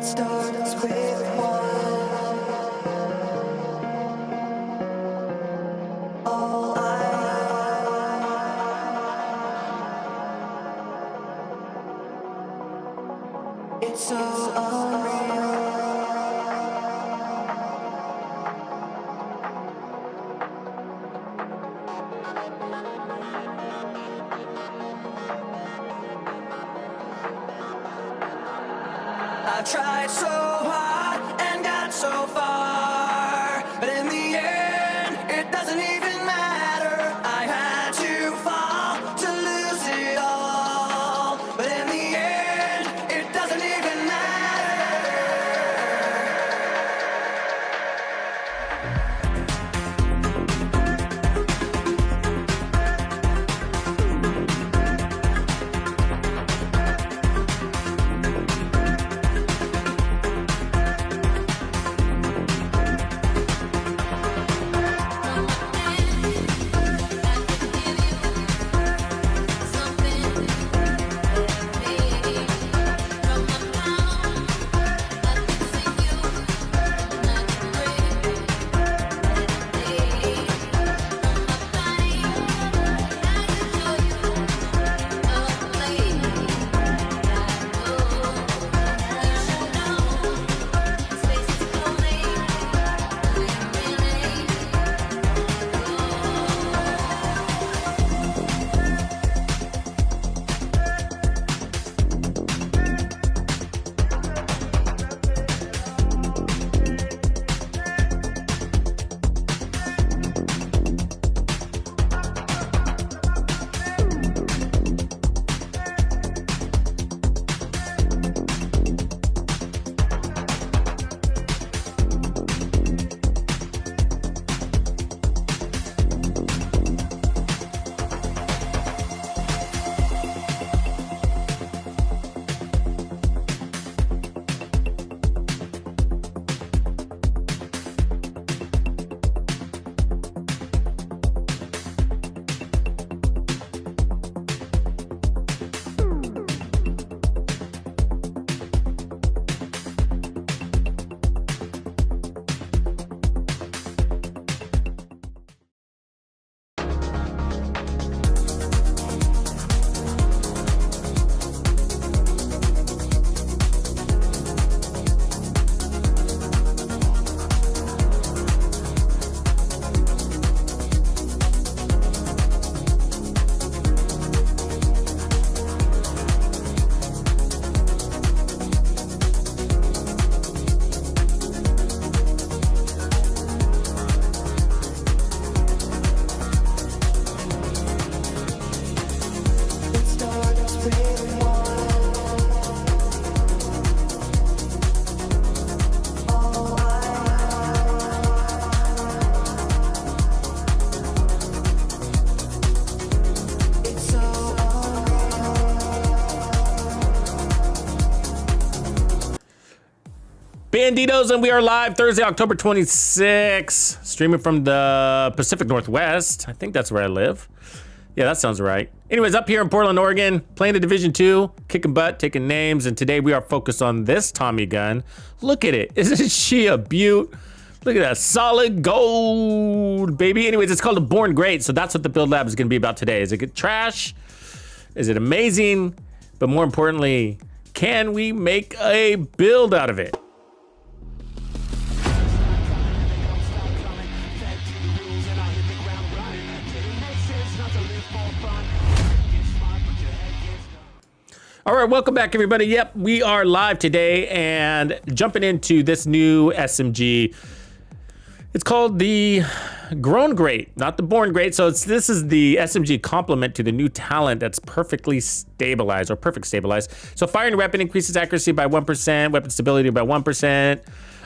starts with one. All it's so unreal. I tried so hard and got so far, but in the end, it doesn't even matter. I had to fall to lose it all, but in the end, it doesn't even matter. Bandidos, and we are live Thursday, October 26th, streaming from the Pacific Northwest. I think that's where I live. Yeah, that sounds right. Anyways, up here in Portland, Oregon, playing the Division 2, kicking butt, taking names, and today we are focused on this Tommy gun. Look at it. Isn't she a beaut? Look at that, solid gold, baby. Anyways, it's called a Born Great, so that's what the build lab is gonna be about today. Is it good trash? Is it amazing? But more importantly, can we make a build out of it? All right, welcome back, everybody. Yep, we are live today and jumping into this new SMG. It's called the Grown Great, not the Born Great. So this is the SMG complement to the new talent that's perfectly stabilized or perfect stabilized. So firing a weapon increases accuracy by 1%, weapon stability by 1%,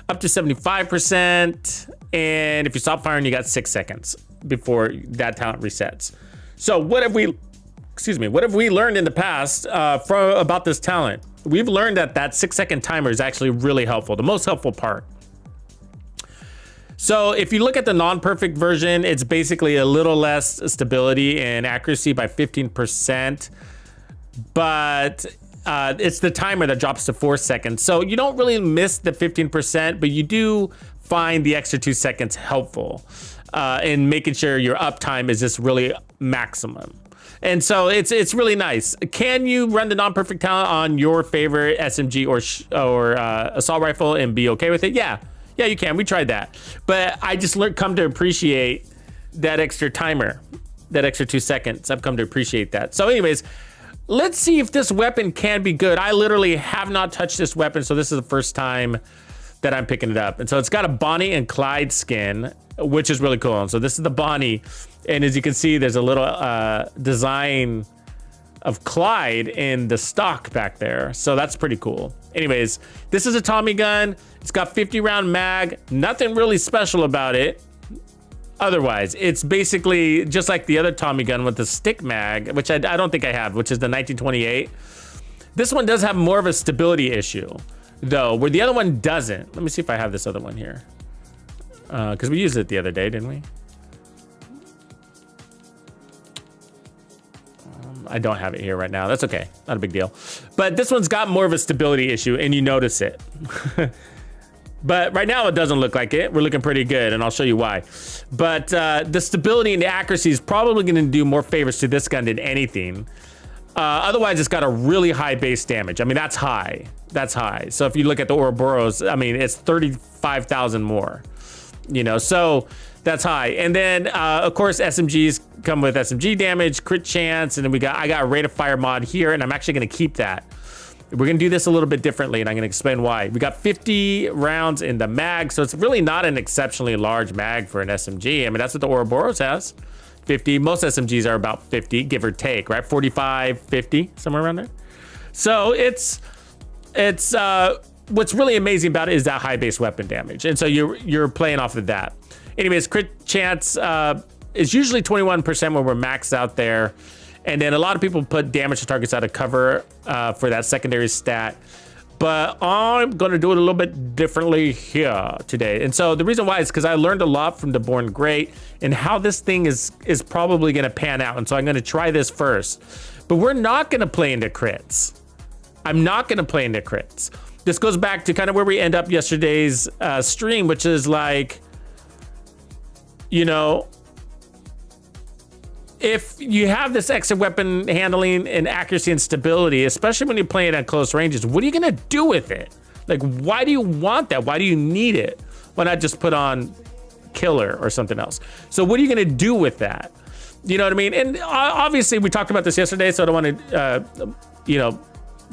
up to 75%. And if you stop firing, you got 6 seconds before that talent resets. So what have we learned in the past about this talent? We've learned that 6-second timer is actually really helpful, the most helpful part. So if you look at the non-perfect version, it's basically a little less stability and accuracy by 15%. But it's the timer that drops to 4 seconds. So you don't really miss the 15%, but you do find the extra 2 seconds helpful in making sure your uptime is just really maximum. And so it's really nice. Can you run the non-perfect talent on your favorite SMG or assault rifle and be okay with it? Yeah, you can. We tried that, but I just come to appreciate that extra timer, that extra 2 seconds. I've come to appreciate that. So, anyways, let's see if this weapon can be good. I literally have not touched this weapon, so this is the first time that I'm picking it up. And so it's got a Bonnie and Clyde skin, which is really cool. And so this is the Bonnie. And as you can see, there's a little design of Clyde in the stock back there. So that's pretty cool. Anyways, this is a Tommy gun. It's got 50 round mag. Nothing really special about it. Otherwise, it's basically just like the other Tommy gun with the stick mag, which I don't think I have, which is the 1928. This one does have more of a stability issue, though, where the other one doesn't. Let me see if I have this other one here. Because we used it the other day, didn't we? I don't have it here right now. That's okay. Not a big deal. But this one's got more of a stability issue, and you notice it. But right now, it doesn't look like it. We're looking pretty good, and I'll show you why. But the stability and the accuracy is probably going to do more favors to this gun than anything. Otherwise, it's got a really high base damage. I mean, that's high. That's high. So if you look at the Ouroboros, I mean, it's 35,000 more. You know, so that's high. And then, of course, SMGs come with SMG damage, crit chance, and then I got a rate of fire mod here, and I'm actually going to keep that. We're going to do this a little bit differently, and I'm going to explain why. We got 50 rounds in the mag, so it's really not an exceptionally large mag for an SMG. I mean, that's what the Ouroboros has. 50. Most SMGs are about 50, give or take, right? 45, 50, somewhere around there. So it's what's really amazing about it is that high base weapon damage, and so you're playing off of that. Anyways, crit chance is usually 21% when we're maxed out there. And then a lot of people put damage to targets out of cover for that secondary stat. But I'm going to do it a little bit differently here today. And so the reason why is because I learned a lot from the Born Great and how this thing is probably going to pan out. And so I'm going to try this first. But we're not going to play into crits. I'm not going to play into crits. This goes back to kind of where we end up yesterday's stream, which is like, you know, if you have this extra weapon handling and accuracy and stability, especially when you're playing at close ranges, what are you gonna do with it? Like, why do you want that? Why do you need it? Why not just put on killer or something else? So what are you gonna do with that? You know what I mean? And obviously we talked about this yesterday, so I don't want to, you know,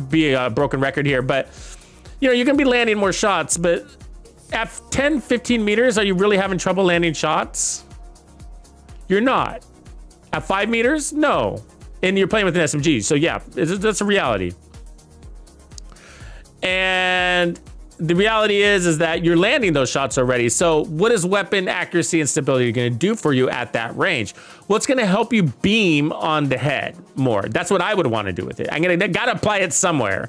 be a broken record here, but you know, you're gonna be landing more shots, but at 10, 15 meters, are you really having trouble landing shots? You're not. At 5 meters? No. And you're playing with an SMG. So yeah, that's a reality. And the reality is that you're landing those shots already. So what is weapon accuracy and stability going to do for you at that range? Well, it's going to help you beam on the head more. That's what I would want to do with it. I got to apply it somewhere.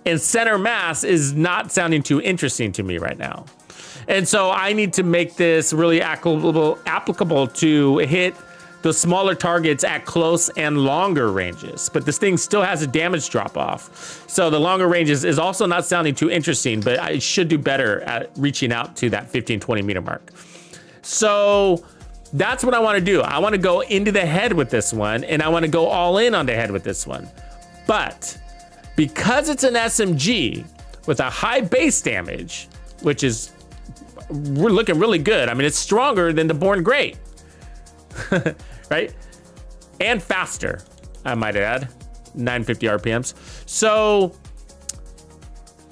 And center mass is not sounding too interesting to me right now. And so I need to make this really applicable to hit the smaller targets at close and longer ranges, but this thing still has a damage drop off. So the longer ranges is also not sounding too interesting, but I should do better at reaching out to that 15, 20 meter mark. So that's what I want to do. I want to go into the head with this one, and I want to go all in on the head with this one. But because it's an SMG with a high base damage, which is, we're looking really good. I mean, it's stronger than the Born Great. Right? And faster, I might add. 950 RPMs. So,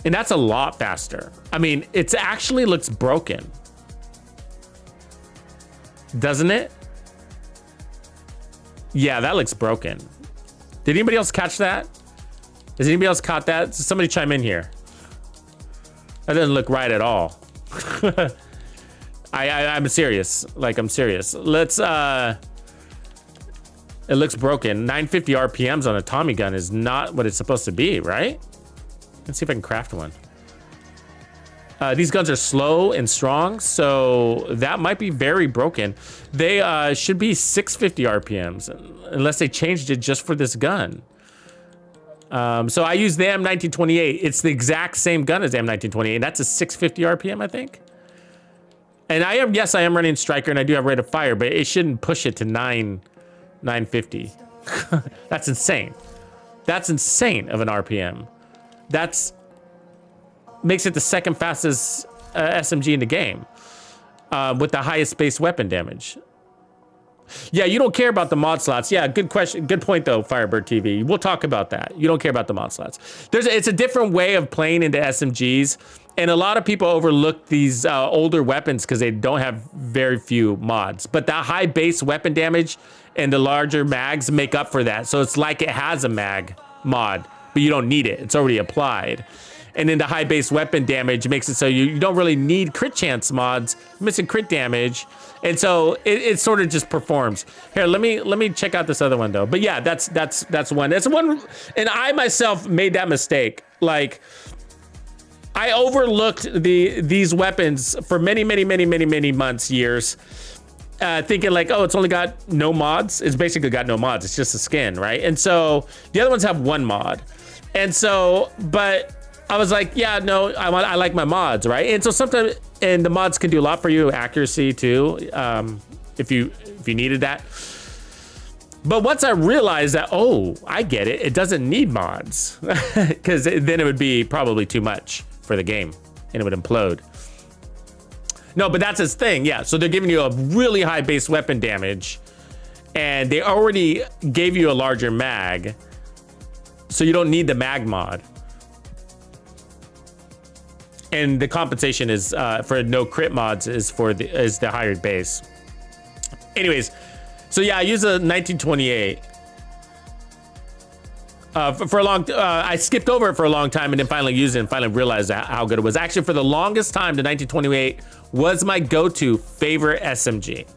and that's a lot faster. I mean, it actually looks broken. Doesn't it? Yeah, that looks broken. Did anybody else catch that? Has anybody else caught that? Somebody chime in here. That doesn't look right at all. I'm serious. Like, I'm serious. Let's, it looks broken. 950 RPMs on a Tommy gun is not what it's supposed to be, right? Let's see if I can craft one. These guns are slow and strong, so that might be very broken. They should be 650 RPMs, unless they changed it just for this gun. So I use the M1928. It's the exact same gun as the M1928. That's a 650 RPM, I think. And I am running Striker, and I do have rate of fire, but it shouldn't push it to 950. That's insane. That's insane of an RPM. That's makes it the second fastest SMG in the game with the highest base weapon damage. Yeah, you don't care about the mod slots. Yeah, good question. Good point, though, Firebird TV. We'll talk about that. You don't care about the mod slots. It's a different way of playing into SMGs, and a lot of people overlook these older weapons because they don't have very few mods. But that high base weapon damage and the larger mags make up for that. So it's like it has a mag mod, but you don't need it. It's already applied. And then the high base weapon damage makes it so you don't really need crit chance mods, missing crit damage. And so it sort of just performs. Here, let me check out this other one though. But yeah, that's one. That's one, and I myself made that mistake. Like, I overlooked these weapons for many months, years, thinking like, oh, it's only got no mods. It's basically got no mods. It's just a skin, right? And so the other ones have one mod. And so, but I was like, yeah, no, I like my mods, right? And so sometimes, and the mods can do a lot for you, accuracy too, if you needed that. But once I realized that, oh, I get it. It doesn't need mods, because then it would be probably too much for the game, and it would implode. No, but that's his thing, yeah. So they're giving you a really high base weapon damage, and they already gave you a larger mag, so you don't need the mag mod. And the compensation is for no crit mods is the higher base. Anyways, so yeah, I use a 1928 for a long. I skipped over it for a long time and then finally used it and finally realized how good it was. Actually, for the longest time, the 1928 was my go-to favorite SMG.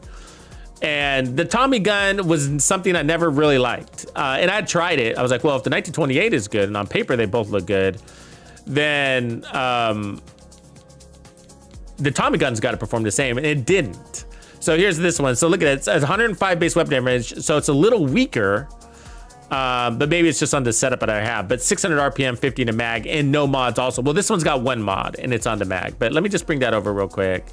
And the Tommy gun was something I never really liked. And I had tried it. I was like, well, if the 1928 is good and on paper they both look good, then the Tommy gun's got to perform the same, and it didn't. So here's this one. So look at it. It's 105 base weapon damage, so it's a little weaker, but maybe it's just on the setup that I have. But 600 RPM, 50 in the mag, and no mods also. Well, this one's got one mod, and it's on the mag. But let me just bring that over real quick.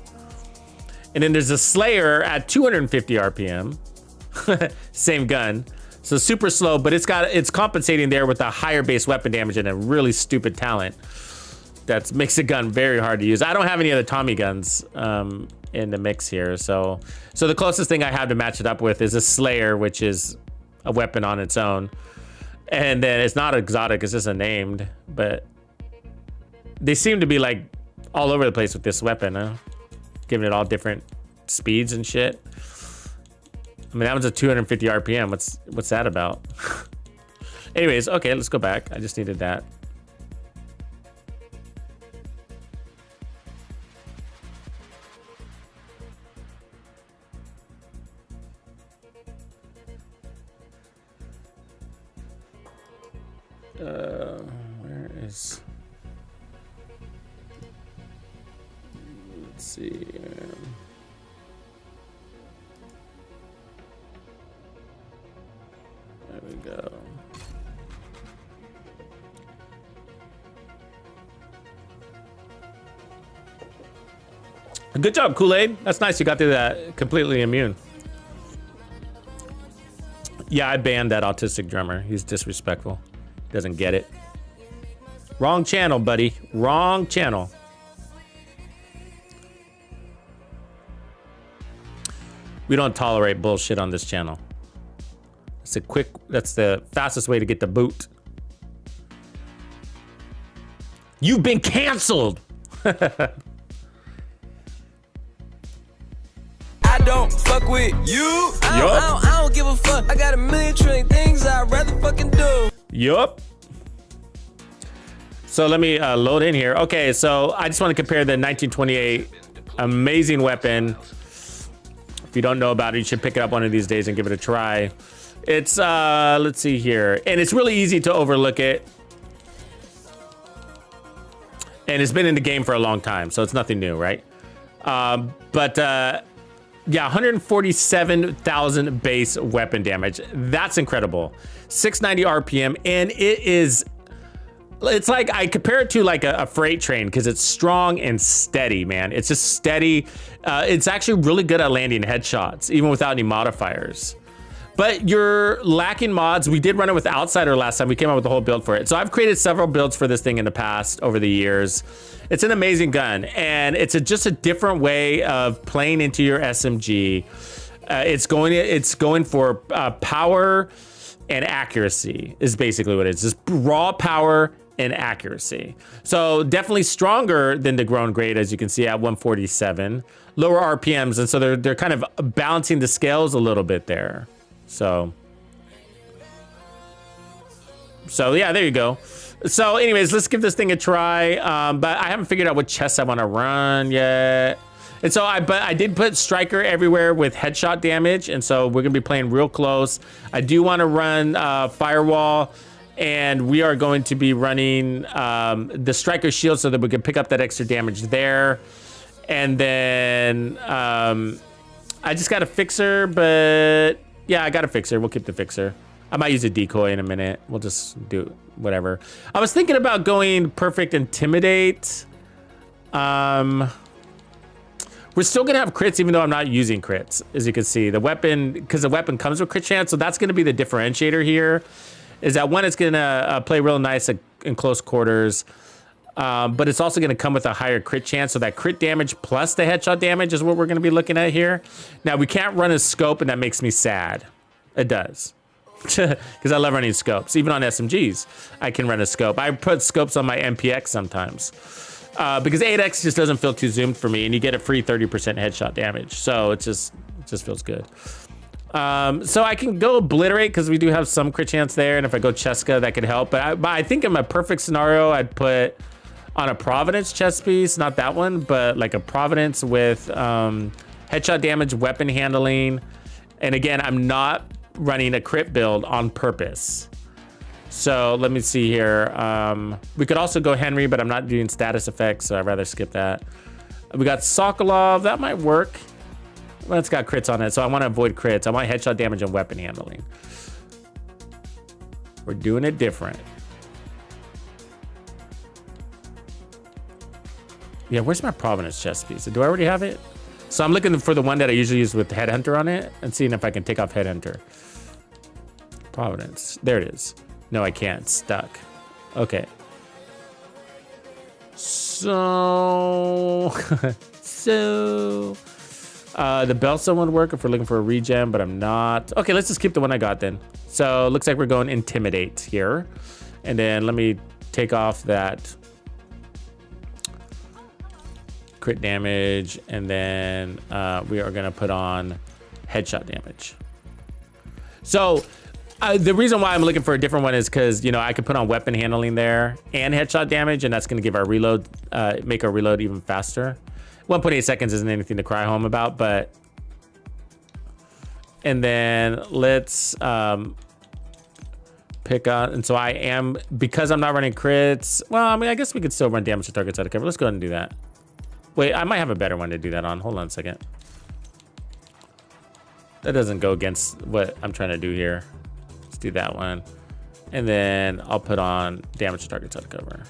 And then there's a Slayer at 250 RPM. Same gun. So super slow, but it's compensating there with a higher base weapon damage and a really stupid talent that makes the gun very hard to use. I don't have any other Tommy guns in the mix here, so the closest thing I have to match it up with is a Slayer, which is a weapon on its own, and then it's not exotic; it's just a named. But they seem to be like all over the place with this weapon, huh? Giving it all different speeds and shit. I mean, that one's a 250 RPM. What's that about? Anyways, okay, let's go back. I just needed that. Where is... Let's see. There we go. Good job, Kool-Aid. That's nice. You got through that completely immune. Yeah, I banned that autistic drummer. He's disrespectful. Doesn't get it. Wrong channel, buddy. Wrong channel. We don't tolerate bullshit on this channel. That's the fastest way to get the boot. You've been canceled. I don't fuck with you. I don't give a fuck. I got a million trillion things I'd rather fucking do. Yup. So let me load in here. Okay, so I just want to compare the 1928 amazing weapon. If you don't know about it, you should pick it up one of these days and give it a try. It's let's see here, and it's really easy to overlook it. And it's been in the game for a long time, so it's nothing new, right? Yeah, 147,000 base weapon damage. That's incredible. 690 RPM, and it is It's like I compare it to like a freight train because it's strong and steady, man. It's just steady. It's actually really good at landing headshots, even without any modifiers. But you're lacking mods. We did run it with Outsider last time. We came up with a whole build for it. So I've created several builds for this thing in the past over the years. It's an amazing gun, and it's just a different way of playing into your SMG. It's going for power and accuracy is basically what it is. Just raw power and accuracy. So definitely stronger than the Grown Grade, as you can see at 147. Lower RPMs, and so they're kind of balancing the scales a little bit there. So yeah, there you go. So anyways, let's give this thing a try. But I haven't figured out what chests I want to run yet. And so I did put Striker everywhere with headshot damage. And so we're gonna be playing real close. I do want to run Firewall, and we are going to be running the Striker shield so that we can pick up that extra damage there. And then I just got a fixer, but yeah, I got a fixer. We'll keep the fixer. I might use a decoy in a minute. We'll just do whatever. I was thinking about going Perfect Intimidate. We're still gonna have crits even though I'm not using crits, as you can see. The weapon, because the weapon comes with crit chance, so that's gonna be the differentiator here, is that one, it's gonna play real nice in close quarters, but it's also gonna come with a higher crit chance, so that crit damage plus the headshot damage is what we're gonna be looking at here. Now, we can't run a scope, and that makes me sad. It does. Because I love running scopes. Even on SMGs, I can run a scope. I put scopes on my MPX sometimes. Because 8X just doesn't feel too zoomed for me, and you get a free 30% headshot damage. So it just feels good. So I can go Obliterate because we do have some crit chance there, and if I go Cheska, that could help. But I think in my perfect scenario, I'd put on a Providence chest piece, not that one, but like a Providence with headshot damage, weapon handling. And again, I'm not running a crit build on purpose. So let me see here. We could also go Henry, but I'm not doing status effects, so I'd rather skip that. We got Sokolov, that might work. Well, it's got crits on it, so I want to avoid crits. I want headshot damage and weapon handling. We're doing it different. Yeah, where's my Providence chest piece? Do I already have it? So I'm looking for the one that I usually use with Headhunter on it and seeing if I can take off Headhunter. Providence, there it is. No, I can't, it's stuck. Okay. So, the Belson would work if we're looking for a regen, but I'm not. Okay, let's just keep the one I got then. So looks like we're going Intimidate here. And then let me take off that crit damage, and then we are gonna put on headshot damage. So the reason why I'm looking for a different one is because, you know, I could put on weapon handling there and headshot damage, and that's gonna give our reload, make our reload even faster. 1.8 seconds isn't anything to cry home about, but. And then let's pick on, and so I am, because I'm not running crits, well, I mean, I guess we could still run damage to targets out of cover. Let's go ahead and do that. Wait, I might have a better one to do that on. Hold on a second. That doesn't go against what I'm trying to do here. Let's do that one. And then I'll put on damage to targets out of cover.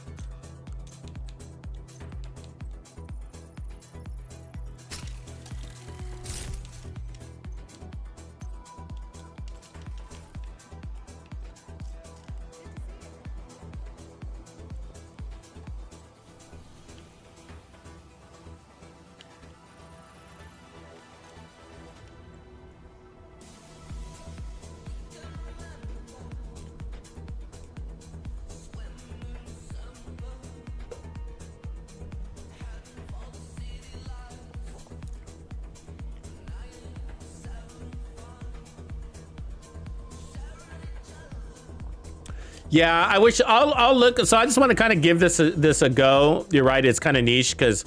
Yeah, I wish I'll look. So I just want to kind of give this a go. You're right, it's kind of niche because,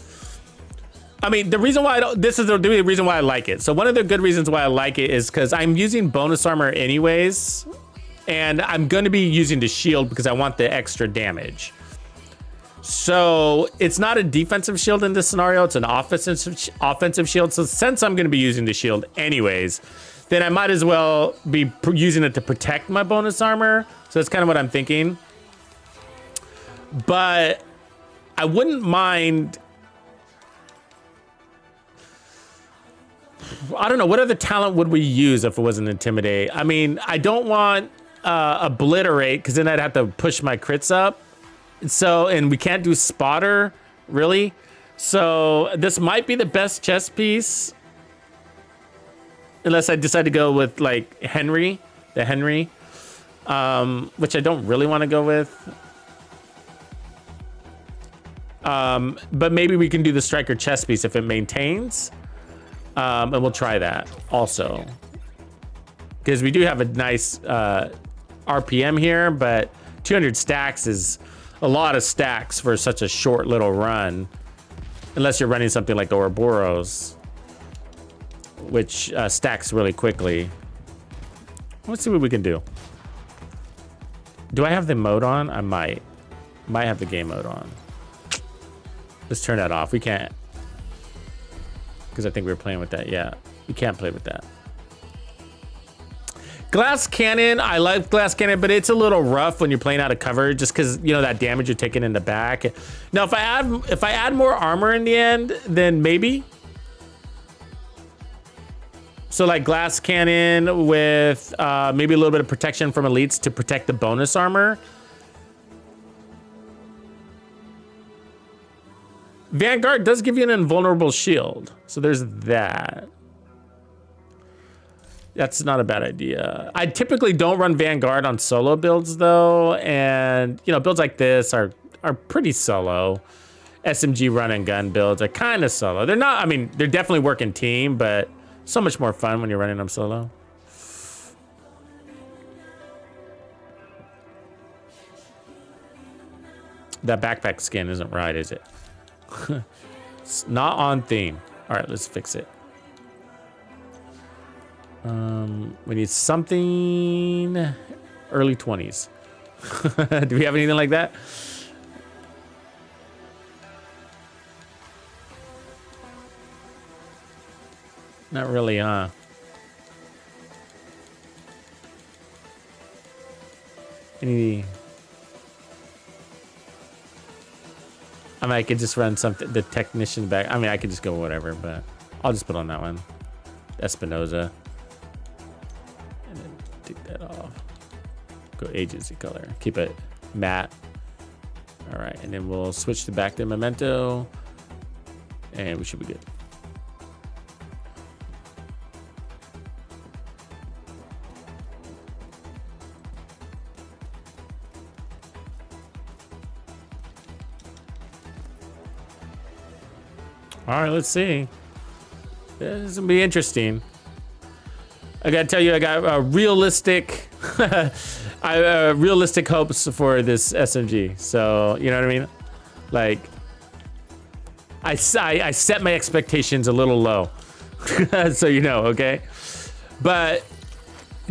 I mean, the reason why I don't, this is the reason why I like it. So one of the good reasons why I like it is because I'm using bonus armor anyways, and I'm going to be using the shield because I want the extra damage. So it's not a defensive shield in this scenario, it's an offensive shield. So since I'm going to be using the shield anyways, then I might as well be using it to protect my bonus armor. So that's kind of what I'm thinking. but I wouldn't mind. I don't know, what other talent would we use if it wasn't intimidate? I mean, I don't want obliterate, because then I'd have to push my crits up. So, and we can't do spotter, really. So this might be the best chess piece, unless I decide to go with like Henry, the Henry, which I don't really want to go with. But maybe we can do the striker chess piece if it maintains. And we'll try that also, because we do have a nice RPM here, but 200 stacks is a lot of stacks for such a short little run, unless you're running something like the Ouroboros, which stacks really quickly. Let's see what we can do. Do I have the mode on? I might have the game mode on. Let's turn that off. We can't, because I think we were playing with that. Yeah, we can't play with that. Glass cannon, I like glass cannon, but it's a little rough when you're playing out of cover, just because, you know, that damage you're taking in the back. Now, if I add more armor in the end, then maybe. So like glass cannon with maybe a little bit of protection from elites to protect the bonus armor. Vanguard does give you an invulnerable shield, so there's that. That's not a bad idea. I typically don't run Vanguard on solo builds though, and you know, builds like this are pretty solo. SMG run and gun builds are kind of solo. They're not, I mean, they're definitely working team, but so much more fun when you're running them solo. That backpack skin isn't right, is it? It's not on theme. All right, let's fix it. We need something early 20s. Do we have anything like that? Not really, huh? Any? I mean, I could just run something, the technician back. I mean, I could just go whatever, but I'll just put on that one. Espinoza. And then take that off. Go agency color. Keep it matte. All right, and then we'll switch to back to Memento. And we should be good. All right, let's see. This is gonna be interesting. I gotta tell you, I got realistic, realistic hopes for this SMG. So you know what I mean? Like, I set my expectations a little low, so you know, okay? But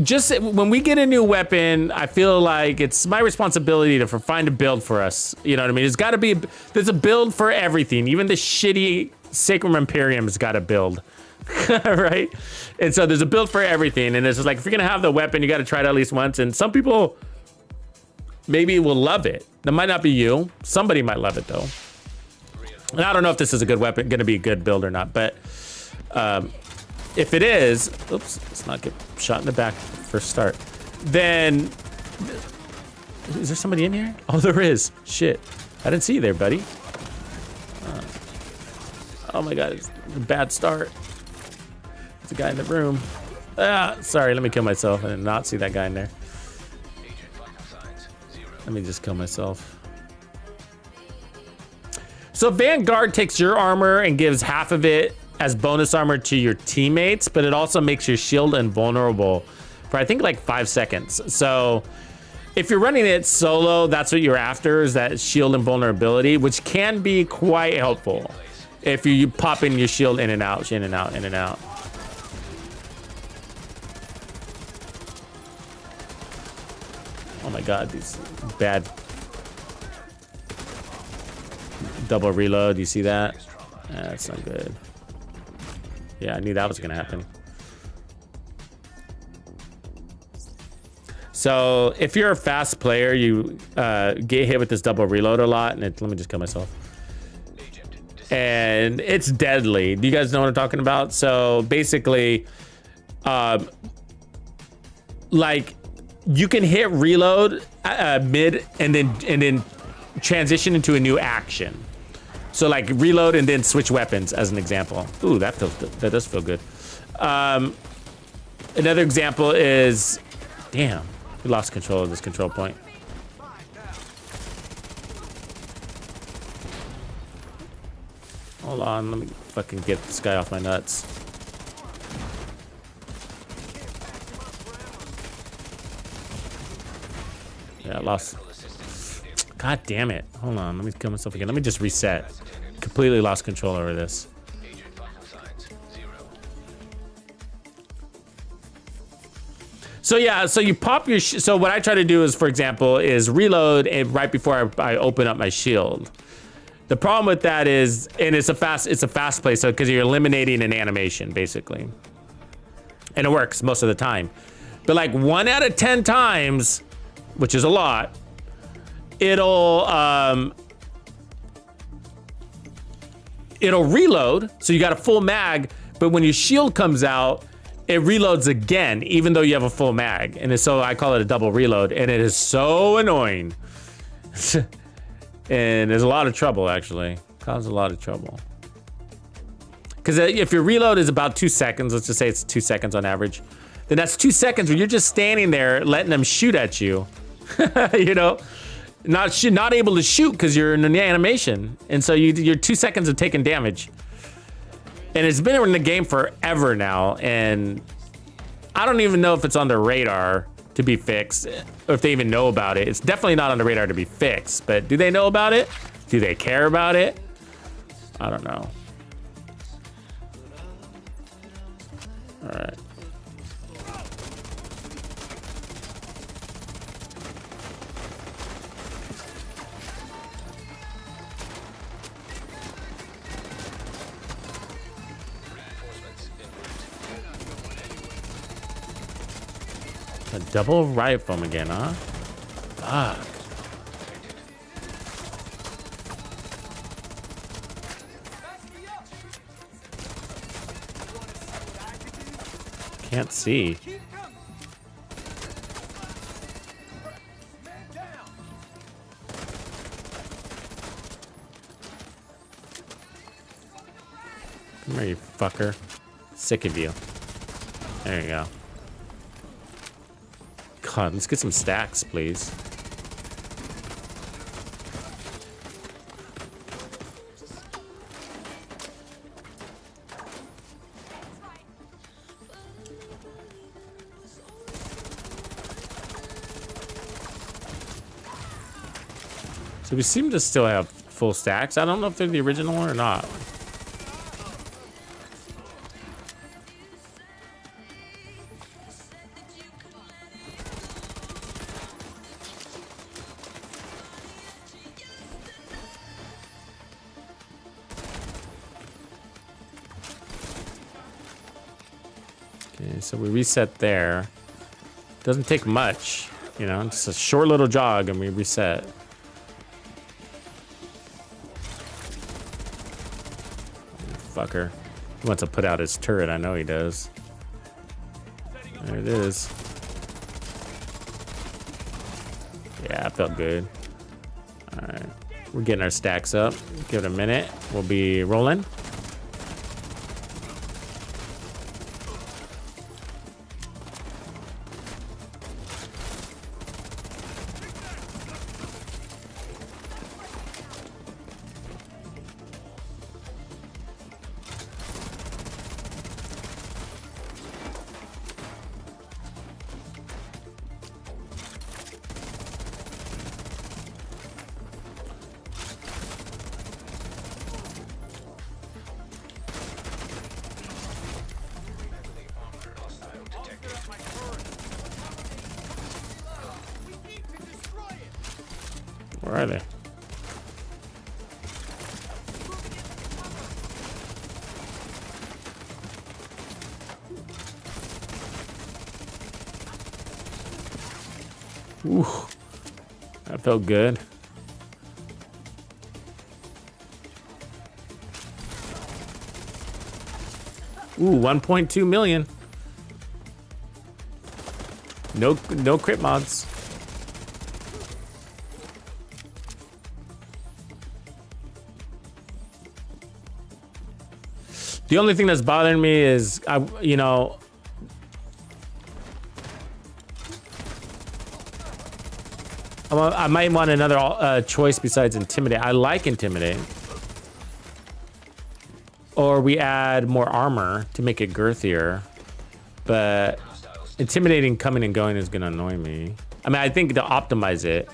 just when we get a new weapon, I feel like it's my responsibility to find a build for us. You know what I mean? It's got to be, there's a build for everything. Even the shitty Sacrum Imperium's got a build, right? And so there's a build for everything. And it's just like, if you're gonna have the weapon, you got to try it at least once. And some people maybe will love it. That might not be you. Somebody might love it though. And I don't know if this is a good weapon, gonna be a good build or not. But if it is, oops, let's not get shot in the back first start. Then, is there somebody in here? Oh, there is. Shit, I didn't see you there, buddy. Oh my God, it's a bad start. There's a guy in the room. Ah, sorry, let me kill myself. I did not see that guy in there. Let me just kill myself. So Vanguard takes your armor and gives half of it as bonus armor to your teammates, but it also makes your shield invulnerable for I think like 5 seconds. So if you're running it solo, that's what you're after, is that shield invulnerability, which can be quite helpful if you pop in your shield in and out, in and out, in and out. Oh my God, these bad double reload. Do you see that? That's not good. Yeah, I knew that was gonna happen. So if you're a fast player, you get hit with this double reload a lot. And let me just kill myself. And it's deadly. Do you guys know what I'm talking about? So basically, like you can hit reload mid and then transition into a new action. So like reload and then switch weapons as an example. Ooh, that does feel good. Another example is, damn, we lost control of this control point. Hold on, let me fucking get this guy off my nuts. Yeah, I lost. God damn it. Hold on, let me kill myself again. Let me just reset. Completely lost control over this. So yeah, so you pop your, so what I try to do is, for example, is reload and right before I open up my shield. The problem with that is, and it's a fast play, so because you're eliminating an animation basically, and it works most of the time. But like 1 out of 10 times, which is a lot, it'll reload, so you got a full mag, but when your shield comes out, it reloads again, even though you have a full mag. And so I call it a double reload, and it is so annoying. And there's a lot of trouble, actually. Causes a lot of trouble. Because if your reload is about 2 seconds, let's just say it's 2 seconds on average, then that's 2 seconds where you're just standing there letting them shoot at you. You know, not able to shoot because you're in an animation, and so you're 2 seconds of taking damage. And it's been in the game forever now, and I don't even know if it's on the radar to be fixed, or if they even know about it. It's definitely not on the radar to be fixed, but do they know about it? Do they care about it? I don't know. All right. A double rifle again, huh? Fuck. Can't see. Come here, you fucker. Sick of you. There you go. God, let's get some stacks, please. So we seem to still have full stacks. I don't know if they're the original one or not. Okay, so we reset there. Doesn't take much, you know, just a short little jog and we reset. Fucker. He wants to put out his turret, I know he does. There it is. Yeah, it felt good. Alright. We're getting our stacks up. Give it a minute. We'll be rolling. Where are they? Ooh, that felt good. Ooh, 1.2 million. No crit mods. The only thing that's bothering me is, you know, I might want another choice besides Intimidate. I like Intimidate. Or we add more armor to make it girthier. But Intimidating coming and going is gonna annoy me. I mean, I think to optimize it.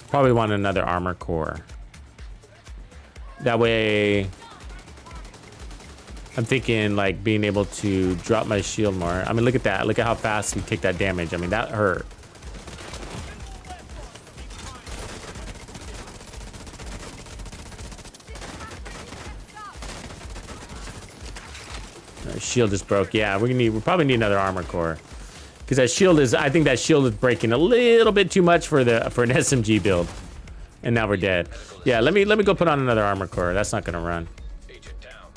Probably want another armor core. That way, I'm thinking like being able to drop my shield more. I mean, look at that. Look at how fast we take that damage. I mean, that hurt. Shield just broke. Yeah, we probably need another armor core. Because that shield is, I think that shield is breaking a little bit too much for an SMG build. And now we're dead. Yeah, let me go put on another armor core. That's not gonna run. Agent down.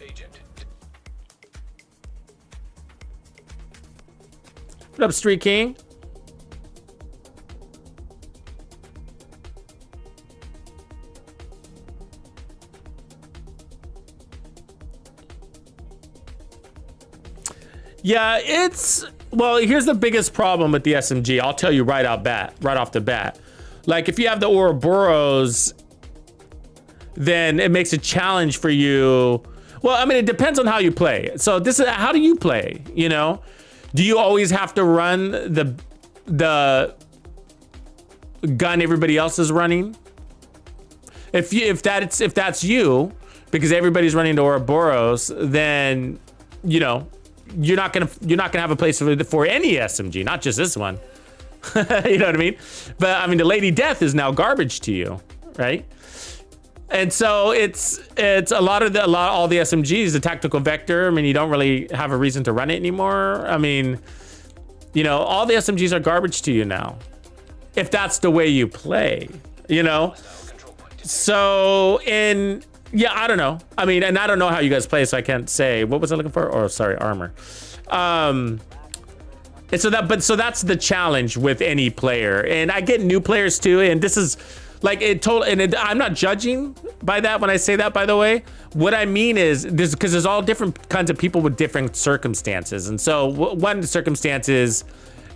Agent. What up, Street King? Yeah, well, here's the biggest problem with the SMG. I'll tell you right off the bat. Like, if you have the Ouroboros, then it makes a challenge for you. Well, I mean, it depends on how you play. So this is, how do you play, you know? Do you always have to run the gun everybody else is running? If that's you, because everybody's running the Ouroboros, then, you know, you're not gonna have a place for any SMG, not just this one. You know what I mean? But I mean, the Lady Death is now garbage to you, right? And so it's all the SMGs, the tactical vector. I mean, you don't really have a reason to run it anymore. I mean, you know, all the SMGs are garbage to you now, if that's the way you play, you know. So yeah, I don't know. I mean, and I don't know how you guys play, so I can't say. What was I looking for? Oh, sorry, armor. And so that's the challenge with any player. And I get new players too, and this is like I'm not judging by that when I say that, by the way. What I mean is because there's all different kinds of people with different circumstances. And so one circumstance is,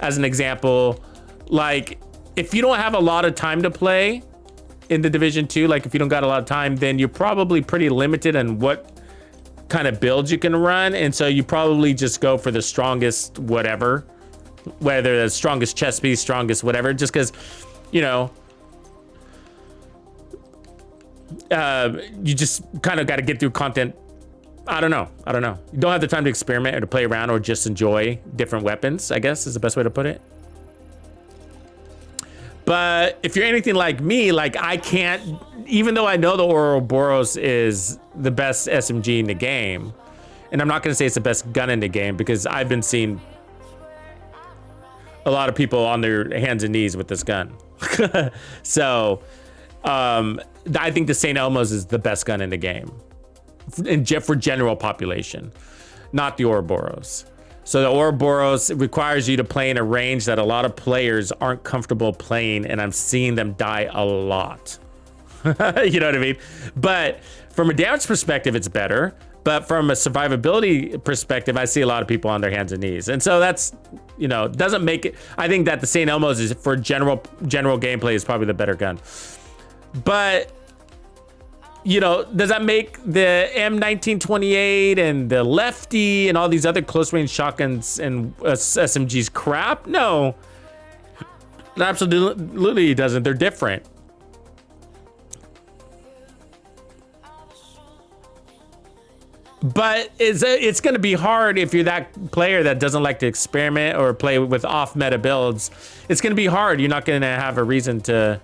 as an example, like if you don't have a lot of time to play in the Division 2, like if you don't got a lot of time, then you're probably pretty limited on what kind of builds you can run. And so you probably just go for the strongest whatever, whether the strongest chest piece, strongest whatever, just because, you know, you just kind of got to get through content. I don't know. You don't have the time to experiment or to play around or just enjoy different weapons, I guess is the best way to put it. But if you're anything like me, like I can't, even though I know the Ouroboros is the best SMG in the game, and I'm not going to say it's the best gun in the game because I've been seeing a lot of people on their hands and knees with this gun. So I think the St. Elmo's is the best gun in the game for general population, not the Ouroboros. So the Ouroboros requires you to play in a range that a lot of players aren't comfortable playing, and I'm seeing them die a lot. You know what I mean? But from a damage perspective, it's better. But from a survivability perspective, I see a lot of people on their hands and knees. And so that's, you know, doesn't make it. I think that the St. Elmo's is for general gameplay is probably the better gun. But, you know, does that make the M1928 and the Lefty and all these other close range shotguns and SMGs crap? No, it absolutely doesn't. They're different. But it's going to be hard if you're that player that doesn't like to experiment or play with off meta builds. It's going to be hard. You're not going to have a reason to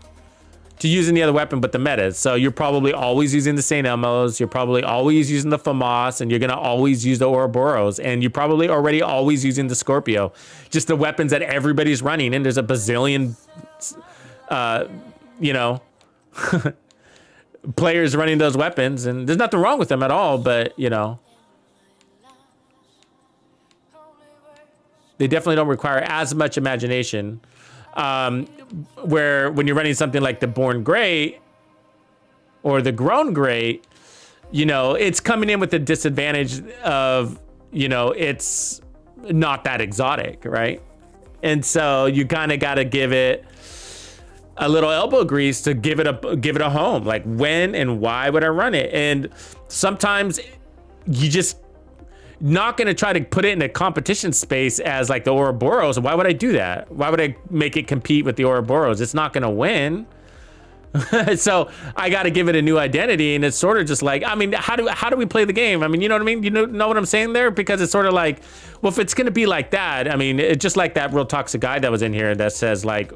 to use any other weapon but the metas. So you're probably always using the St. Elmo's, you're probably always using the FAMAS, and you're gonna always use the Ouroboros, and you're probably already always using the Scorpio. Just the weapons that everybody's running, and there's a bazillion, you know, players running those weapons, and there's nothing wrong with them at all, but, you know, they definitely don't require as much imagination. Where when you're running something like the Born Great or the Grown Great, you know, it's coming in with the disadvantage of, you know, it's not that exotic, right? And so you kind of got to give it a little elbow grease to give it a home. Like, when and why would I run it? And sometimes you just not going to try to put it in a competition space as like the Ouroboros. Why would I do that? Why would I make it compete with the Ouroboros? It's not going to win. So I got to give it a new identity, and it's sort of just like, I mean, how do we play the game? I mean, you know what I mean? You know what I'm saying there? Because it's sort of like, well, if it's going to be like that, I mean, it's just like that real toxic guy that was in here that says like,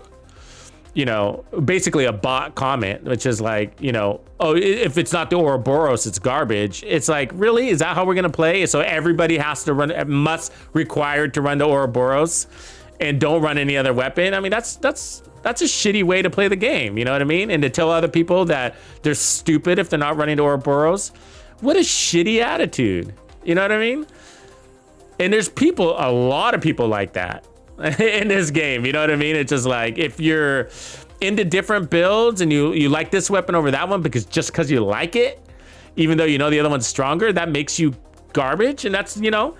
you know, basically a bot comment, which is like, you know, oh, if it's not the Ouroboros, it's garbage. It's like, really? Is that how we're going to play? So everybody has to required to run the Ouroboros and don't run any other weapon? I mean, that's a shitty way to play the game. You know what I mean? And to tell other people that they're stupid if they're not running the Ouroboros. What a shitty attitude. You know what I mean? And there's a lot of people like that in this game, you know what I mean? It's just like, if you're into different builds and you like this weapon over that one because you like it, even though you know the other one's stronger, that makes you garbage. And that's, you know,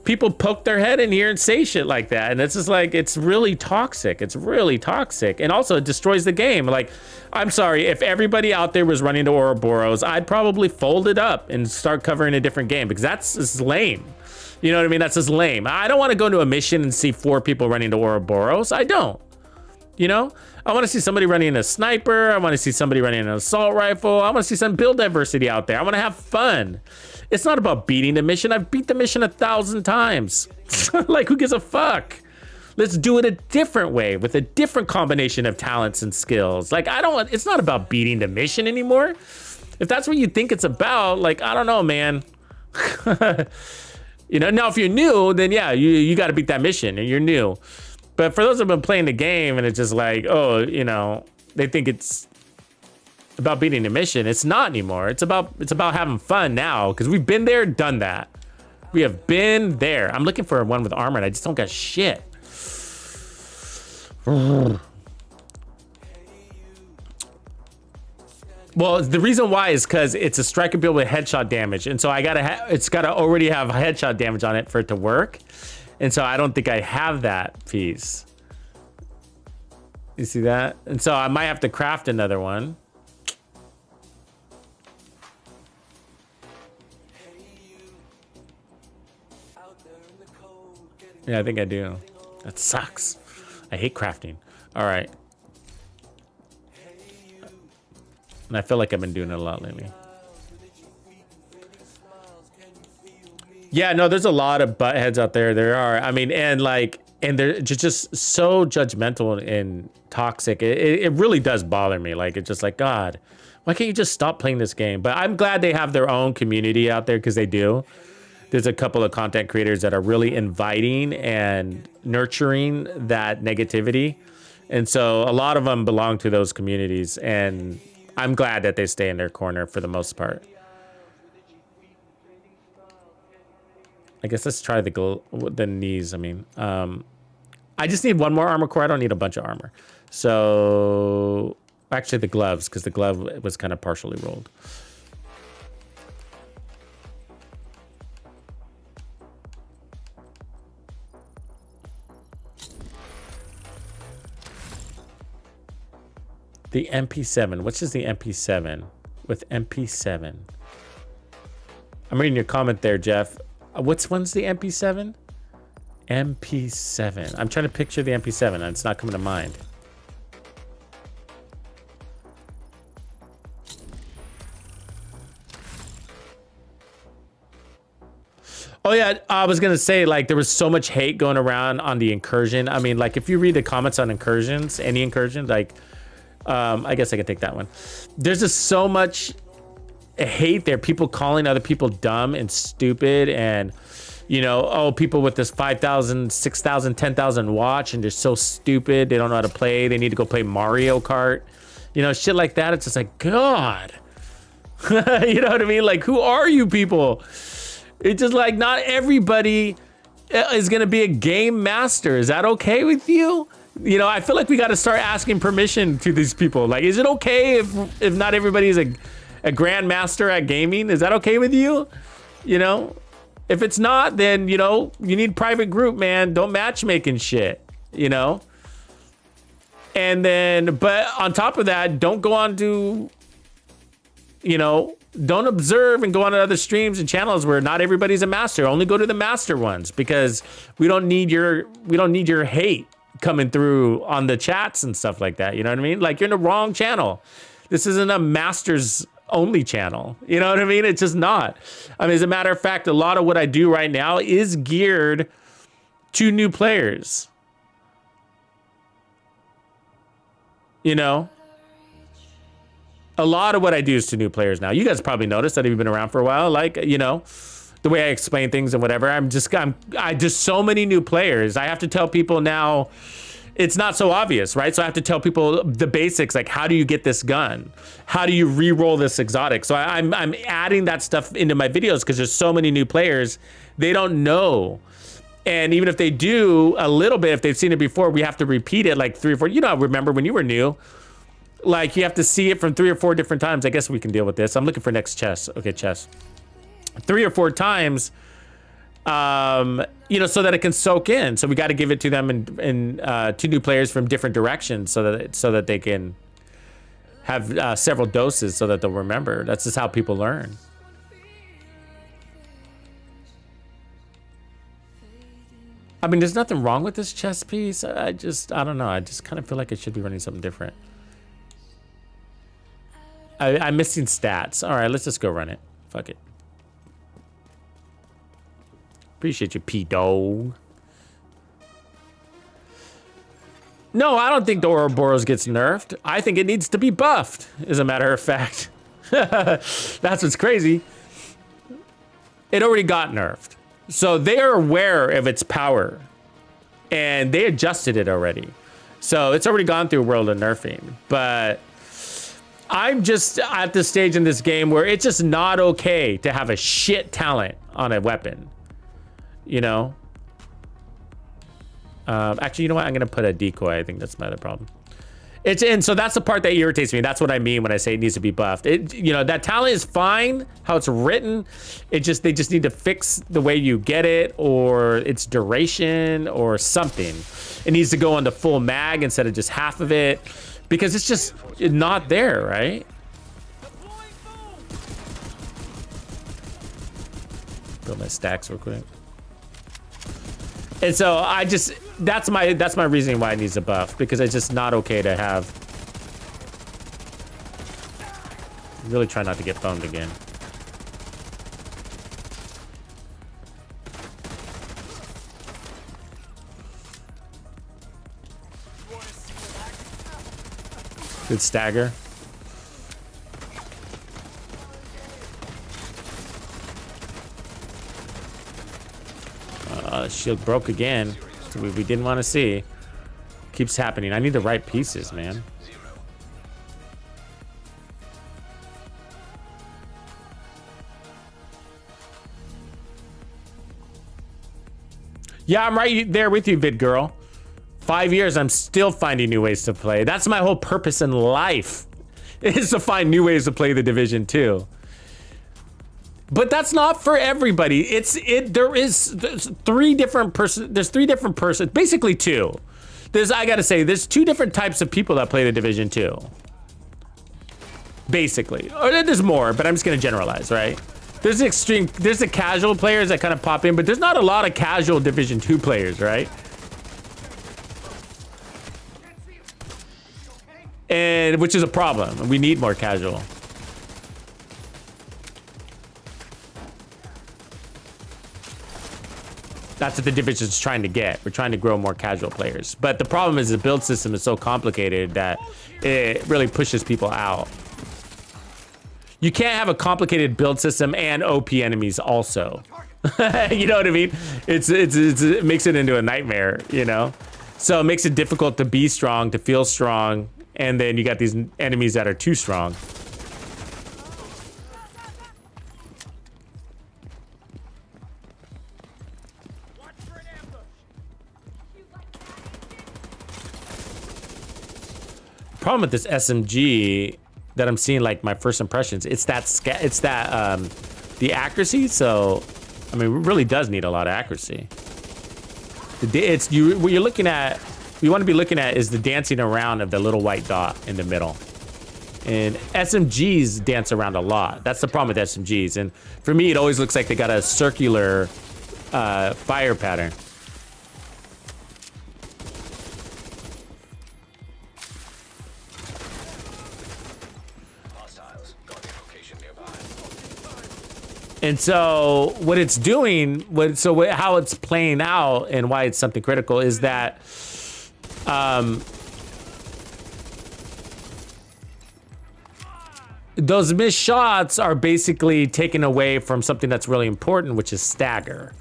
people poke their head in here and say shit like that, and it's just like, it's really toxic. It's really toxic, and also it destroys the game. Like, I'm sorry, if everybody out there was running the Ouroboros, I'd probably fold it up and start covering a different game, because that's just lame. You know what I mean? That's just lame. I don't want to go into a mission and see 4 people running to Ouroboros. I don't. You know? I want to see somebody running a sniper. I want to see somebody running an assault rifle. I want to see some build diversity out there. I want to have fun. It's not about beating the mission. I've beat the mission 1,000 times. Like, who gives a fuck? Let's do it a different way with a different combination of talents and skills. Like, it's not about beating the mission anymore. If that's what you think it's about, like, I don't know, man. You know, now if you're new, then yeah, you got to beat that mission and you're new. But for those who've been playing the game and it's just like, oh, you know, they think it's about beating the mission. It's not anymore. It's about having fun now, because we've been there, done that. We have been there. I'm looking for one with armor and I just don't got shit. Well, the reason why is because it's a striker build with headshot damage, and so it's gotta already have headshot damage on it for it to work, and so I don't think I have that piece. You see that? And so I might have to craft another one. Yeah, I think I do. That sucks. I hate crafting. All right. And I feel like I've been doing it a lot lately. Yeah, no, there's a lot of butt heads out there. There are. I mean, and they're just so judgmental and toxic. It really does bother me. Like, it's just like, God, why can't you just stop playing this game? But I'm glad they have their own community out there, because they do. There's a couple of content creators that are really inviting and nurturing that negativity. And so a lot of them belong to those communities, and I'm glad that they stay in their corner for the most part. I guess let's try the knees. I mean, I just need one more armor core. I don't need a bunch of armor. So actually the gloves, because the glove was kind of partially rolled. The MP7. Which is the MP7? With MP7. I'm reading your comment there, Jeff. What's one's the MP7? MP7. I'm trying to picture the MP7 and it's not coming to mind. Oh yeah, I was gonna say, like, there was so much hate going around on the incursion. I mean, like, if you read the comments on incursions, any incursion, like, I guess I can take that one. There's just so much hate there. People calling other people dumb and stupid, and you know, oh, people with this 5,000, 6,000, 10,000 watch, and they're so stupid. They don't know how to play. They need to go play Mario Kart. You know, shit like that. It's just like, God. You know what I mean? Like, who are you people? It's just like, not everybody is going to be a game master. Is that okay with you? You know, I feel like we got to start asking permission to these people. Like, is it okay if not everybody's a grandmaster at gaming? Is that okay with you? You know? If it's not, then, you know, you need private group, man. Don't matchmaking shit, you know? And then, but on top of that, don't go on to, you know, don't observe and go on to other streams and channels where not everybody's a master. Only go to the master ones, because we don't need your hate coming through on the chats and stuff like that. You know what I mean? Like, you're in the wrong channel. This isn't a masters only channel. You know what I mean? It's just not. I mean, as a matter of fact, a lot of what I do right now is geared to new players. You know? A lot of what I do is to new players now. You guys probably noticed that I've been around for a while. Like, you know, the way I explain things and whatever. I just so many new players. I have to tell people now, it's not so obvious, right? So I have to tell people the basics, like, how do you get this gun? How do you re-roll this exotic? So I'm adding that stuff into my videos because there's so many new players, they don't know. And even if they do a little bit, if they've seen it before, we have to repeat it like 3 or 4. You know, remember when you were new, like, you have to see it from 3 or 4 different times. I guess we can deal with this. I'm looking for next chest. Okay, chest. 3 or 4 times. You know, so that it can soak in. So we got to give it to them in to new players from different directions, so that they can have several doses, so that they'll remember. That's just how people learn. I mean, there's nothing wrong with this chess piece. I don't know. I just kind of feel like it should be running something different. I'm missing stats. All right, let's just go run it. Fuck it. Appreciate you, P-Dog. No, I don't think the Ouroboros gets nerfed. I think it needs to be buffed, as a matter of fact. That's what's crazy. It already got nerfed. So they are aware of its power. And they adjusted it already. So it's already gone through a world of nerfing. But I'm just at this stage in this game where it's just not okay to have a shit talent on a weapon. You know? Actually, you know what? I'm going to put a decoy. I think that's my other problem. And so that's the part that irritates me. That's what I mean when I say it needs to be buffed. You know, that talent is fine, how it's written. They just need to fix the way you get it, or its duration, or something. It needs to go on the full mag instead of just half of it, because it's just not there, right? Build my stacks real quick. And so that's my reasoning why it needs a buff, because it's just not okay to have. Really try not to get boned again. Good stagger. Shield broke again. So we didn't want to see. Keeps happening. I need the right pieces, man. Yeah, I'm right there with you, vid girl. 5 years, I'm still finding new ways to play. That's my whole purpose in life, is to find new ways to play the Division 2. But that's not for everybody. There's 3 different persons, basically 2. I gotta say, there's 2 different types of people that play the Division 2. Basically. Or there's more, but I'm just gonna generalize, right? There's the casual players that kind of pop in, but there's not a lot of casual Division 2 players, right? And which is a problem. We need more casual. That's what the division's trying to get. We're trying to grow more casual players. But the problem is the build system is so complicated that it really pushes people out. You can't have a complicated build system and OP enemies also. You know what I mean? It makes it into a nightmare, you know? So it makes it difficult to be strong, to feel strong, and then you got these enemies that are too strong. Problem with this SMG that I'm seeing, like my first impressions, it's that the accuracy. So I mean, it really does need a lot of accuracy. What you're looking at, you want to be looking at is the dancing around of the little white dot in the middle. And SMGs dance around a lot. That's the problem with SMGs. And for me, it always looks like they got a circular fire pattern. And so what it's doing, how it's playing out and why it's something critical is that those missed shots are basically taken away from something that's really important, which is stagger.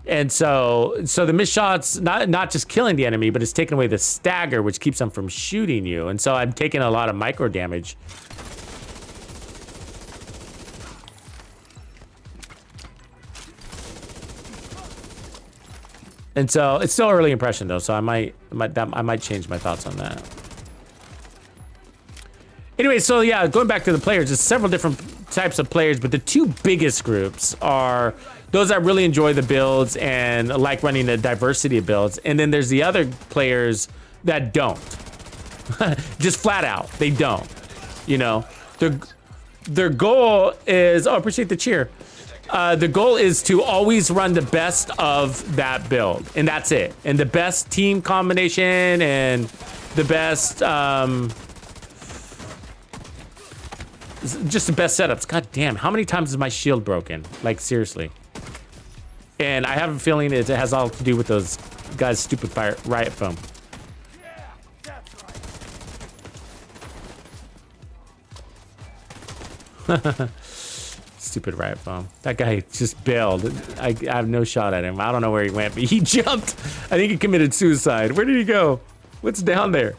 And so the missed shots, not just killing the enemy, but it's taking away the stagger, which keeps them from shooting you. And so I'm taking a lot of micro damage. And so it's still early impression though, so I might change my thoughts on that. Anyway, so yeah, going back to the players, there's several different types of players, but the two biggest groups are those that really enjoy the builds and like running a diversity of builds, and then there's the other players that don't. Just flat out, they don't. You know, their goal is, oh, I appreciate the cheer. The goal is to always run the best of that build, and that's it. And the best team combination and the best, just the best setups. God damn, how many times is my shield broken? Like, seriously. And I have a feeling it has all to do with those guys' stupid riot foam. Stupid riot foam. That guy just bailed. I have no shot at him. I don't know where he went, but he jumped. I think he committed suicide. Where did he go? What's down there?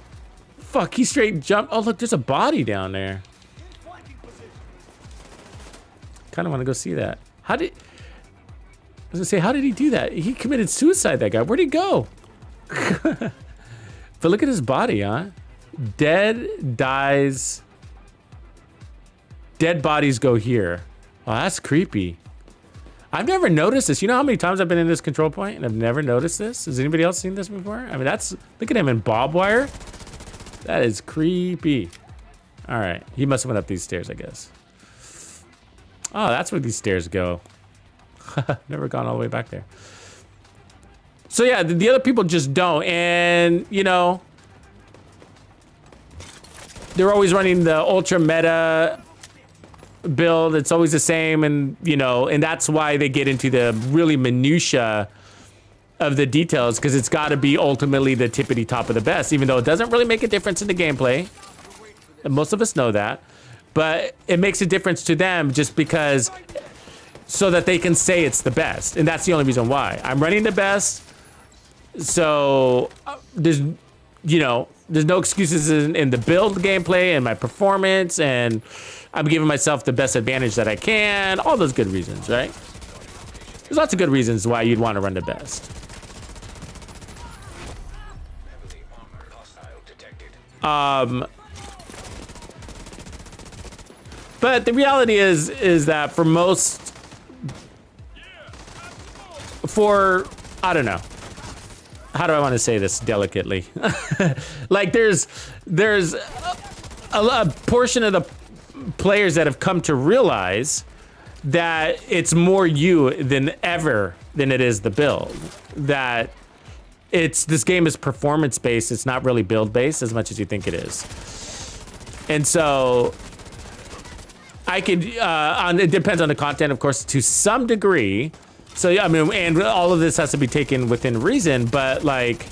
Fuck, he straight jumped. Oh, look, there's a body down there. Kind of want to go see that. I was gonna say, how did he do that? He committed suicide, that guy. Where'd he go? But look at his body, huh? Dead dies. Dead bodies go here. Oh, that's creepy. I've never noticed this. You know how many times I've been in this control point and I've never noticed this? Has anybody else seen this before? I mean, look at him in barbed wire. That is creepy. All right, he must have went up these stairs, I guess. Oh, that's where these stairs go. Never gone all the way back there. So yeah, the other people just don't. And, you know, they're always running the ultra meta build. It's always the same, and you know, and that's why they get into the really minutia of the details, because it's got to be ultimately the tippity top of the best, even though it doesn't really make a difference in the gameplay. And most of us know that, but it makes a difference to them just because, so that they can say it's the best, and that's the only reason why I'm running the best. So there's no excuses in the build gameplay and my performance, and I'm giving myself the best advantage that I can. All those good reasons, right? There's lots of good reasons why you'd want to run the best. But the reality is that for most, I don't know. How do I want to say this delicately? Like there's a portion of the players that have come to realize that it's more you than it is the build. That this game is performance based. It's not really build based as much as you think it is. And so it depends on the content, of course, to some degree. So yeah, I mean, and all of this has to be taken within reason, but like,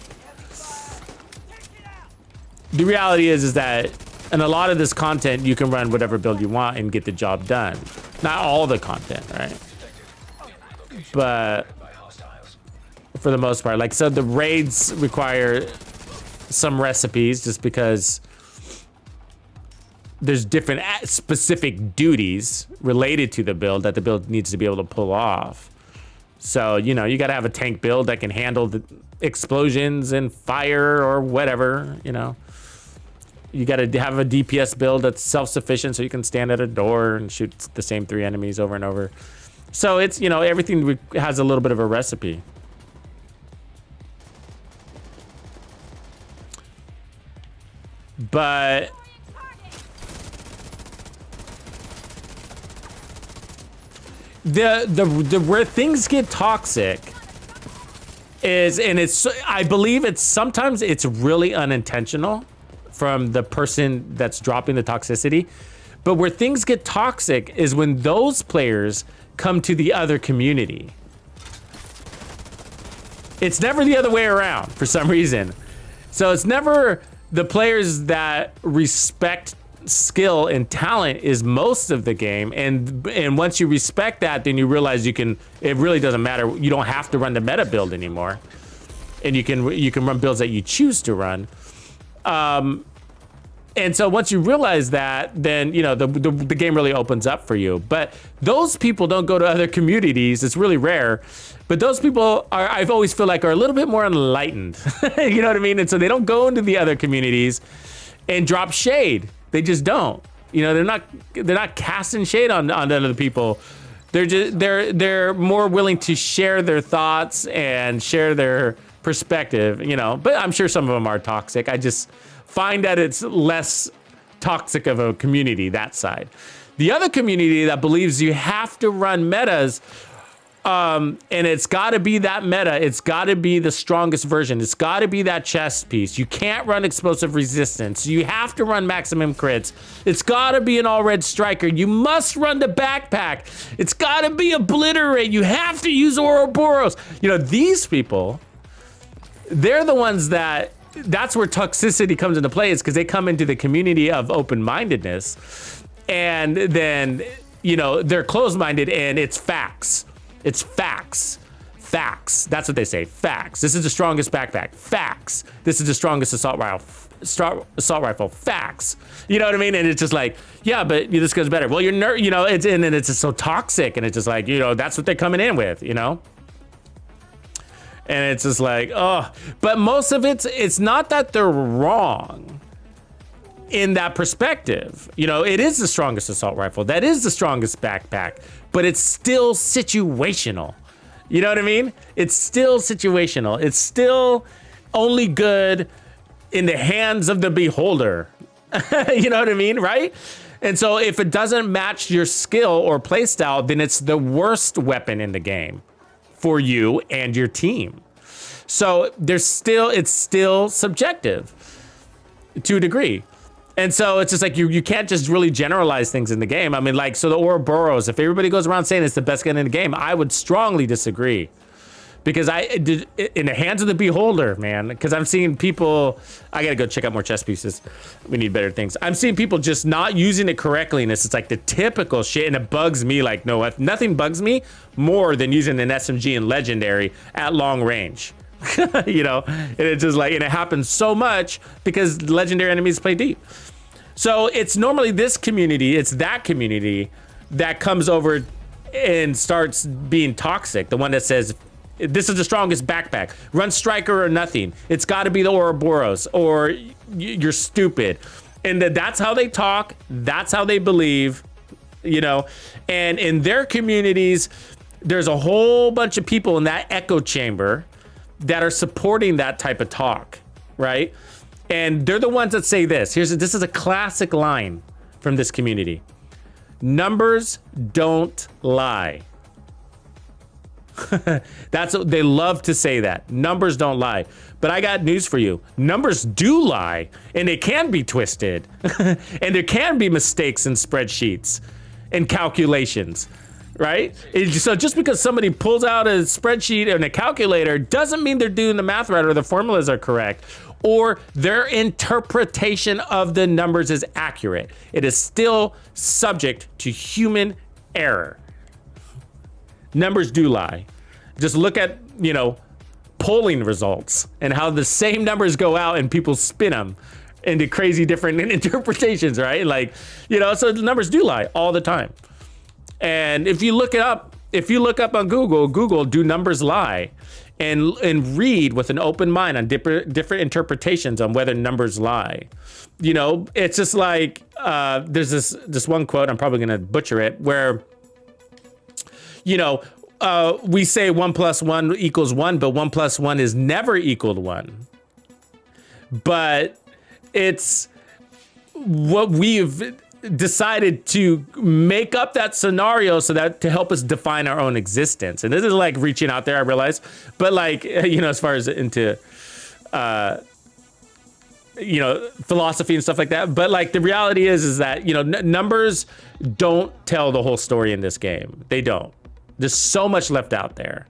the reality is that in a lot of this content, you can run whatever build you want and get the job done. Not all the content, right? But for the most part, like, so the raids require some recipes just because there's different specific duties related to the build that the build needs to be able to pull off. So, you know, you got to have a tank build that can handle the explosions and fire or whatever, you know. You got to have a DPS build that's self-sufficient so you can stand at a door and shoot the same 3 enemies over and over. So it's, you know, everything has a little bit of a recipe. But the where things get toxic is, and it's, I believe it's sometimes it's really unintentional from the person that's dropping the toxicity, but where things get toxic is when those players come to the other community. It's never the other way around for some reason. So it's never the players that respect skill and talent is most of the game, and once you respect that, then you realize you can, it really doesn't matter, you don't have to run the meta build anymore, and you can run builds that you choose to run. And so once you realize that, then, you know, the game really opens up for you. But those people don't go to other communities. It's really rare. But those people are, I've always feel like, are a little bit more enlightened. You know what I mean? And so they don't go into the other communities and drop shade. They just don't. You know, they're not casting shade on other people. They're just, they're more willing to share their thoughts and share their perspective, you know. But I'm sure some of them are toxic. I just find that it's less toxic of a community, that side. The other community that believes you have to run metas, and it's got to be that meta, it's got to be the strongest version, it's got to be that chest piece. You can't run explosive resistance. You have to run maximum crits. It's got to be an all-red striker. You must run the backpack. It's got to be obliterate. You have to use Ouroboros. You know, these people, they're the ones that's where toxicity comes into play, is because they come into the community of open-mindedness, and then, you know, they're closed-minded, and it's facts. It's facts. Facts. That's what they say. Facts. This is the strongest backpack. Facts. This is the strongest assault rifle. Facts. You know what I mean? And it's just like, yeah, but this goes better. Well, you're you know, it's, and then it's just so toxic, and it's just like, you know, that's what they're coming in with, you know? And it's just like, oh, but most of it's not that they're wrong in that perspective. You know, it is the strongest assault rifle. That is the strongest backpack, but it's still situational. You know what I mean? It's still situational. It's still only good in the hands of the beholder. You know what I mean? Right? And so if it doesn't match your skill or playstyle, then it's the worst weapon in the game for you and your team. So it's still subjective to a degree. And so it's just like, you can't just really generalize things in the game. I mean, like, so the Ouroboros, if everybody goes around saying it's the best gun in the game, I would strongly disagree. Because in the hands of the beholder, man, because I'm seeing people, I gotta go check out more chess pieces. We need better things. I'm seeing people just not using it correctly, and it's like the typical shit, and it bugs me like nothing bugs me more than using an SMG and Legendary at long range. You know, and it's just like, and it happens so much because Legendary enemies play deep. So it's normally this community, it's that community that comes over and starts being toxic. The one that says, this is the strongest backpack. Run striker or nothing. It's got to be the Ouroboros, or you're stupid. And that's how they talk. That's how they believe, you know. And in their communities, there's a whole bunch of people in that echo chamber that are supporting that type of talk, right? And they're the ones that say this. This is a classic line from this community. Numbers don't lie. That's what they love to say, that numbers don't lie. But I got news for you. Numbers do lie, and they can be twisted. And there can be mistakes in spreadsheets and calculations, right? So just because somebody pulls out a spreadsheet and a calculator doesn't mean they're doing the math right or the formulas are correct or their interpretation of the numbers is accurate. It is still subject to human error. Numbers do lie. Just look at, polling results and how the same numbers go out and people spin them into crazy different interpretations, right? Like, so the numbers do lie all the time. And if you look up on Google, do numbers lie? And read with an open mind on different interpretations on whether numbers lie. It's just like, there's this one quote, I'm probably gonna butcher it, where, we say 1 + 1 = 1, but 1 + 1 is never equal to 1. But it's what we've decided to make up that scenario so that to help us define our own existence. And this is like reaching out there, I realize, but like, as far as into, philosophy and stuff like that. But like the reality is that, numbers don't tell the whole story in this game. They don't. There's so much left out there,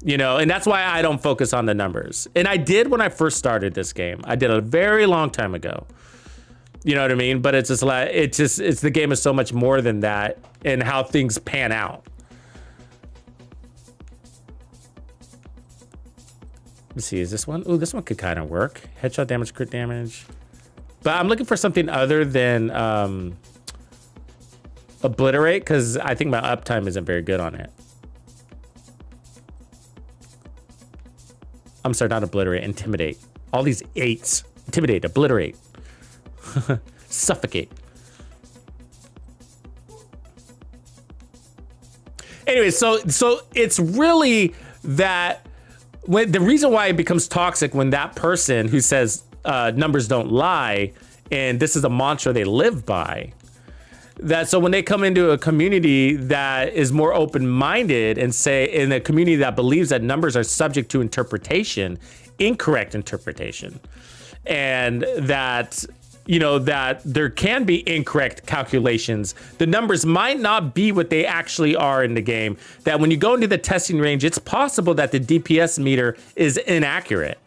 and that's why I don't focus on the numbers. And I did when I first started this game. I did a very long time ago. You know what I mean? But it's just like, it's the game is so much more than that and how things pan out. Let's see, is this one? Oh, this one could kind of work. Headshot damage, crit damage. But I'm looking for something other than obliterate, because I think my uptime isn't very good on it. I'm sorry, not obliterate, intimidate. All these 8s. Intimidate, obliterate. Suffocate. Anyway, so it's really that when the reason why it becomes toxic when that person who says numbers don't lie, and this is a mantra they live by, that so when they come into a community that is more open-minded and say in a community that believes that numbers are subject to interpretation, incorrect interpretation, and that that there can be incorrect calculations. The numbers might not be what they actually are in the game. That when you go into the testing range, it's possible that the DPS meter is inaccurate.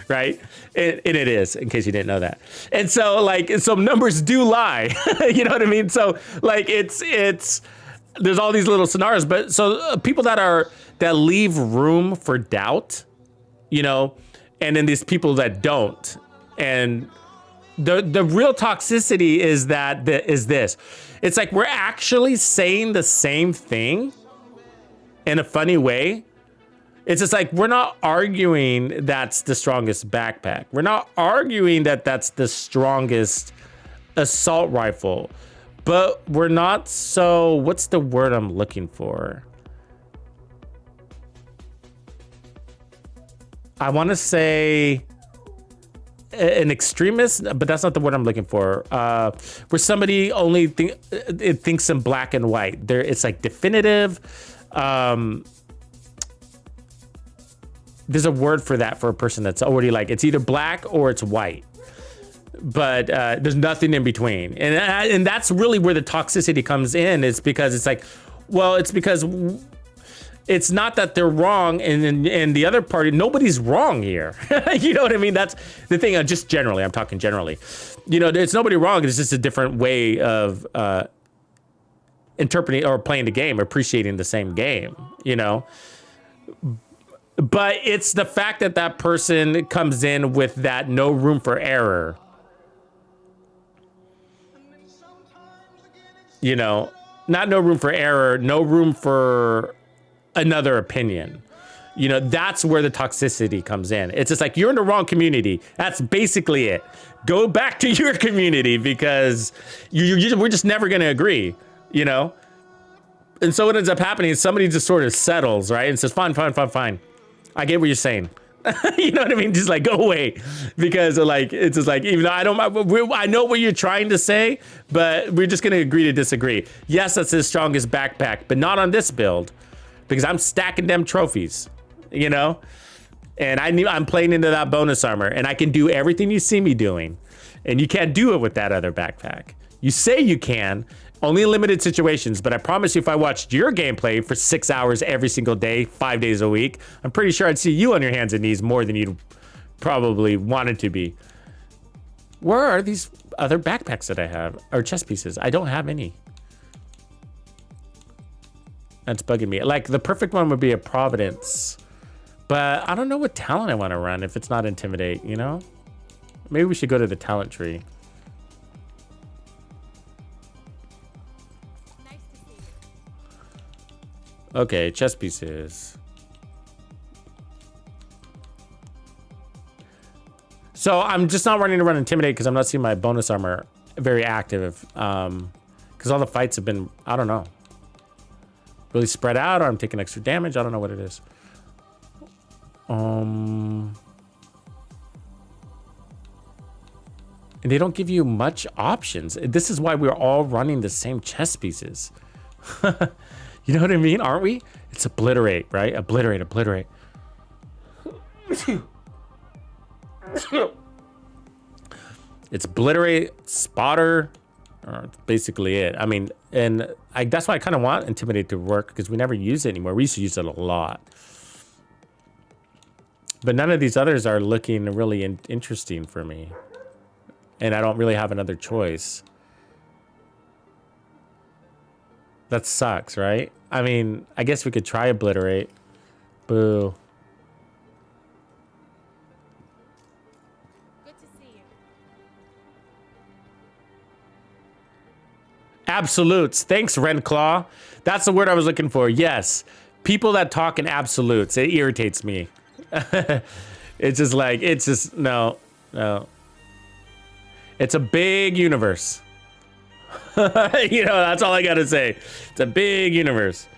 Right? And it is, in case you didn't know that. And so so numbers do lie. You know what I mean? So like it's there's all these little scenarios, but so people that leave room for doubt, and then these people that don't. And the real toxicity is this. It's like we're actually saying the same thing in a funny way. It's just like we're not arguing that's the strongest backpack. We're not arguing that that's the strongest assault rifle. But we're not so, what's the word I'm looking for? I want to say an extremist, but that's not the word I'm looking for. Where somebody only thinks in black and white. It's like definitive. There's a word for that for a person that's already like, it's either black or it's white. But there's nothing in between. And that's really where the toxicity comes in. It's because it's like, well, it's because it's not that they're wrong and the other party, nobody's wrong here. You know what I mean? That's the thing. Just generally, I'm talking generally. It's nobody wrong. It's just a different way of interpreting or playing the game, appreciating the same game, But it's the fact that that person comes in with that no room for error. Not no room for error, no room for another opinion. That's where the toxicity comes in. It's just like, you're in the wrong community. That's basically it. Go back to your community because we're just never going to agree, And so what ends up happening is somebody just sort of settles, right? And says, fine. I get what you're saying. You know what I mean? Just like, go away. Because it's just like, even though I know what you're trying to say, but we're just going to agree to disagree. Yes, that's his strongest backpack, but not on this build. Because I'm stacking them trophies, and I'm playing into that bonus armor, and I can do everything you see me doing, and you can't do it with that other backpack. You say you can Only in limited situations, but I promise you if I watched your gameplay for 6 hours every single day, 5 days a week, I'm pretty sure I'd see you on your hands and knees more than you'd probably want it to be. Where are these other backpacks that I have? Or chest pieces? I don't have any. That's bugging me. Like, the perfect one would be a Providence. But I don't know what talent I want to run if it's not Intimidate, you know? Maybe we should go to the talent tree. Okay, chess pieces. So I'm just not running to run Intimidate because I'm not seeing my bonus armor very active. Because all the fights have been, I don't know, really spread out, or I'm taking extra damage. I don't know what it is. And they don't give you much options. This is why we're all running the same chess pieces. You know what I mean? Aren't we? It's obliterate, right? Obliterate, obliterate. It's obliterate, spotter. That's basically it. I mean, and that's why I kind of want Intimidate to work, because we never use it anymore. We used to use it a lot. But none of these others are looking really interesting for me. And I don't really have another choice. That sucks, right? I mean, I guess we could try obliterate. Boo. Good to see you. Absolutes. Thanks, Renclaw. That's the word I was looking for. Yes. People that talk in absolutes. It irritates me. It's just like, it's just, no. It's a big universe. You know, that's all I gotta say. It's a big universe.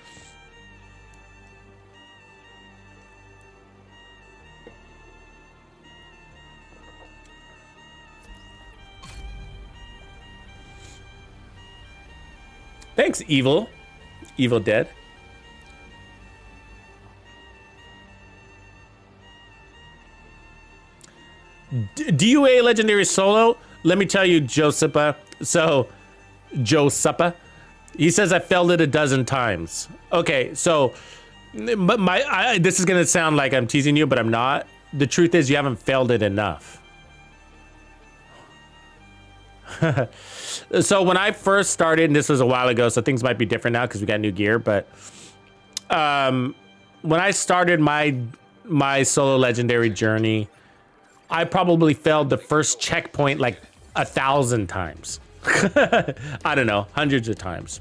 Thanks, Evil Dead. DUA Legendary Solo. Let me tell you, Josepha. Josepha. He says I failed it a dozen times. Okay, so but this is gonna sound like I'm teasing you, but I'm not. The truth is you haven't failed it enough. So when I first started, and this was a while ago, so things might be different now because we got new gear, but when I started my solo legendary journey, I probably failed the first checkpoint like 1,000 times. I don't know, hundreds of times.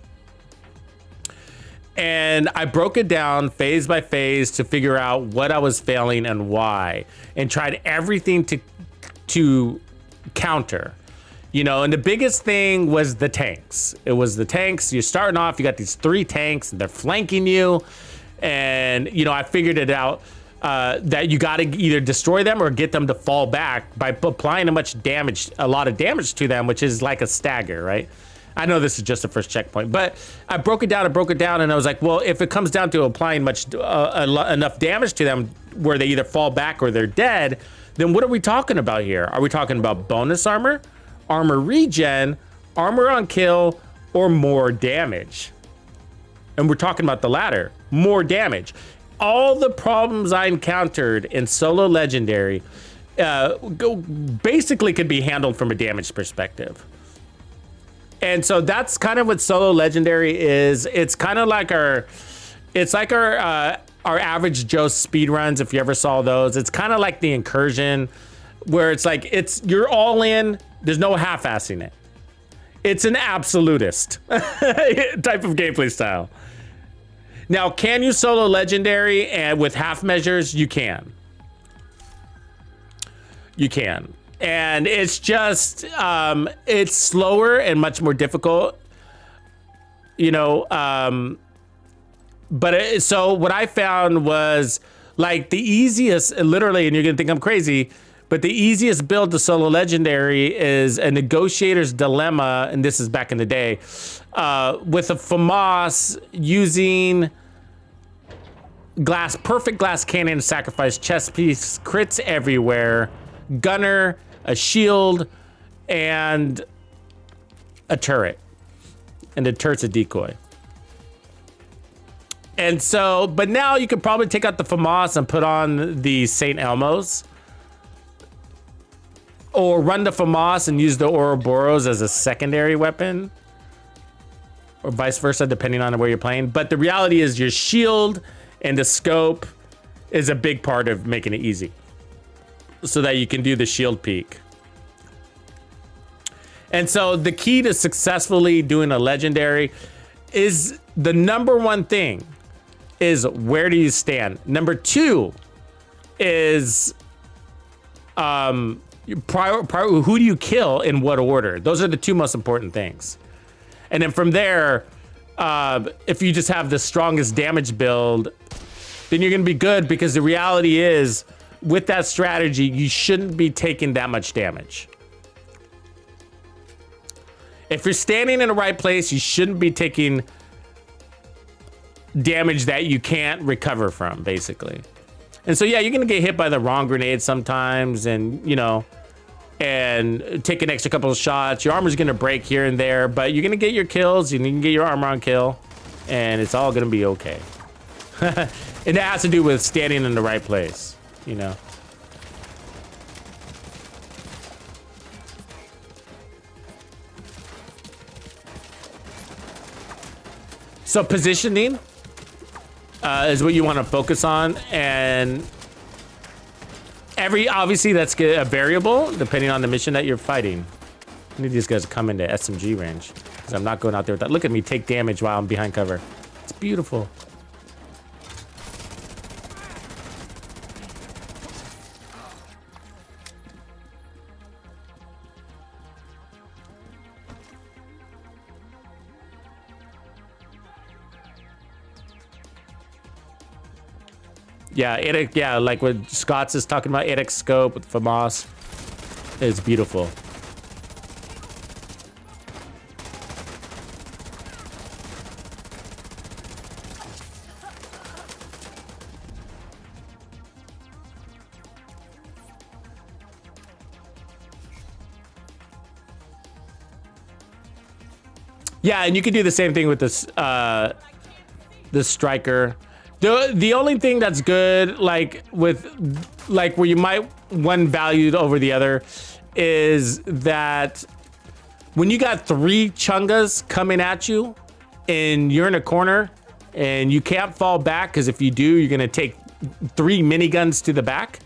And I broke it down phase by phase to figure out what I was failing and why, and tried everything to counter. You know, and the biggest thing was the tanks. It was the tanks. You're starting off, you got these 3 tanks, and they're flanking you. And, you know, I figured it out that you got to either destroy them or get them to fall back by applying a lot of damage to them, which is like a stagger, right? I know this is just the first checkpoint, but I broke it down, and I was like, well, if it comes down to applying enough damage to them where they either fall back or they're dead, then what are we talking about here? Are we talking about bonus armor, armor regen, armor on kill, or more damage? And we're talking about the latter, more damage. All the problems I encountered in solo legendary basically could be handled from a damage perspective. And so that's kind of what solo legendary is. It's kind of like our average Joe speed runs, if you ever saw those. It's kind of like the incursion, where it's like you're all in. There's no half-assing it. It's an absolutist type of gameplay style. Now, can you solo legendary and with half measures? You can. You can. And it's just, it's slower and much more difficult, you know. So what I found was like the easiest, literally, and you're gonna think I'm crazy, but the easiest build to solo legendary is a negotiator's dilemma, and this is back in the day, with a FAMAS using perfect glass cannon, sacrifice chest piece, crits everywhere, gunner, a shield, and a turret. and the turret's a decoy. And so, but now you could probably take out the FAMAS and put on the St. Elmo's. Or run the FAMAS and use the Ouroboros as a secondary weapon. Or vice versa, depending on where you're playing. But the reality is your shield and the scope is a big part of making it easy. So that you can do the shield peek. And so the key to successfully doing a legendary is the number one thing is where do you stand? Number two is who do you kill in what order? Those are the two most important things. And then from there, if you just have the strongest damage build, then you're gonna be good, because the reality is with that strategy, you shouldn't be taking that much damage. If you're standing in the right place, you shouldn't be taking damage that you can't recover from, basically. And so, yeah, you're gonna get hit by the wrong grenade sometimes, and, you know, and take an extra couple of shots. Your armor's gonna break here and there, but you're gonna get your kills, and you can get your armor on kill, and it's all gonna be okay. And that has to do with standing in the right place, you know. So positioning is what you want to focus on, and obviously that's a variable depending on the mission that you're fighting. I need these guys to come into SMG range, because I'm not going out there with that. Look at me take damage while I'm behind cover. It's beautiful. Yeah, like what Scott's is talking about, 8x scope with FAMAS is beautiful. Yeah, and you can do the same thing with this striker. The only thing that's good, like with where you might one valued over the other, is that when you got 3 chungas coming at you and you're in a corner and you can't fall back, because if you do, you're gonna take 3 miniguns to the back.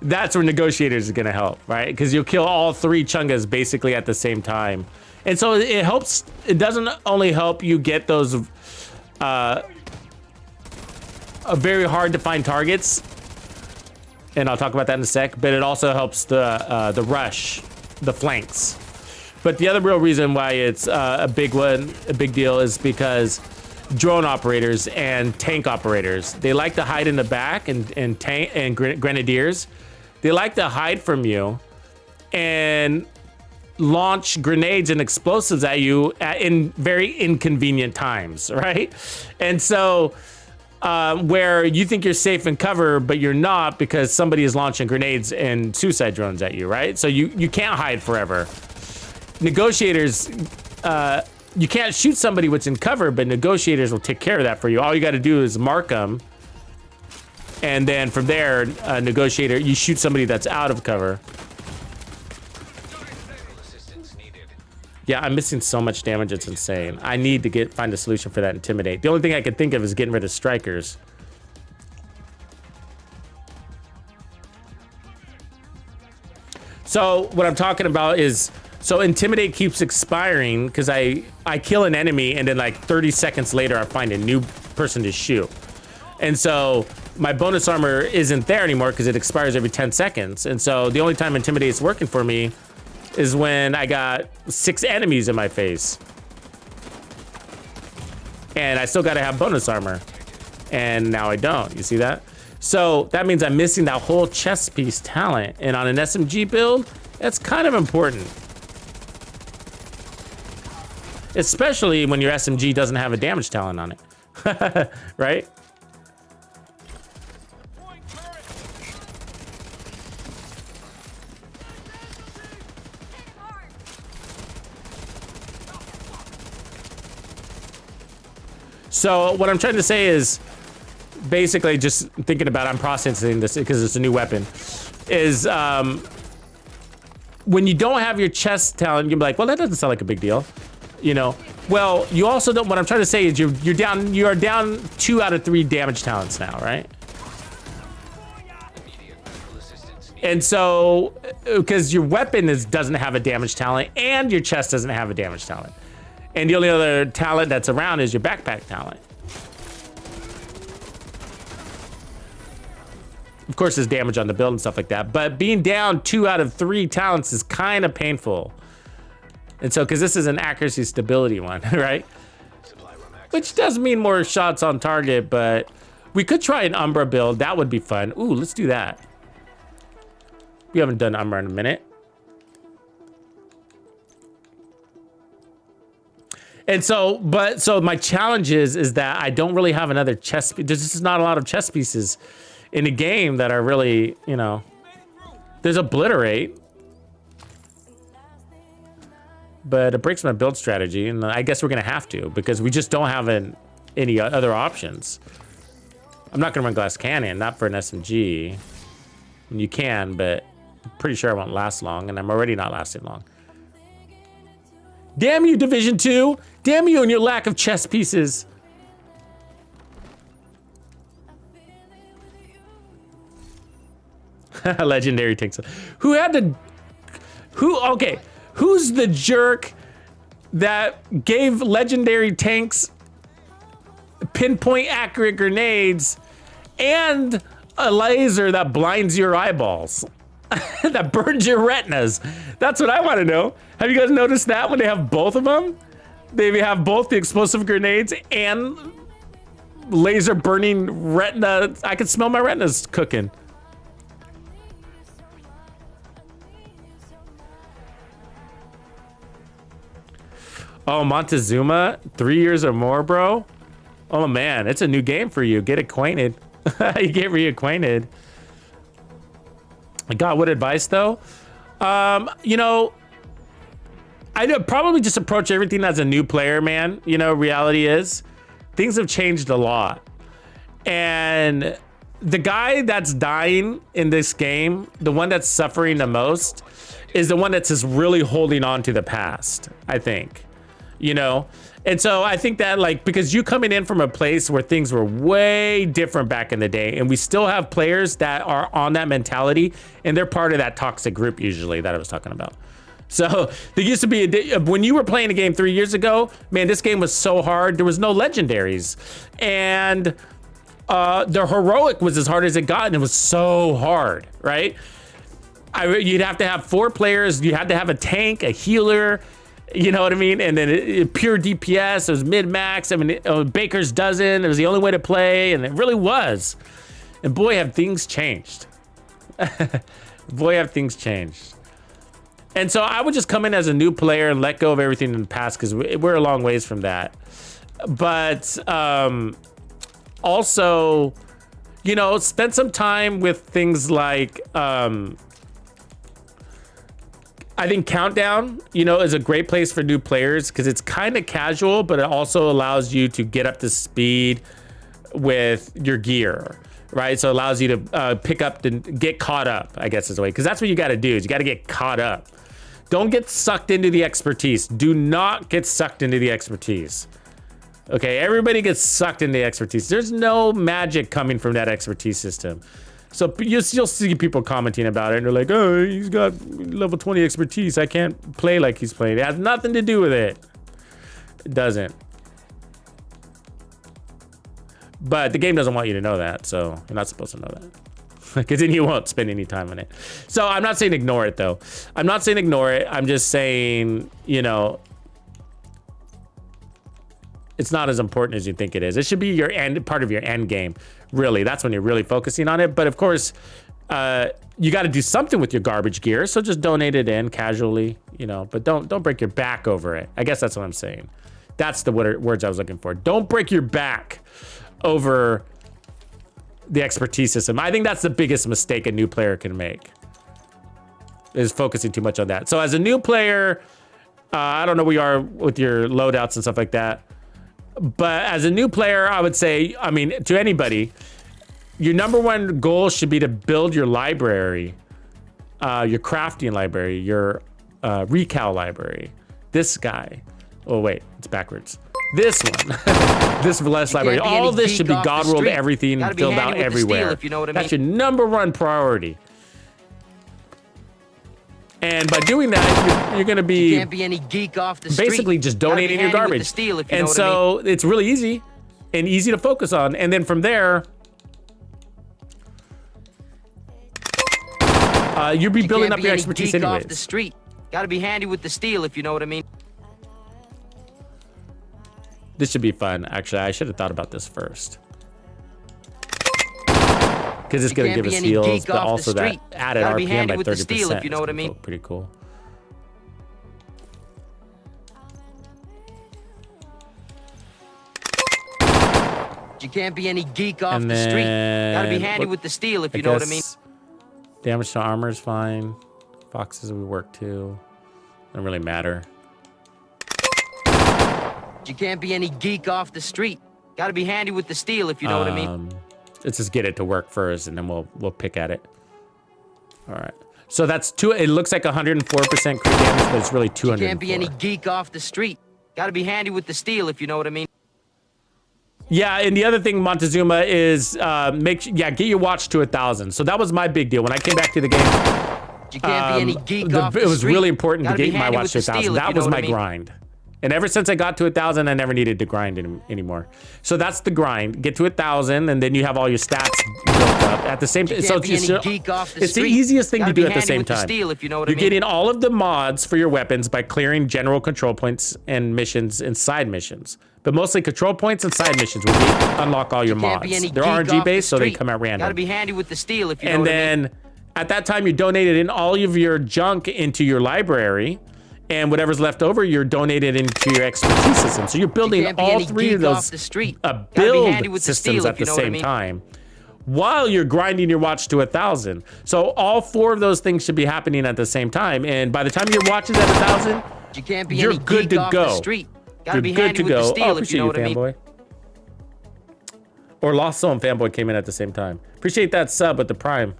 That's where negotiators is gonna help, right? Because you'll kill all 3 chungas basically at the same time. And so it helps. It doesn't only help you get those very hard to find targets, and I'll talk about that in a sec, but it also helps the rush, the flanks. But the other real reason why it's a big deal, is because drone operators and tank operators, they like to hide in the back, and tank and grenadiers, they like to hide from you and launch grenades and explosives at you in very inconvenient times, right? And so where you think you're safe in cover, but you're not, because somebody is launching grenades and suicide drones at you, right? So you can't hide forever. Negotiators, you can't shoot somebody what's in cover, but negotiators will take care of that for you. All you got to do is mark them, and then from there, negotiator, you shoot somebody that's out of cover. Yeah, I'm missing so much damage, it's insane. I need to find a solution for that intimidate. The only thing I can think of is getting rid of strikers. So what I'm talking about is, so intimidate keeps expiring because I kill an enemy, and then like 30 seconds later I find a new person to shoot. And so my bonus armor isn't there anymore because it expires every 10 seconds. And so the only time intimidate is working for me is when I got 6 enemies in my face. And I still gotta have bonus armor. And now I don't, you see that? So that means I'm missing that whole chest piece talent. And on an SMG build, that's kind of important. Especially when your SMG doesn't have a damage talent on it, right? So what I'm trying to say is, basically, just thinking about, I'm processing this because it's a new weapon, is when you don't have your chest talent, you're like, well, that doesn't sound like a big deal, you know. Well, you also don't. What I'm trying to say is you're down 2 out of 3 damage talents now, right? And so, because your weapon doesn't have a damage talent, and your chest doesn't have a damage talent, and the only other talent that's around is your backpack talent. Of course, there's damage on the build and stuff like that, but being down 2 out of 3 talents is kind of painful. And so, because this is an accuracy stability one, right? Which does mean more shots on target, but we could try an Umbra build. That would be fun. Ooh, let's do that. We haven't done Umbra in a minute. And so, so my challenge is that I don't really have another chess piece. There's just not a lot of chess pieces in a game that are really, you know, there's Obliterate, but it breaks my build strategy, and I guess we're gonna have to, because we just don't have any other options. I'm not gonna run Glass Cannon, not for an SMG. And you can, but I'm pretty sure I won't last long, and I'm already not lasting long. Damn you, Division 2! Damn you and your lack of chess pieces! Legendary tanks. Okay, who's the jerk that gave legendary tanks pinpoint accurate grenades and a laser that blinds your eyeballs? That burns your retinas. That's what I want to know. Have you guys noticed that when they have both of them? They have both the explosive grenades and laser burning retina. I can smell my retinas cooking. Oh, Montezuma, 3 years or more, bro. Oh man, it's a new game for you. Get acquainted. You get reacquainted. God, what advice though? You know, I'd probably just approach everything as a new player, man. You know, reality is things have changed a lot. And the guy that's dying in this game, the one that's suffering the most, is the one that's just really holding on to the past, I think. You know, and so I think that, like, because you coming in from a place where things were way different back in the day, and we still have players that are on that mentality, and they're part of that toxic group usually that I was talking about. So there used to be when you were playing a game 3 years ago, man, this game was so hard. There was no legendaries, and the heroic was as hard as it got, and it was so hard, right? You'd have to have 4 players. You had to have a tank, a healer. You know what I mean? And then pure DPS, it was mid-max. I mean, Baker's dozen. It was the only way to play, and it really was. And boy, have things changed. Boy, have things changed. And so I would just come in as a new player and let go of everything in the past, because we're a long ways from that. But also, you know, spend some time with things like... I think Countdown, you know, is a great place for new players because it's kind of casual, but it also allows you to get up to speed with your gear, right? So it allows you to pick up and get caught up, I guess is the way, because that's what you got to do is you got to get caught up. Don't get sucked into the expertise. Do not get sucked into the expertise. Okay, everybody gets sucked into the expertise. There's no magic coming from that expertise system. So you'll see people commenting about it, and they're like, oh, he's got level 20 expertise. I can't play like he's playing. It has nothing to do with it. It doesn't. But the game doesn't want you to know that, so you're not supposed to know that. Because then you won't spend any time on it. So I'm not saying ignore it, though. I'm not saying ignore it. I'm just saying, you know, it's not as important as you think it is. It should be your part of your end game. Really, that's when you're really focusing on it. But of course, you got to do something with your garbage gear. So just donate it in casually, you know. But don't break your back over it. I guess that's what I'm saying. That's the words I was looking for. Don't break your back over the expertise system. I think that's the biggest mistake a new player can make, is focusing too much on that. So as a new player, I don't know where you are with your loadouts and stuff like that. But as a new player, I would say, I mean, to anybody, your #1 goal should be to build your library, your crafting library, your recal library. This guy. Oh, wait, it's backwards. This one. This Velez library. All this should be God rolled everything filled out everywhere. If you know what I mean. That's your #1 priority. And by doing that, you're going to be, Can't be any geek off the street. basically just donating your garbage. And so it's really easy and easy to focus on. And then from there, you'll be building up your expertise anyways. Off the street. Gotta be handy with the steel, if you know what I mean. This should be fun. Actually, I should have thought about this first. Because it's going to give us heals, but also that added RPM by 30%. Steel, if you know what I mean. Pretty cool. You can't be any geek off the street. Gotta be handy with the steel, if you know what I mean. Damage to armor is fine. Foxes we work too. Don't really matter. You can't be any geek off the street. Gotta be handy with the steel, if you know what I mean. Let's just get it to work first, and then we'll pick at it. All right. So that's two. It looks like 104% crit damage, but it's really 200. You can't be any geek off the street. Gotta be handy with the steel, if you know what I mean. Yeah, and the other thing, Montezuma, is get your watch to 1,000. So that was my big deal when I came back to the game. You can't be any geek off the street. It was really important to get my watch to 1,000. That was my grind. And ever since I got to 1,000, I never needed to grind anymore. So that's the grind. Get to 1,000, and then you have all your stats built up at the same time. So it's the easiest thing to do at the same time. You're getting all of the mods for your weapons by clearing general control points and missions and side missions. But mostly control points and side missions will unlock all your mods. They're RNG based, so they come out random. Gotta be handy with the steel, if you know what I mean. And then at that time, you donated in all of your junk into your library. And whatever's left over, you're donated into your expertise system. So you're building all three of those build systems at the same time while you're grinding your watch to 1,000. So all 4 of those things should be happening at the same time. And by the time your watch is at 1,000, you're good to go. You're good to go. Oh, appreciate you, fanboy. Or Lost Soul and fanboy came in at the same time. Appreciate that sub with the prime.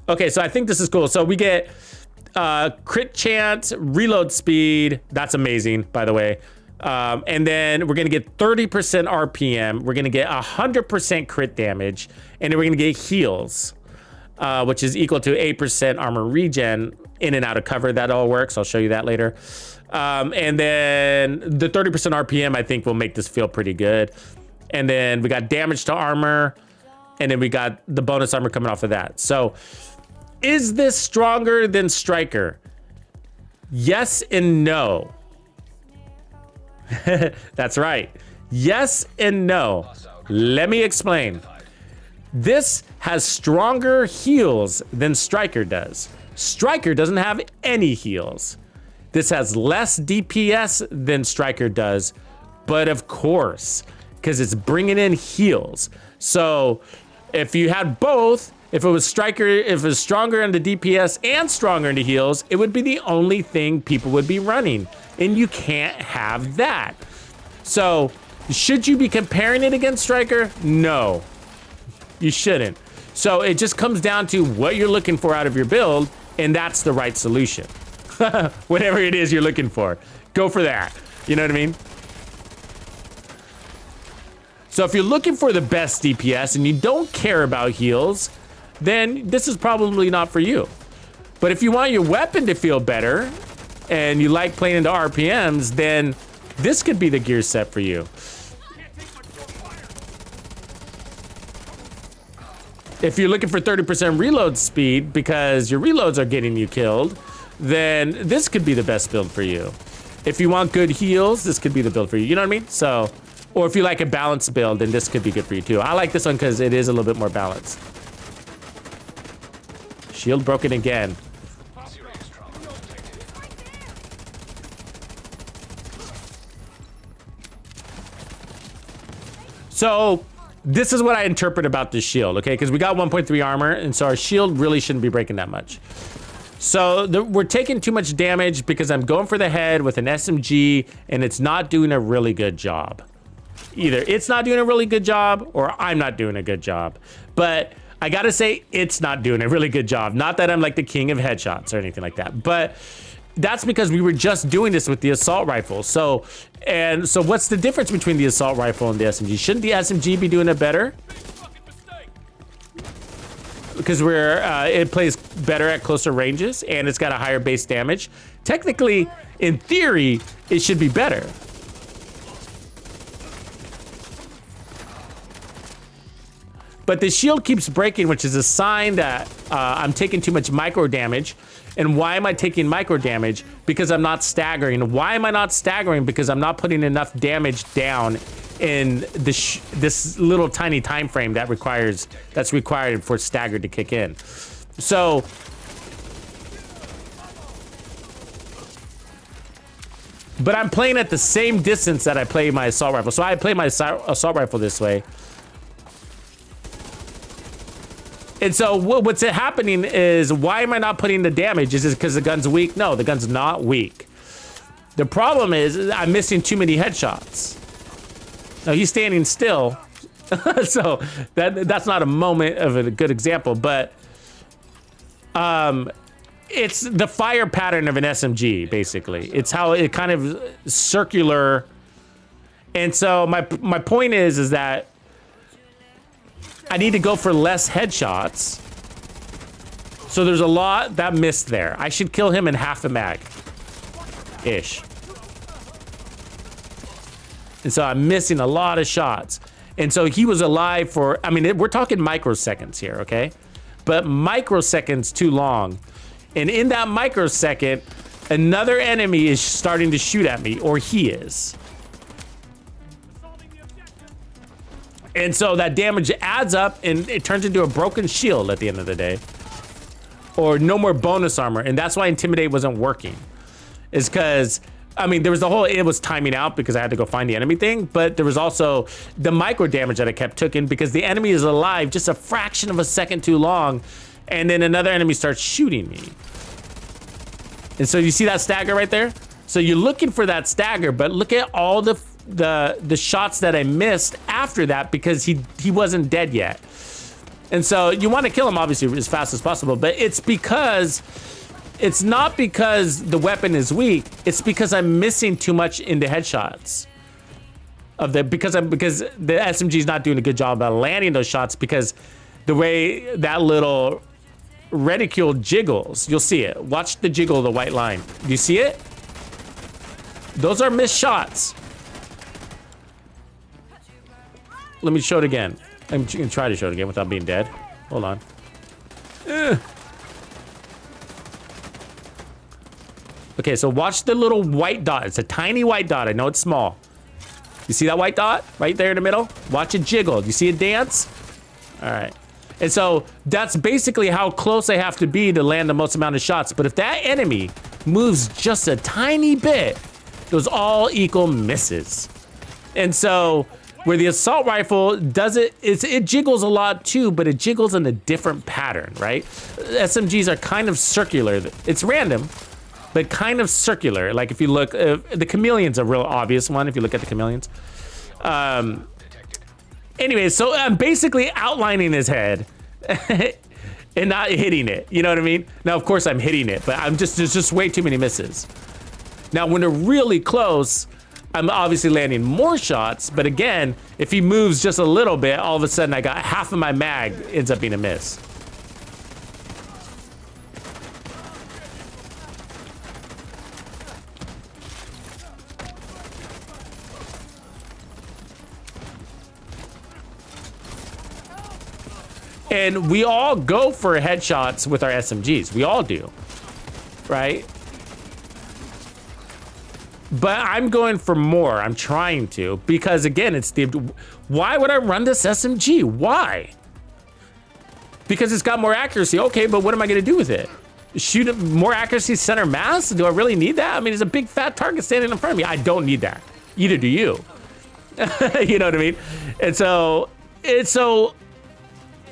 Okay, so I think this is cool. So we get crit chance, reload speed. That's amazing, by the way. And then we're gonna get 30% RPM. We're gonna get 100% crit damage, and then we're gonna get heals, which is equal to 8% armor regen in and out of cover. That all works. I'll show you that later. And then the 30% RPM, I think, will make this feel pretty good. And then we got damage to armor, and then we got the bonus armor coming off of that. So is this stronger than Striker? Yes and no. That's right. Yes and no. Let me explain. This has stronger heals than Striker does. Striker doesn't have any heals. This has less DPS than Striker does, but of course, because it's bringing in heals. So if you had both, if it was Striker, if it was stronger in the DPS and stronger in the heals, it would be the only thing people would be running. And you can't have that. So should you be comparing it against Striker? No, you shouldn't. So it just comes down to what you're looking for out of your build, and that's the right solution. Whatever it is you're looking for, go for that. You know what I mean? So if you're looking for the best DPS and you don't care about heals, then this is probably not for you. But if you want your weapon to feel better and you like playing into RPMs, then this could be the gear set for you. If you're looking for 30% reload speed because your reloads are getting you killed, then this could be the best build for you. If you want good heals, this could be the build for you. You know what I mean? So, or if you like a balanced build, then this could be good for you too. I like this one because it is a little bit more balanced. Shield broken again. So this is what I interpret about this shield, okay? Because we got 1.3 armor, and so our shield really shouldn't be breaking that much. So we're taking too much damage because I'm going for the head with an SMG and it's not doing a really good job. Either it's not doing a really good job or I'm not doing a good job. But I gotta say, it's not doing a really good job. Not that I'm like the king of headshots or anything like that, but that's because we were just doing this with the assault rifle. So what's the difference between the assault rifle and the SMG? Shouldn't the SMG be doing it better? Because it plays better at closer ranges and it's got a higher base damage. Technically, in theory, it should be better. But the shield keeps breaking, which is a sign that I'm taking too much micro damage. And why am I taking micro damage? Because I'm not staggering. Why am I not staggering? Because I'm not putting enough damage down in this little tiny time frame that's required for stagger to kick in. So but I'm playing at the same distance that I play my assault rifle. So I play my assault rifle this way. And so what's happening is, why am I not putting the damage? Is it because the gun's weak? No, the gun's not weak. The problem is I'm missing too many headshots. Now he's standing still. So that's not a moment of a good example, but it's the fire pattern of an SMG, basically. It's how it kind of circular. And so my point is that I need to go for less headshots. So there's a lot that missed there. I should kill him in half a mag-ish. And so I'm missing a lot of shots. And so he was alive for, I mean, we're talking microseconds here, okay? But microseconds too long. And in that microsecond, another enemy is starting to shoot at me, or he is. And so that damage adds up and it turns into a broken shield at the end of the day. Or no more bonus armor. And that's why Intimidate wasn't working. Is because, I mean, there was the whole, it was timing out because I had to go find the enemy thing. But there was also the micro damage that I kept taking because the enemy is alive just a fraction of a second too long. And then another enemy starts shooting me. And so you see that stagger right there? So you're looking for that stagger, but look at all the shots that I missed after that because he wasn't dead yet. And so you want to kill him obviously as fast as possible, but it's not because the weapon is weak, it's because I'm missing too much in the headshots. Because the SMG is not doing a good job about landing those shots because the way that little reticule jiggles, you'll see it. Watch the jiggle of the white line. Do you see it? Those are missed shots. Let me show it again. I'm gonna try to show it again without being dead. Hold on. Okay, so watch the little white dot. It's a tiny white dot. I know it's small. You see that white dot right there in the middle? Watch it jiggle. Do you see it dance? All right. And so that's basically how close I have to be to land the most amount of shots. But if that enemy moves just a tiny bit, those all equal misses. And so where the assault rifle does it jiggles a lot too, but it jiggles in a different pattern, right? SMGs are kind of circular. It's random, but kind of circular. Like if you look, the chameleon's a real obvious one if you look at the chameleons. Anyway, so I'm basically outlining his head and not hitting it. You know what I mean? Now, of course I'm hitting it, but there's just way too many misses. Now, when they're really close, I'm obviously landing more shots, but again, if he moves just a little bit, all of a sudden I got half of my mag ends up being a miss. And we all go for headshots with our SMGs. We all do, right? But I'm going for more. I'm trying to, because again, why would I run this SMG? Why? Because it's got more accuracy. Okay, but what am I gonna do with it? Shoot it more accuracy center mass? Do I really need that? I mean, there's a big fat target standing in front of me. I don't need that. Either do you. You know what I mean? And so,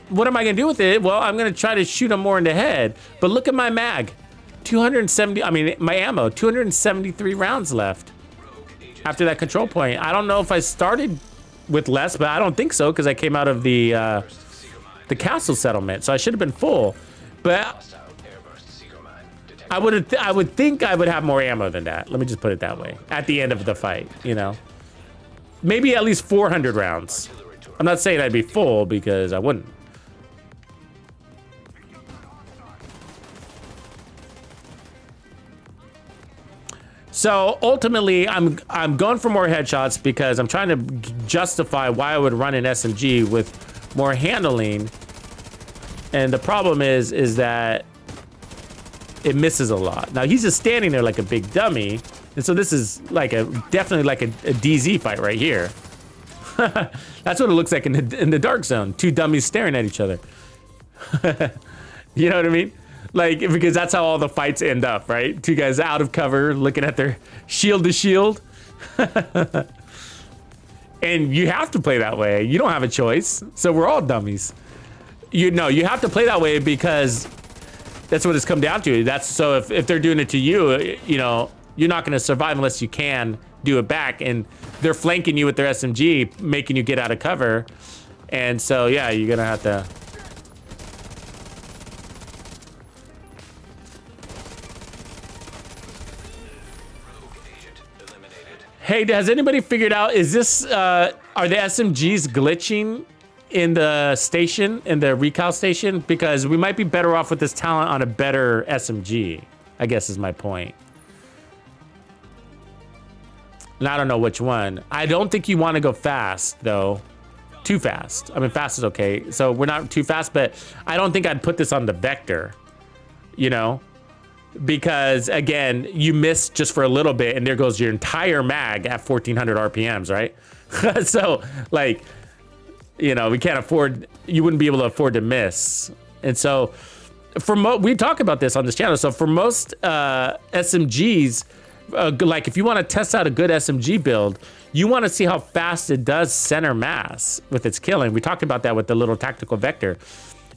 what am I gonna do with it? Well, I'm gonna try to shoot him more in the head, but look at my mag. 270, I mean, my ammo, 273 rounds left after that control point. I don't know if I started with less, but I don't think so because I came out of the castle settlement, so I should have been full. But I would think I would have more ammo than that. Let me just put it that way. At the end of the fight, you know, maybe at least 400 rounds. I'm not saying I'd be full because I wouldn't. So ultimately, I'm going for more headshots because I'm trying to justify why I would run an SMG with more handling. And the problem is that it misses a lot. Now he's just standing there like a big dummy, and so this is like definitely like a DZ fight right here. That's what it looks like in the dark zone. Two dummies staring at each other. You know what I mean? Like, because that's how all the fights end up, right? Two guys out of cover, looking at their shield to shield. And you have to play that way. You don't have a choice. So we're all dummies. You have to play that way because that's what it's come down to. That's so if they're doing it to you, you know, you're not going to survive unless you can do it back. And they're flanking you with their SMG, making you get out of cover. And so, yeah, you're going to have to... Hey, has anybody figured out, is this, are the SMGs glitching in the station, in the recal station? Because we might be better off with this talent on a better SMG, I guess is my point. And I don't know which one. I don't think you want to go fast, though. Too fast. I mean, fast is okay. So we're not too fast, but I don't think I'd put this on the Vector, you know? Because again, you miss just for a little bit and there goes your entire mag at 1400 RPMs, right? So like, you know, we can't afford, you wouldn't be able to afford to miss. And so we talk about this on this channel. So for most SMGs, like if you want to test out a good SMG build, you want to see how fast it does center mass with its killing. We talked about that with the little tactical vector.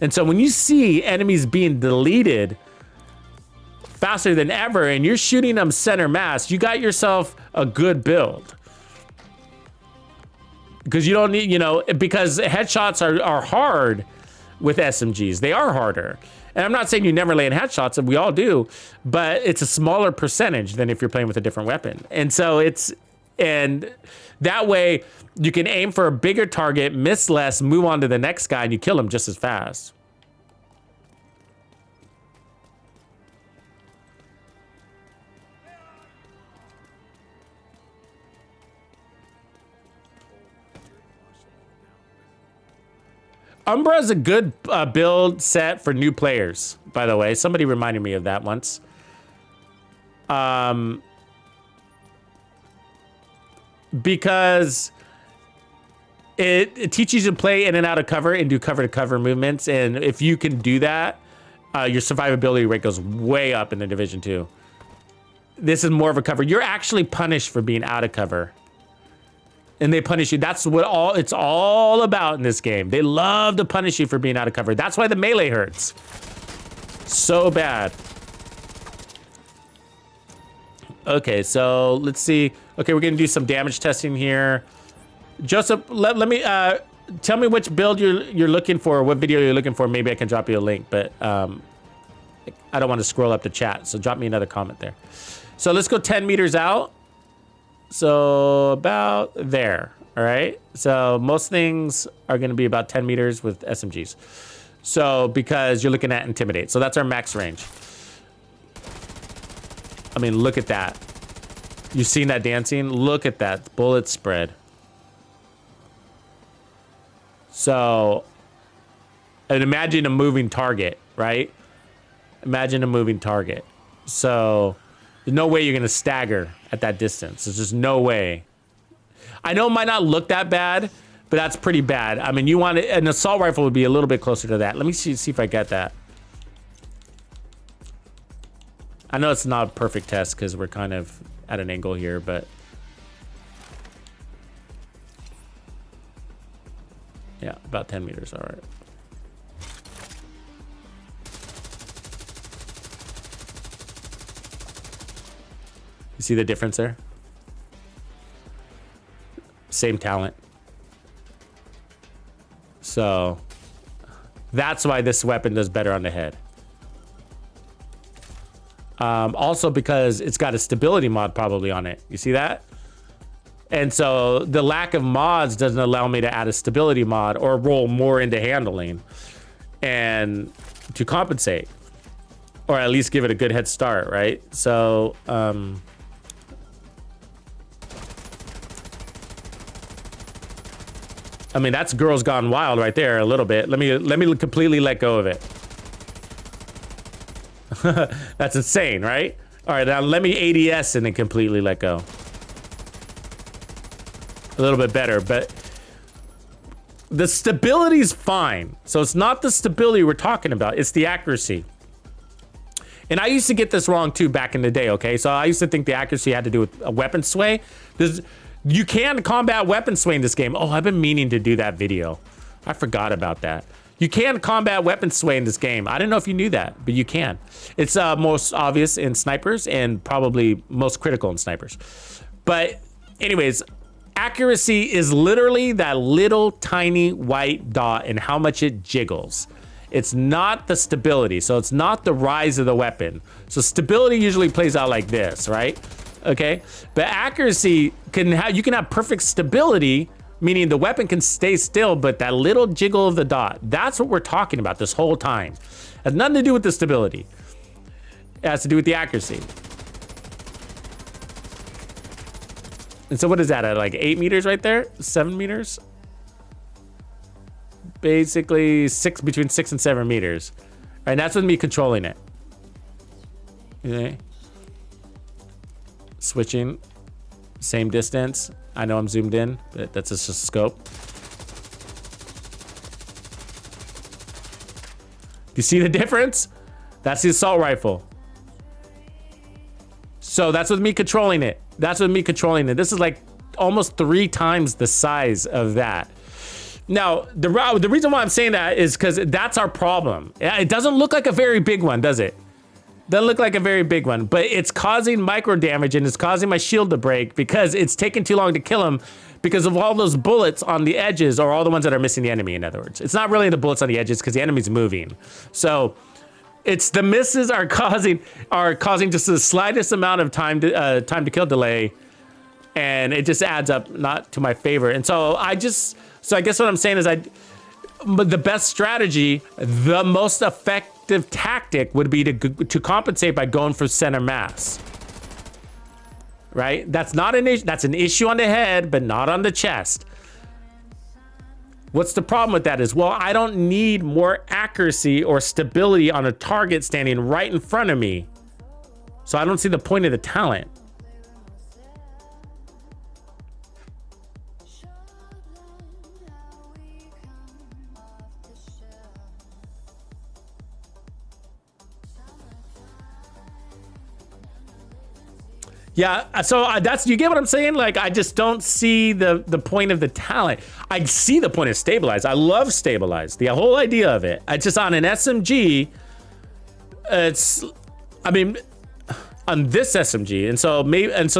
And so when you see enemies being deleted faster than ever and you're shooting them center mass, you got yourself a good build. Because you don't need, you know, because headshots are hard with SMGs. They are harder. And I'm not saying you never land headshots, and we all do, but it's a smaller percentage than if you're playing with a different weapon. And so and that way you can aim for a bigger target, miss less, move on to the next guy, and you kill him just as fast. Umbra is a good build set for new players, by the way. Somebody reminded me of that once. Because it teaches you to play in and out of cover and do cover-to-cover movements. And if you can do that, your survivability rate goes way up in the Division 2. This is more of a cover. You're actually punished for being out of cover. And they punish you. That's what it's all about in this game. They love to punish you for being out of cover. That's why the melee hurts so bad. Okay, so let's see. Okay, we're gonna do some damage testing here. Joseph, let me tell me which build you're looking for, what video you're looking for. Maybe I can drop you a link, but I don't want to scroll up the chat, so drop me another comment there. So let's go 10 meters out. So about there, all right? So most things are gonna be about 10 meters with SMGs. So because you're looking at intimidate. So that's our max range. I mean, look at that. You seen that dancing? Look at that bullet spread. So, and imagine a moving target, right? Imagine a moving target. So there's no way you're gonna stagger at that distance. There's just no way. I know it might not look that bad, but that's pretty bad. I mean, you want it, an assault rifle would be a little bit closer to that. Let me see if I get that. I know it's not a perfect test because we're kind of at an angle here, but yeah, about 10 meters, all right. You see the difference there? Same talent. So that's why this weapon does better on the head. Also because it's got a stability mod probably on it. You see that? And so the lack of mods doesn't allow me to add a stability mod or roll more into handling and to compensate, or at least give it a good head start, right? So, I mean, that's Girls Gone Wild right there a little bit. Let me completely let go of it. That's insane, right? All right, now let me ADS and then completely let go. A little bit better, but the stability's fine. So it's not the stability we're talking about, it's the accuracy. And I used to get this wrong too back in the day, okay? So I used to think the accuracy had to do with a weapon sway. You can combat weapon sway in this game. Oh, I've been meaning to do that video. I forgot about that. You can combat weapon sway in this game. I don't know if you knew that, but you can. It's most obvious in snipers and probably most critical in snipers. But anyways, accuracy is literally that little tiny white dot and how much it jiggles. It's not the stability, so it's not the rise of the weapon. So stability usually plays out like this, right? Okay, but accuracy you can have perfect stability, meaning the weapon can stay still, but that little jiggle of the dot, that's what we're talking about this whole time. It has nothing to do with the stability. It has to do with the accuracy. And so what is that at, like 8 meters right there? 7 meters? Basically between 6 and 7 meters. And that's with me controlling it. Okay. Switching, same distance. I know I'm zoomed in, but that's just a scope. You see the difference? That's the assault rifle. So that's with me controlling it. That's with me controlling it. This is like almost 3 times the size of that. Now, the reason why I'm saying that is because that's our problem. It doesn't look like a very big one, does it? Doesn't look like a very big one, but it's causing micro damage and it's causing my shield to break because it's taking too long to kill him because of all those bullets on the edges, or all the ones that are missing the enemy, in other words. It's not really the bullets on the edges because the enemy's moving. So it's the misses are causing just the slightest amount of time to kill delay, and it just adds up not to my favor. And so I guess what I'm saying is but the best strategy, the most effective tactic would be to compensate by going for center mass. Right? That's an issue on the head, but not on the chest. What's the problem with that is, well, I don't need more accuracy or stability on a target standing right in front of me. So I don't see the point of the talent. Yeah, so you get what I'm saying? Like, I just don't see the point of the talent. I see the point of stabilize. I love stabilize, the whole idea of it. I just, on an SMG, I mean, on this SMG, and so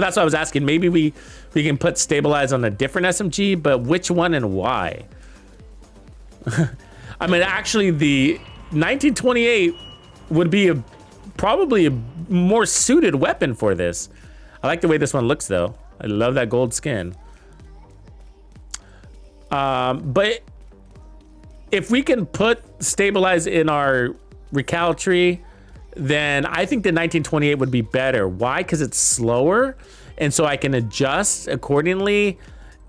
that's why I was asking. Maybe we can put stabilize on a different SMG, but which one and why? I mean, actually, the 1928 would be probably a more suited weapon for this. I like the way this one looks, though. I love that gold skin. But if we can put stabilize in our recal tree, then I think the 1928 would be better. Why? Because it's slower, and so I can adjust accordingly,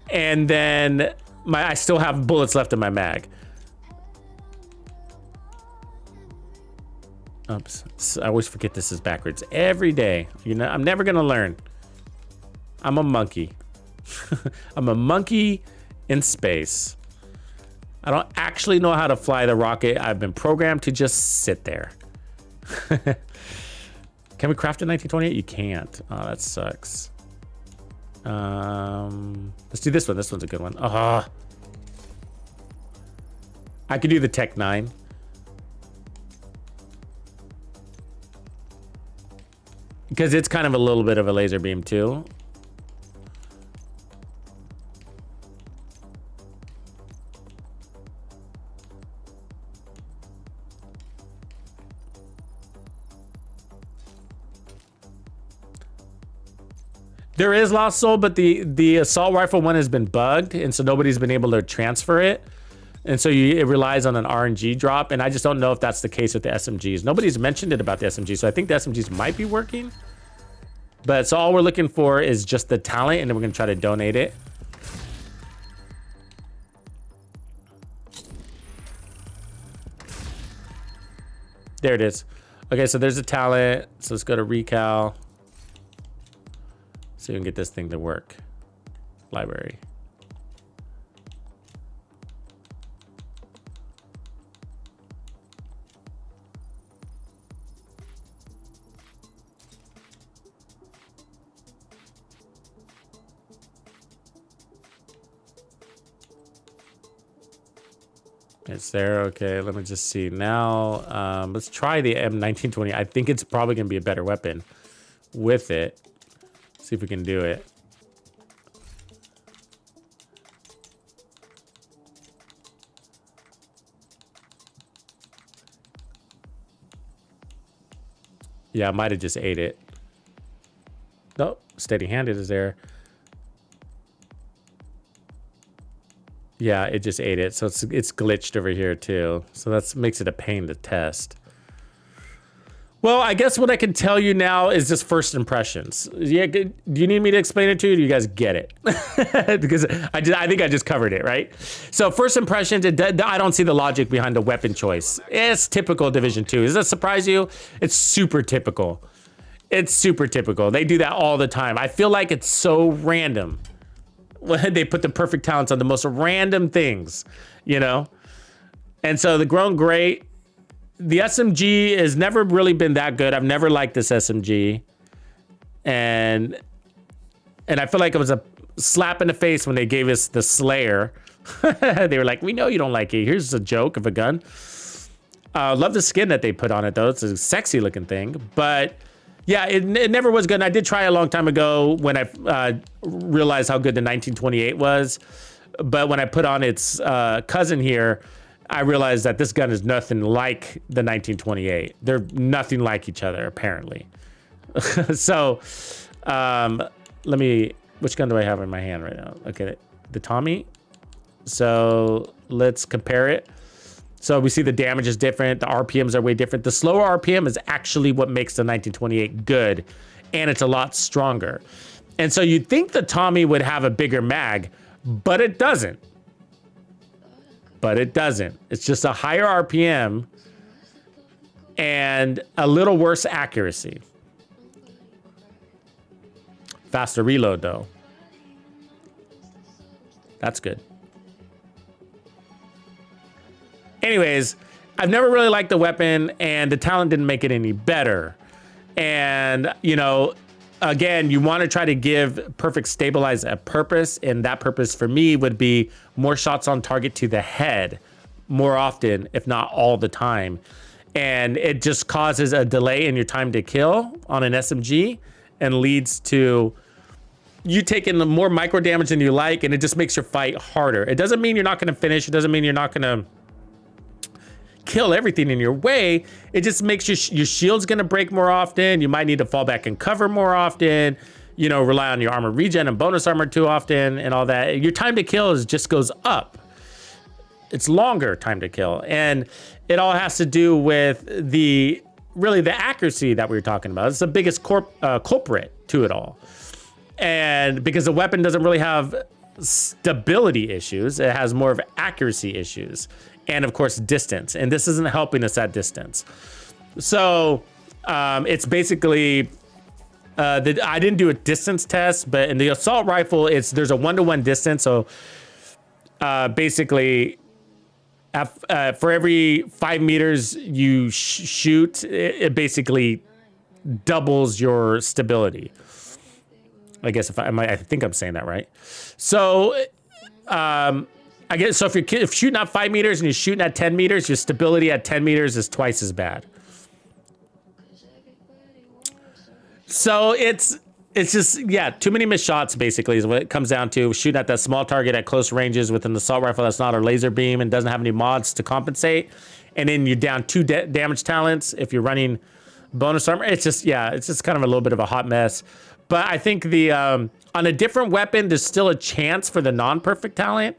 and then I still have bullets left in my mag. Oops, I always forget this is backwards every day. You know, I'm never gonna learn. I'm a monkey. I'm a monkey in space. I don't actually know how to fly the rocket. I've been programmed to just sit there. Can we craft a 1928? You can't. Oh, that sucks. Let's do this one. This one's a good one. I could do the Tech 9. because it's kind of a little bit of a laser beam too. There is Lost Soul, but the assault rifle one has been bugged, and so nobody's been able to transfer it. And so it relies on an RNG drop, and I just don't know if that's the case with the SMGs. Nobody's mentioned it about the SMGs, so I think the SMGs might be working. But so all we're looking for is just the talent, and then we're gonna try to donate it. There it is. Okay, so there's a talent. So let's go to recal. So we can get this thing to work. Library. It's there. Okay, let me just see. Now, let's try the M1920. I think it's probably going to be a better weapon with it. See if we can do it. Yeah, I might have just ate it. Nope, steady-handed is there. Yeah, it just ate it. So it's glitched over here too. So that makes it a pain to test. Well, I guess what I can tell you now is just first impressions. Yeah, do you need me to explain it to you? Do you guys get it? Because I think I just covered it, right? So first impressions, I don't see the logic behind the weapon choice. It's typical Division 2. Does that surprise you? It's super typical. It's super typical. They do that all the time. I feel like it's so random. They put the perfect talents on the most random things, you know? And so the Grown Great, the SMG has never really been that good. I've never liked this SMG. And I feel like it was a slap in the face when they gave us the Slayer. They were like, we know you don't like it. Here's a joke of a gun. Love the skin that they put on it, though. It's a sexy looking thing. But yeah, it never was good. And I did try a long time ago when I realized how good the 1928 was. But when I put on its cousin here, I realized that this gun is nothing like the 1928. They're nothing like each other, apparently. So, which gun do I have in my hand right now? Okay, the Tommy. So let's compare it. So we see the damage is different. The RPMs are way different. The slower RPM is actually what makes the 1928 good, and it's a lot stronger. And so you'd think the Tommy would have a bigger mag, but it doesn't. But it doesn't. It's just a higher RPM and a little worse accuracy. Faster reload, though. That's good. Anyways, I've never really liked the weapon, and the talent didn't make it any better. And, you know, again, you want to try to give Perfect Stabilize a purpose, and that purpose for me would be more shots on target to the head more often, if not all the time. And it just causes a delay in your time to kill on an SMG and leads to you taking the more micro damage than you like, and it just makes your fight harder. It doesn't mean you're not going to finish. It doesn't mean you're not going to kill everything in your way. It just makes your shield's going to break more often. You might need to fall back and cover more often, you know, rely on your armor regen and bonus armor too often and all that. Your time to kill just goes up. It's longer time to kill. And it all has to do with the accuracy that we were talking about. It's the biggest culprit to it all. And because the weapon doesn't really have stability issues, it has more of accuracy issues. And of course, distance. And this isn't helping us at distance. So it's basically, I didn't do a distance test, but in the assault rifle, there's a 1-to-1 distance. So basically, for every 5 meters you shoot, it basically doubles your stability. I guess I think I'm saying that right. So, I guess so. If you're shooting at 5 meters and you're shooting at 10 meters, your stability at 10 meters is twice as bad. So it's just, yeah, too many missed shots basically is what it comes down to. Shooting at that small target at close ranges with an assault rifle that's not a laser beam and doesn't have any mods to compensate. And then you're down 2 damage talents if you're running bonus armor. It's just, yeah, it's just kind of a little bit of a hot mess. But I think the on a different weapon, there's still a chance for the non-perfect talent.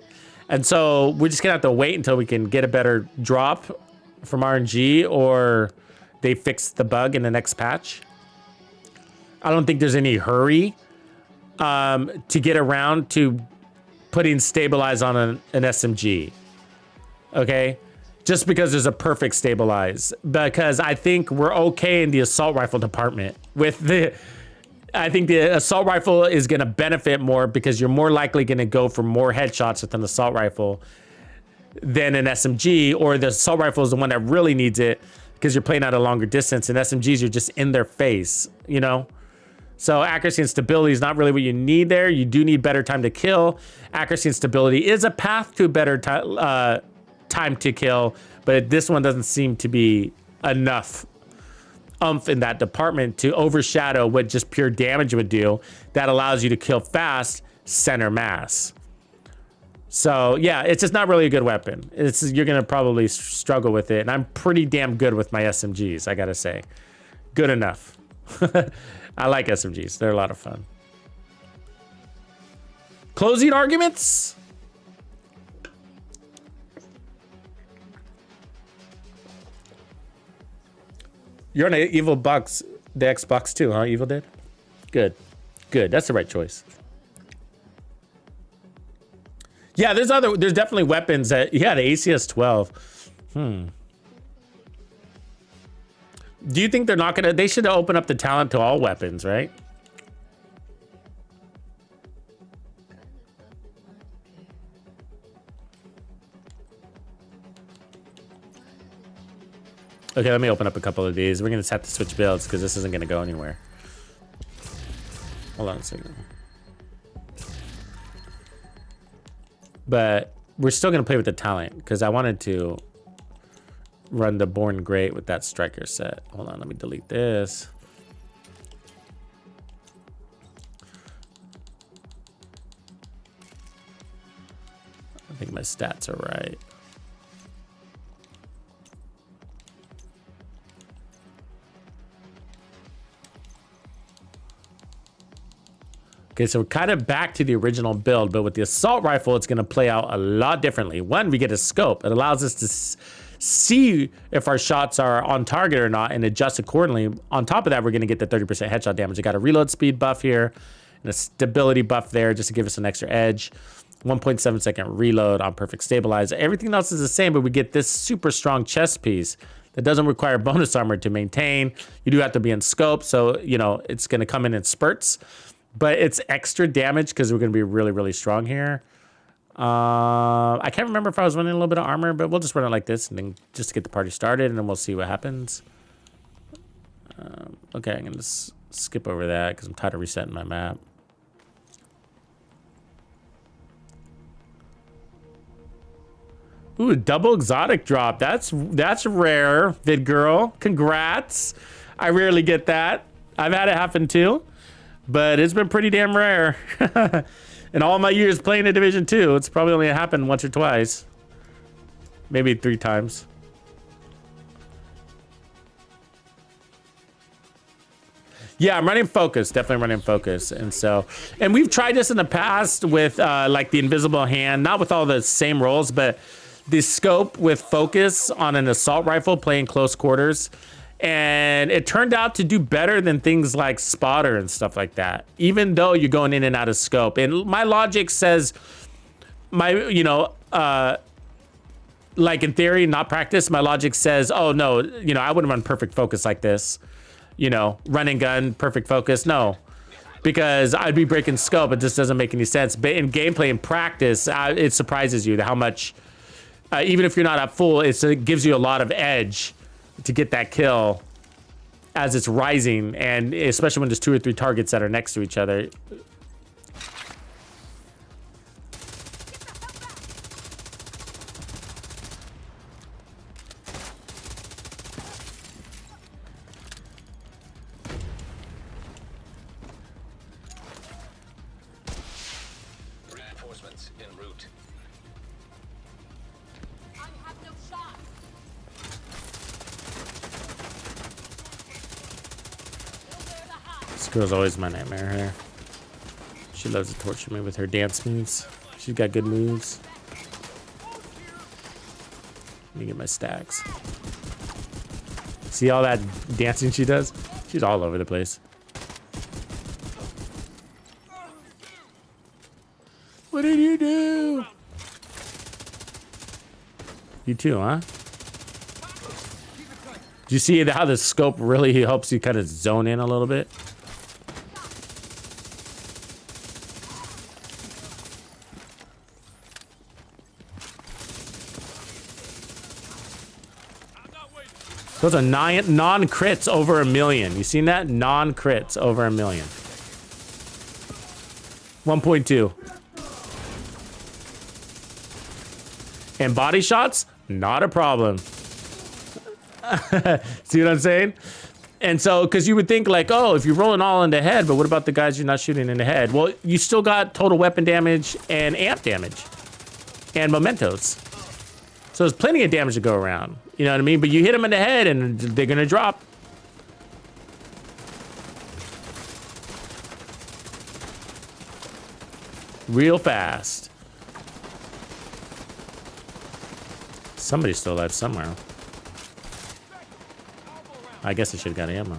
And so we're just gonna have to wait until we can get a better drop from RNG or they fix the bug in the next patch. I don't think there's any hurry to get around to putting stabilize on an SMG. Okay? Just because there's a perfect stabilize. Because I think we're okay in the assault rifle department. I think the assault rifle is going to benefit more because you're more likely going to go for more headshots with an assault rifle than an SMG, or the assault rifle is the one that really needs it because you're playing at a longer distance, and SMGs, you're just in their face, you know? So accuracy and stability is not really what you need there. You do need better time to kill. Accuracy and stability is a path to a better time to kill, but this one doesn't seem to be enough oomph in that department to overshadow what just pure damage would do. That allows you to kill fast, center mass. So yeah, it's just not really a good weapon. You're gonna probably struggle with it, and I'm pretty damn good with my SMGs, I gotta say. Good enough. I like SMGs, they're a lot of fun. Closing arguments? You're on the Evil Box, the Xbox too, huh? Evil Dead? Good. Good. That's the right choice. Yeah, there's definitely weapons that, yeah, the ACS-12. Do you think they're not gonna, they should open up the talent to all weapons, right? Okay, let me open up a couple of these. We're gonna just have to switch builds because this isn't gonna go anywhere. Hold on a second. But we're still gonna play with the talent because I wanted to run the Born Great with that striker set. Hold on, let me delete this. I think my stats are right. Okay, so we're kind of back to the original build, but with the assault rifle, it's going to play out a lot differently. One, we get a scope. It allows us to see if our shots are on target or not and adjust accordingly. On top of that, we're going to get the 30% headshot damage. We got a reload speed buff here and a stability buff there just to give us an extra edge. 1.7 second reload on perfect stabilize. Everything else is the same, but we get this super strong chest piece that doesn't require bonus armor to maintain. You do have to be in scope, so, you know, it's going to come in spurts. But it's extra damage because we're going to be really, really strong here. I can't remember if I was running a little bit of armor, but we'll just run it like this and then just to get the party started, and then we'll see what happens. Okay, I'm going to skip over that because I'm tired of resetting my map. Ooh, double exotic drop. That's rare, Vid Girl. Congrats. I rarely get that. I've had it happen too. But it's been pretty damn rare. In all my years playing in Division 2, it's probably only happened once or twice. Maybe 3 times. Yeah, I'm running focus, definitely running focus. And we've tried this in the past with like the invisible hand, not with all the same roles, but the scope with focus on an assault rifle playing close quarters. And it turned out to do better than things like spotter and stuff like that, even though you're going in and out of scope. And my logic says, like in theory, not practice, my logic says, oh no, I wouldn't run perfect focus like this. Run and gun, perfect focus, no. Because I'd be breaking scope, it just doesn't make any sense. But in gameplay and practice, it surprises you how much, even if you're not at full, it gives you a lot of edge to get that kill as it's rising, and especially when there's 2 or 3 targets that are next to each other. Reinforcements en route. I have no shot. Nowhere to hide. This girl's always my nightmare here. She loves to torture me with her dance moves. She's got good moves. Let me get my stacks. See all that dancing she does? She's all over the place. What did you do? You too, huh? Do you see how the scope really helps you kind of zone in a little bit? Those are non-crits over 1 million. You seen that? Non-crits over 1 million. 1.2. And body shots, not a problem. See what I'm saying? And so, because you would think like, oh, if you're rolling all in the head, but what about the guys you're not shooting in the head? Well, you still got total weapon damage and amp damage and mementos. So there's plenty of damage to go around. You know what I mean? But you hit them in the head and they're gonna drop. Real fast. Somebody's still alive somewhere. I guess I should have got ammo.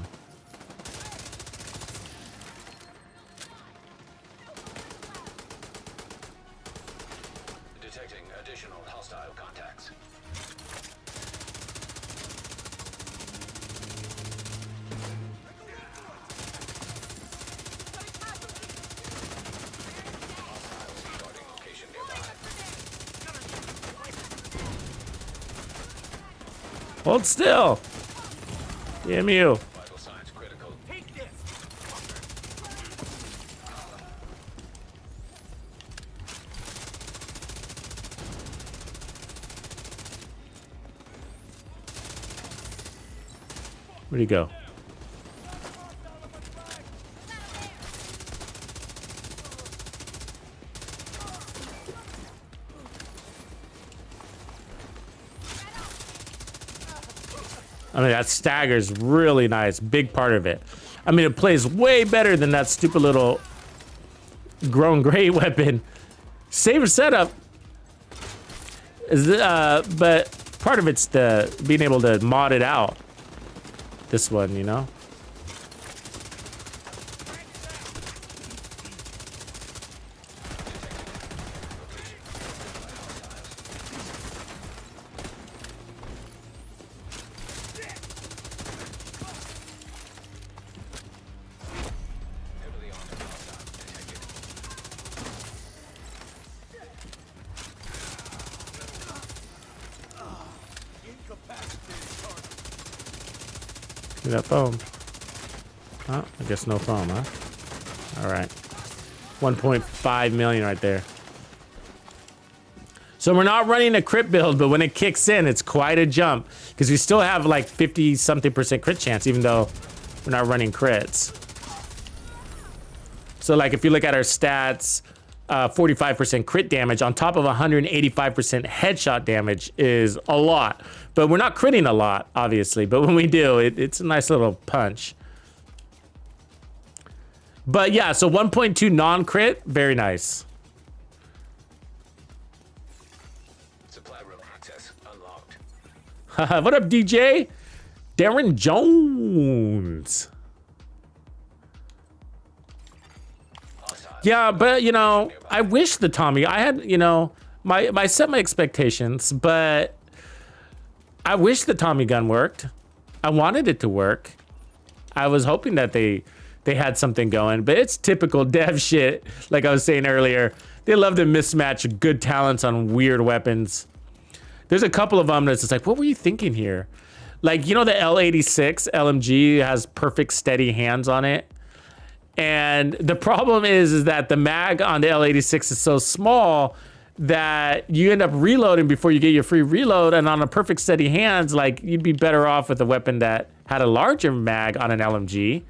Detecting additional hostile contacts. Starting location nearby. Hold still. Damn you. Vital signs critical. Where'd he go? I mean, that stagger's really nice. Big part of it. I mean, it plays way better than that stupid little grown gray weapon. Safer setup. But part of it's the being able to mod it out. This one, you know? Heavily armed hostile detected. Look at that foam. Oh, I guess no foam, huh? All right. 1.5 million right there. So we're not running a crit build, but when it kicks in, it's quite a jump because we still have like 50-something% crit chance, even though we're not running crits. So like if you look at our stats, 45% crit damage on top of 185% headshot damage is a lot. But we're not critting a lot, obviously. But when we do, it's a nice little punch. But yeah, so 1.2 non-crit, very nice. Supply room access unlocked. What up, DJ? Darren Jones. Hostile. Yeah, but you know, I wish the Tommy. I had, you know, I set my expectations, but I wish the Tommy gun worked. I wanted it to work. I was hoping that they had something going, but it's typical dev shit. Like I was saying earlier, they love to mismatch good talents on weird weapons. There's a couple of them that's just like, what were you thinking here? Like, you know, the L86 LMG has perfect steady hands on it. And the problem is that the mag on the L86 is so small that you end up reloading before you get your free reload. And on a perfect steady hands, like you'd be better off with a weapon that had a larger mag on an LMG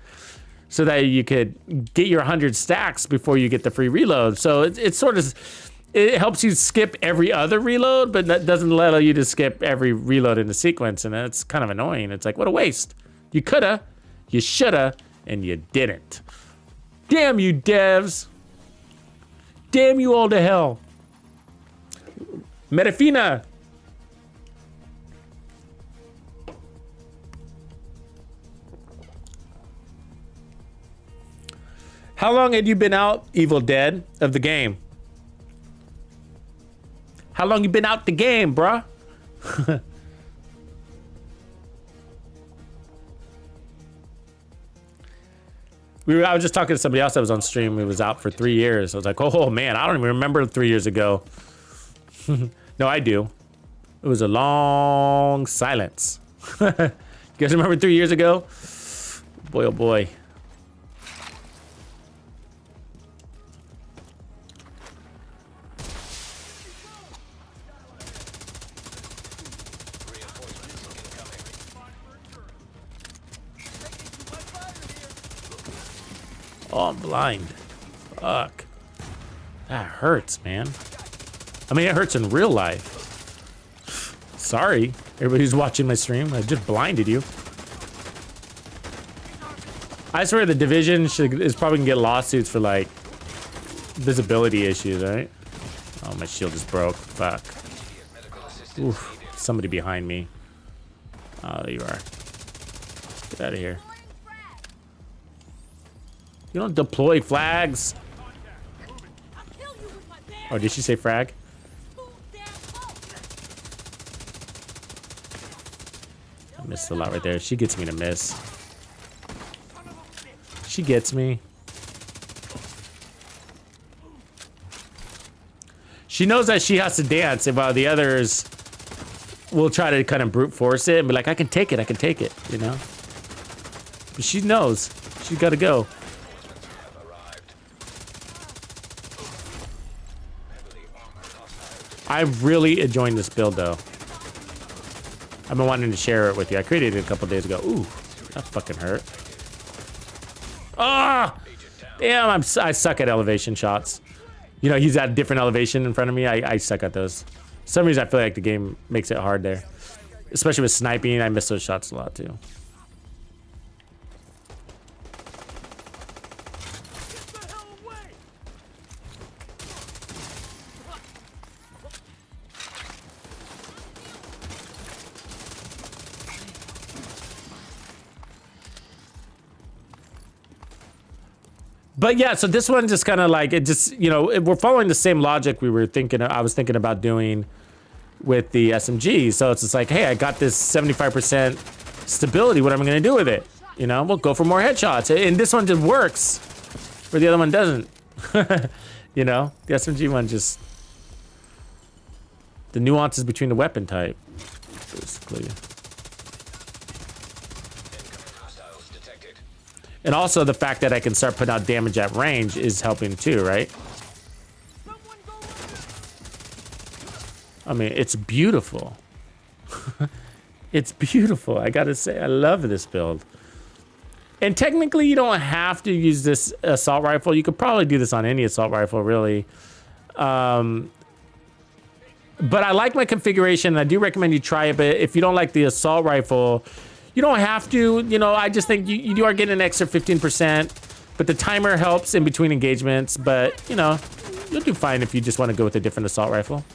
so that you could get your 100 stacks before you get the free reload. So it's sort of, it helps you skip every other reload, but that doesn't allow you to skip every reload in the sequence, and that's kind of annoying. It's like, what a waste. You coulda, you shoulda, and you didn't. Damn you, devs. Damn you all to hell. Metafina. How long had you been out, Evil Dead, of the game? How long you been out the game, bruh? I was just talking to somebody else that was on stream who was out for 3 years. I was like, oh man, I don't even remember 3 years ago. No, I do. It was a long silence. You guys remember 3 years ago? Boy, oh boy. Oh, I'm blind. Fuck. That hurts, man. I mean, it hurts in real life. Sorry, everybody who's watching my stream. I just blinded you. I swear the Division is probably gonna get lawsuits for, like, visibility issues, right? Oh, my shield is broke. Fuck. Oof. Somebody behind me. Oh, there you are. Get out of here. You don't deploy flags. Oh, did she say frag? I missed a lot right there. She gets me to miss. She gets me. She knows that she has to dance, while the others will try to kind of brute force it and be like, I can take it, you know? But she knows. She's got to go. I'm really enjoying this build, though. I've been wanting to share it with you. I created it a couple days ago. Ooh, that fucking hurt. Ah! Damn, I suck at elevation shots. You know, he's at a different elevation in front of me. I suck at those. For some reason, I feel like the game makes it hard there. Especially with sniping, I miss those shots a lot, too. But yeah, so this one just kind of like, it just, you know, we're following the same logic we were thinking, I was thinking about doing with the SMG. So it's just like, hey, I got this 75% stability. What am I going to do with it? You know, we'll go for more headshots. And this one just works, where the other one doesn't. You know, the SMG one just, the nuances between the weapon type, basically. And also the fact that I can start putting out damage at range is helping too, right? I mean, it's beautiful. It's beautiful. I gotta say, I love this build. And technically, you don't have to use this assault rifle. You could probably do this on any assault rifle, really. But I like my configuration, and I do recommend you try it. But if you don't like the assault rifle, you don't have to, you know, I just think you are getting an extra 15%, but the timer helps in between engagements, but, you know, you'll do fine if you just want to go with a different assault rifle.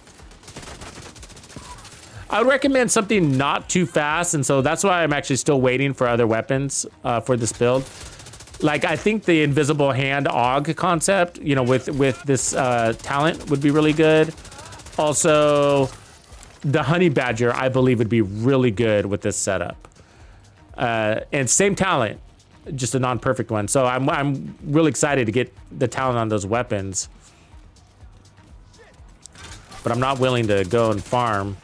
I would recommend something not too fast, and so that's why I'm actually still waiting for other weapons for this build. Like, I think the invisible hand AUG concept, you know, with this talent would be really good. Also, the honey badger, I believe, would be really good with this setup. And same talent, just a non-perfect one. So I'm really excited to get the talent on those weapons. But I'm not willing to go and farm.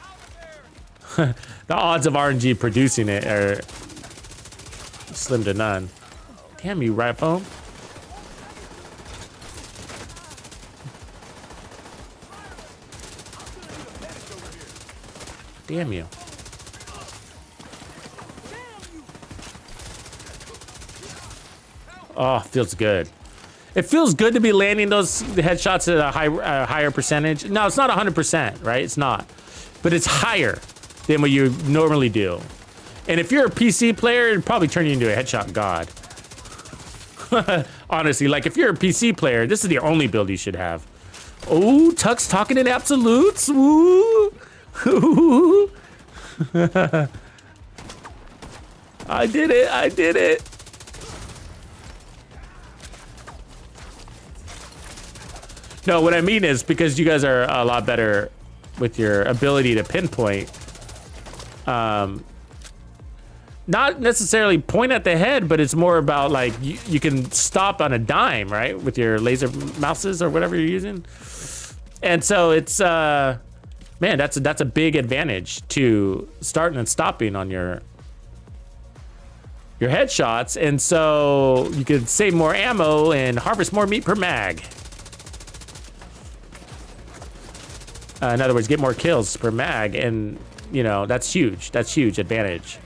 The odds of RNG producing it are slim to none. Damn you, right phone. Damn you. Oh, feels good. It feels good to be landing those headshots at a higher percentage. No, it's not 100%, right? It's not. But it's higher than what you normally do. And if you're a PC player, it'd probably turn you into a headshot god. Honestly, like if you're a PC player, this is the only build you should have. Oh, Tux talking in absolutes. Woo. I did it. I did it. No, what I mean is because you guys are a lot better with your ability to pinpoint. Not necessarily point at the head, but it's more about like you can stop on a dime, right? With your laser mouses or whatever you're using. And so it's, man, that's a big advantage to starting and stopping on your headshots. And so you could save more ammo and harvest more meat per mag. In other words, get more kills per mag. And, you know, that's huge. That's huge advantage.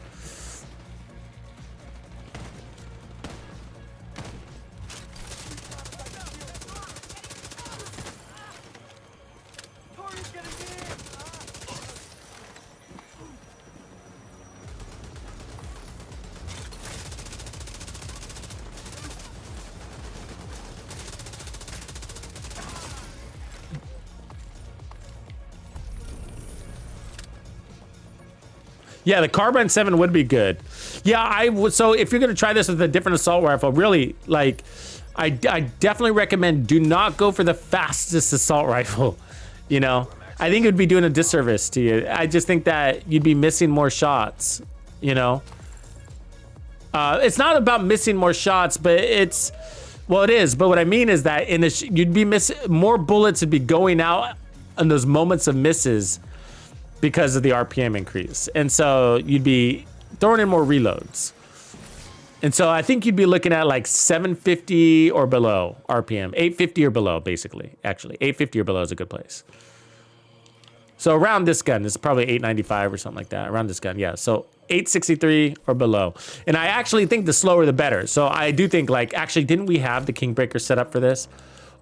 Yeah, the Carbine 7 would be good. Yeah, I would. So if you're gonna try this with a different assault rifle, really, like, I definitely recommend do not go for the fastest assault rifle. You know, I think it would be doing a disservice to you. I just think that you'd be missing more shots. You know, it's not about missing more shots, but it's, well, it is. But what I mean is that you'd be missing more bullets would be going out in those moments of misses because of the RPM increase. And so you'd be throwing in more reloads. And so I think you'd be looking at like 750 or below RPM, 850 or below, basically. Actually, 850 or below is a good place. So around this gun, this is probably 895 or something like that. Around this gun, yeah. So 863 or below. And I actually think the slower the better. So I do think, like, actually, didn't we have the Kingbreaker set up for this?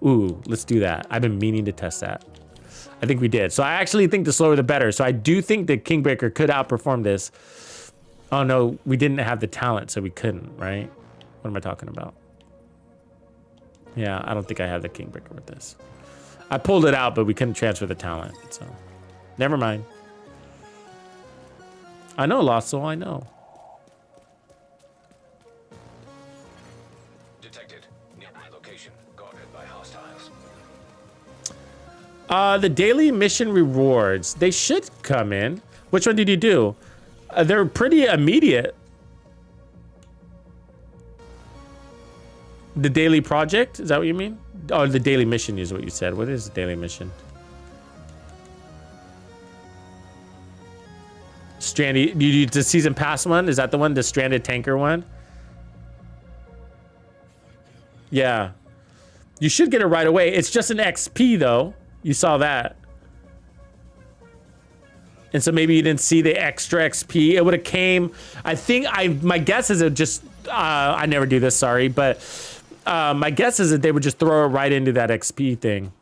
Ooh, let's do that. I've been meaning to test that. I think we did. So I actually think the slower the better. So I do think the Kingbreaker could outperform this. Oh no, we didn't have the talent, so we couldn't, right? What am I talking about? Yeah, I don't think I have the Kingbreaker with this. I pulled it out, but we couldn't transfer the talent, so never mind. I know, Lasso, I know. Detected. Nearby location. Guarded by hostiles. The daily mission rewards, they should come in. Which one did you do? They're pretty immediate. The daily project, is that what you mean? Oh, the daily mission is what you said. What is the daily mission? Stranded, you the season pass one? Is that the one, the stranded tanker one? Yeah. You should get it right away. It's just an XP though. You saw that. And so maybe you didn't see the extra XP. It would have came, I think, my guess is it just, I never do this, sorry, but my guess is that they would just throw it right into that XP thing.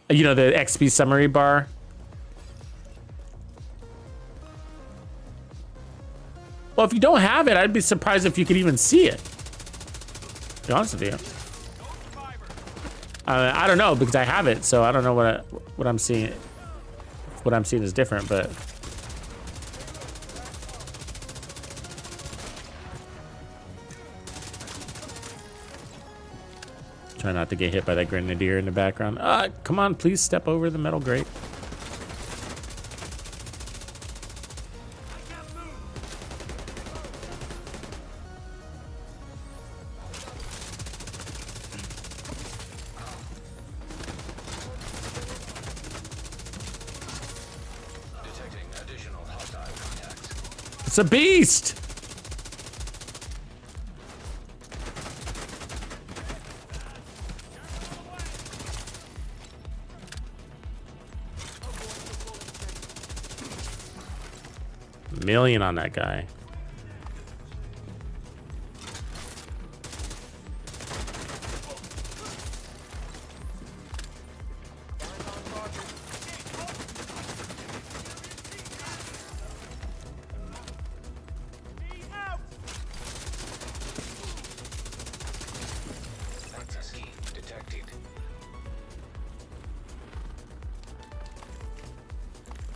You know, the XP summary bar. Well, if you don't have it, I'd be surprised if you could even see it. To be honest with you. I don't know, because I have it, so I don't know what I'm seeing. What I'm seeing is different, but try not to get hit by that grenadier in the background. Come on, please step over the metal grate. It's a beast! Million on that guy.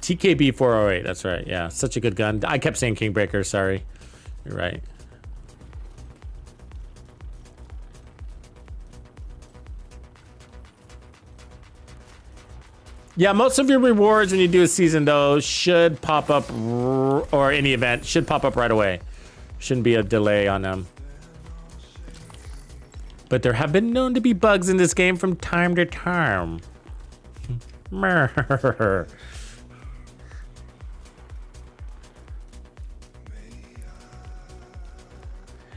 TKB 408. That's right. Yeah, such a good gun. I kept saying Kingbreaker. Sorry. You're right. Yeah, most of your rewards when you do a season, though, should pop up, or any event, should pop up right away. Shouldn't be a delay on them. But there have been known to be bugs in this game from time to time.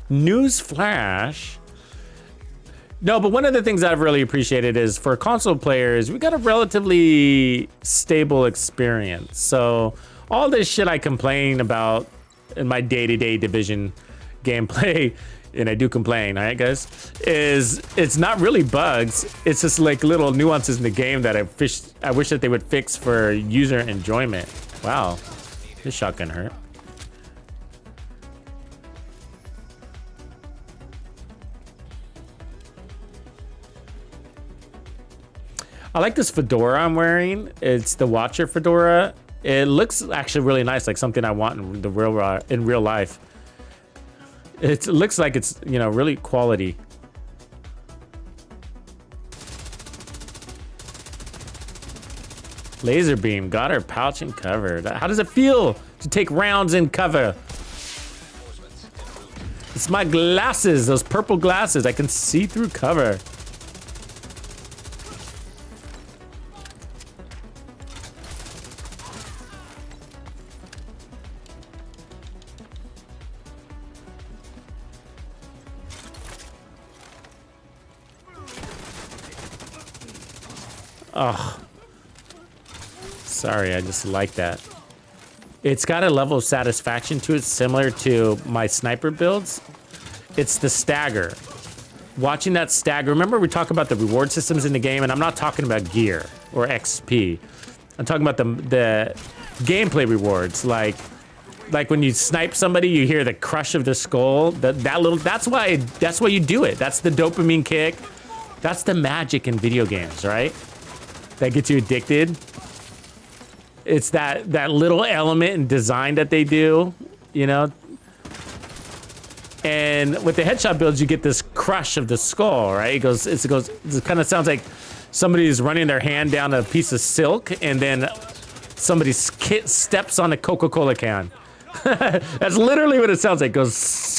News flash. No, but one of the things I've really appreciated is for console players, we got a relatively stable experience. So all this shit I complain about in my day-to-day Division gameplay, and I do complain, all right, guys, is it's not really bugs. It's just like little nuances in the game that I wish that they would fix for user enjoyment. Wow, this shotgun hurt. I like this fedora I'm wearing. It's the Watcher fedora. It looks actually really nice, like something I want in the real life. It looks like it's, you know, really quality. Laser beam, got her pouch and cover. How does it feel to take rounds in cover? It's my glasses, those purple glasses. I can see through cover. Oh, sorry, I just like that. It's got a level of satisfaction to it similar to my sniper builds. It's the stagger. Watching that stagger. Remember we talk about the reward systems in the game, and I'm not talking about gear or XP. I'm talking about the gameplay rewards, like when you snipe somebody, you hear the crush of the skull. That's why you do it. That's the dopamine kick. That's the magic in video games, right? That gets you addicted. It's that little element in design that they do, you know? And with the headshot builds, you get this crush of the skull, right? It kind of sounds like somebody's running their hand down a piece of silk and then somebody steps on a Coca-Cola can. That's literally what it sounds like. It goes,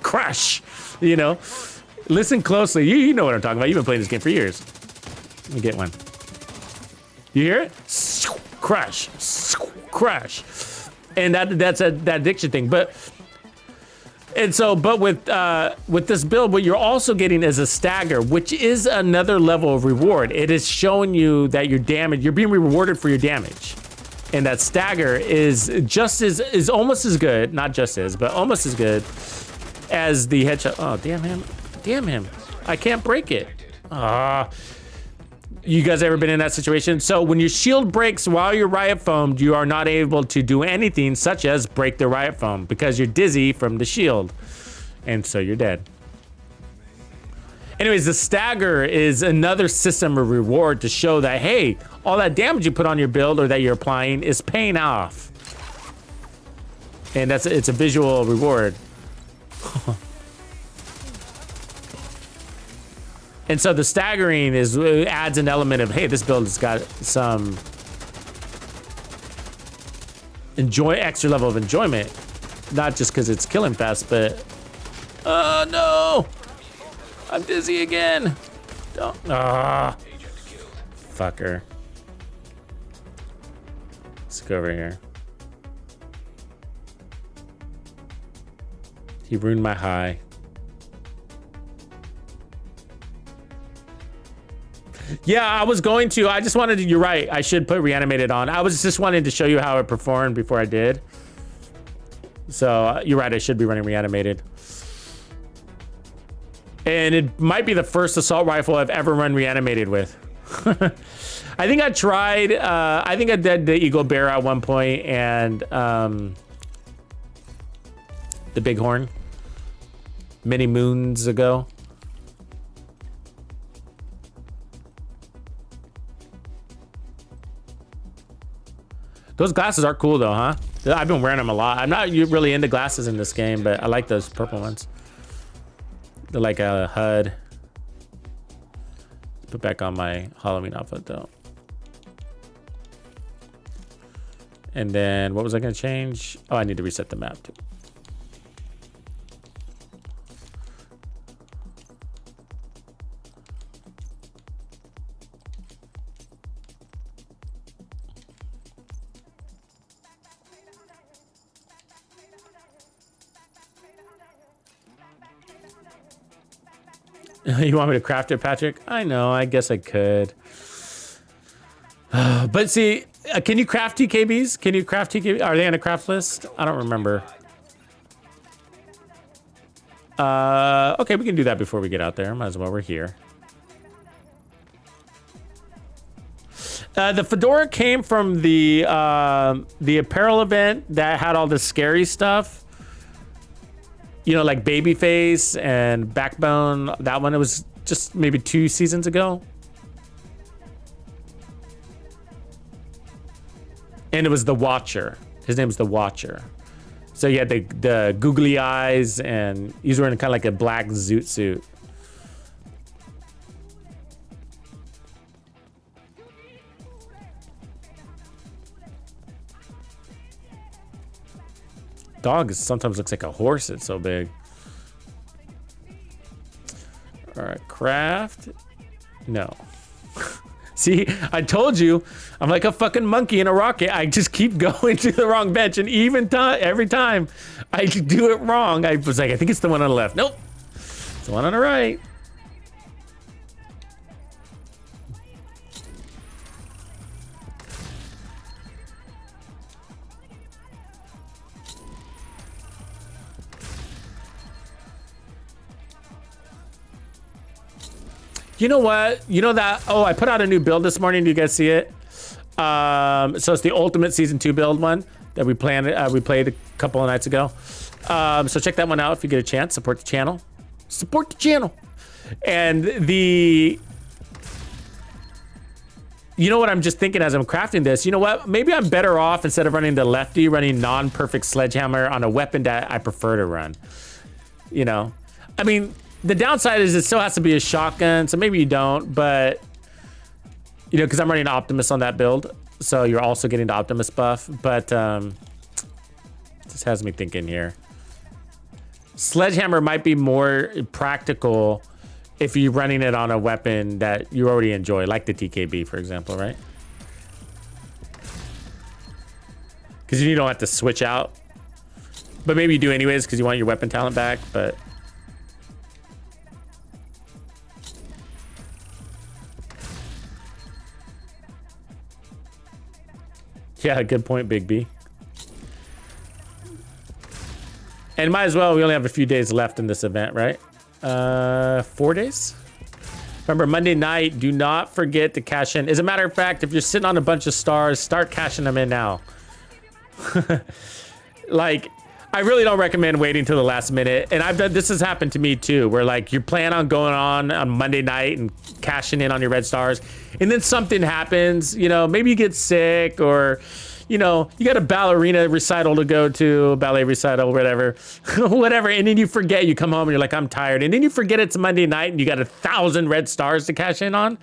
crush, you know? Listen closely. You know what I'm talking about. You've been playing this game for years. Let me get one. You hear it? Crash, crash, and that's that addiction thing. But with this build, what you're also getting is a stagger, which is another level of reward. It is showing you that your damage, you're being rewarded for your damage, and that stagger is almost as good, not just as, but almost as good as the headshot. Oh, damn him! I can't break it. You guys ever been in that situation? So when your shield breaks while you're riot foamed, you are not able to do anything such as break the riot foam because you're dizzy from the shield. And so you're dead. Anyways, the stagger is another system of reward to show that, hey, all that damage you put on your build or that you're applying is paying off. And it's a visual reward. And so the staggering adds an element of, hey, this build has got some extra level of enjoyment, not just because it's killing fast, but oh no, I'm dizzy again. Don't, fucker. Let's go over here. He ruined my high. Yeah, I was going to. I just wanted to. You're right. I should put reanimated on. I was just wanting to show you how it performed before I did. So you're right. I should be running reanimated. And it might be the first assault rifle I've ever run reanimated with. I think I tried. I think I did the Eagle Bear at one point and the Bighorn many moons ago. Those glasses are cool though, huh? I've been wearing them a lot. I'm not really into glasses in this game, but I like those purple ones. They're like a HUD. Put back on my Halloween outfit though. And then what was I gonna change? Oh, I need to reset the map too. You want me to craft it, Patrick? I know, I guess I could. But see, can you craft TKBs? Can you craft TKBs? Are they on a craft list? I don't remember. Okay, we can do that before we get out there. Might as well, we're here. The fedora came from the apparel event that had all the scary stuff. You know, like Babyface and Backbone. That one, it was just maybe 2 seasons ago. And it was the Watcher. His name was the Watcher. So he had the googly eyes, and he's wearing kind of like a black zoot suit. Dog sometimes looks like a horse. It's so big. All right, craft. No. See, I told you, I'm like a fucking monkey in a rocket. I just keep going to the wrong bench, and every time I do it wrong, I was like, I think it's the one on the left. Nope, it's the one on the right. You know what? You know that? Oh, I put out a new build this morning. Do you guys see it? So it's the Ultimate Season 2 build one that we played a couple of nights ago. So check that one out if you get a chance. Support the channel. Support the channel. And you know what I'm just thinking as I'm crafting this? You know what? Maybe I'm better off, instead of running the lefty, running non-perfect sledgehammer on a weapon that I prefer to run. You know? I mean, the downside is it still has to be a shotgun, so maybe you don't, but, you know, because I'm running Optimus on that build, so you're also getting the Optimus buff, but this has me thinking here. Sledgehammer might be more practical if you're running it on a weapon that you already enjoy, like the TKB, for example, right? Because you don't have to switch out, but maybe you do anyways because you want your weapon talent back, but... Yeah, good point, Big B. And might as well, we only have a few days left in this event, right? 4 days? Remember, Monday night, do not forget to cash in. As a matter of fact, if you're sitting on a bunch of stars, start cashing them in now. Like, I really don't recommend waiting till the last minute. And this has happened to me too, where like you plan on going on Monday night and cashing in on your red stars, and then something happens, you know, maybe you get sick, or, you know, you got a ballerina recital to go to, ballet recital, whatever, whatever. And then you forget, you come home and you're like, I'm tired. And then you forget it's Monday night and you got 1,000 red stars to cash in on.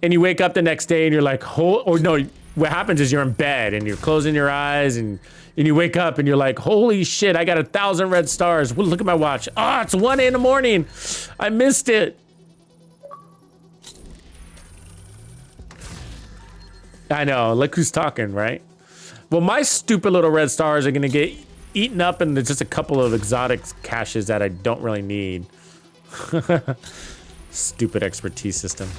And you wake up the next day and you're like, or no, what happens is you're in bed and you're closing your eyes and you wake up and you're like, holy shit, I got 1,000 red stars. Well, look at my watch. Ah, it's 1 in the morning. I missed it. I know, look who's talking, right? Well, my stupid little red stars are gonna get eaten up in just a couple of exotic caches that I don't really need. Stupid expertise system.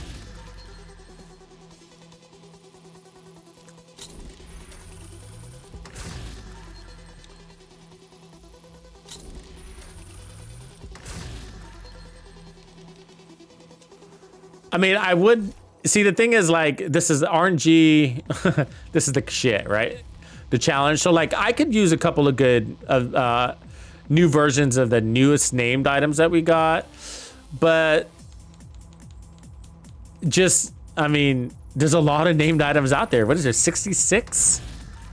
I mean, I would see, the thing is, like, this is RNG. This is the shit, right? The challenge. So like, I could use a couple of good new versions of the newest named items that we got, but just, I mean, There's a lot of named items out there. What is there, 66?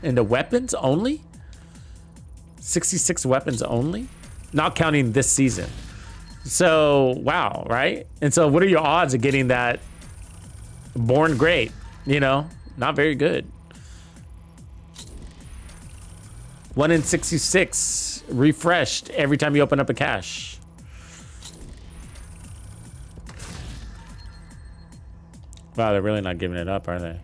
And the weapons only? 66 weapons only? Not counting this season. So, wow, right? And so what are your odds of getting that Born Great? You know, not very good. 1 in 66 refreshed every time you open up a cache. Wow, they're really not giving it up, are they?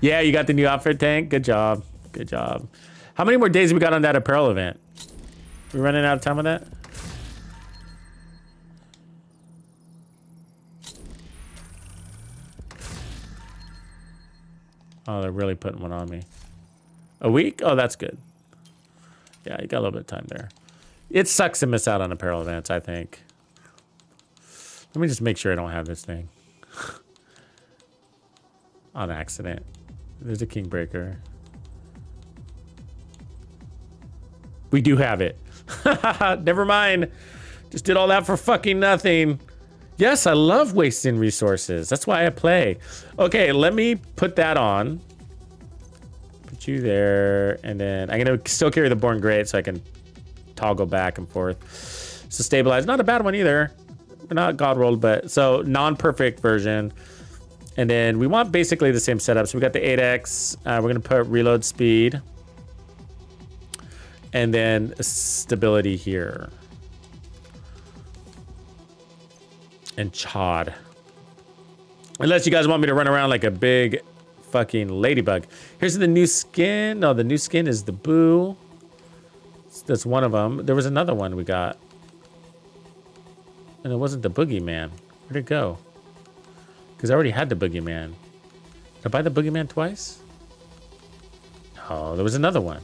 Yeah, you got the new outfit, Tank. Good job. Good job. How many more days have we got on that apparel event? We running out of time on that? Oh, they're really putting one on me. A week? Oh, that's good. Yeah, you got a little bit of time there. It sucks to miss out on apparel events, I think. Let me just make sure I don't have this thing. On accident. There's a Kingbreaker. We do have it. Never mind. Just did all that for fucking nothing. Yes, I love wasting resources. That's why I play. Okay, let me put that on. Put you there. And then I'm going to still carry the Born Great so I can toggle back and forth. So stabilize. Not a bad one either. Not God rolled, but so non-perfect version. And then we want basically the same setup. So we got the 8x. We're going to put reload speed. And then stability here. And Chod. Unless you guys want me to run around like a big fucking ladybug. Here's the new skin. No, the new skin is the Boo. That's one of them. There was another one we got. And it wasn't the Boogeyman. Where'd it go? Because I already had the Boogeyman. Did I buy the Boogeyman twice? No, there was another one.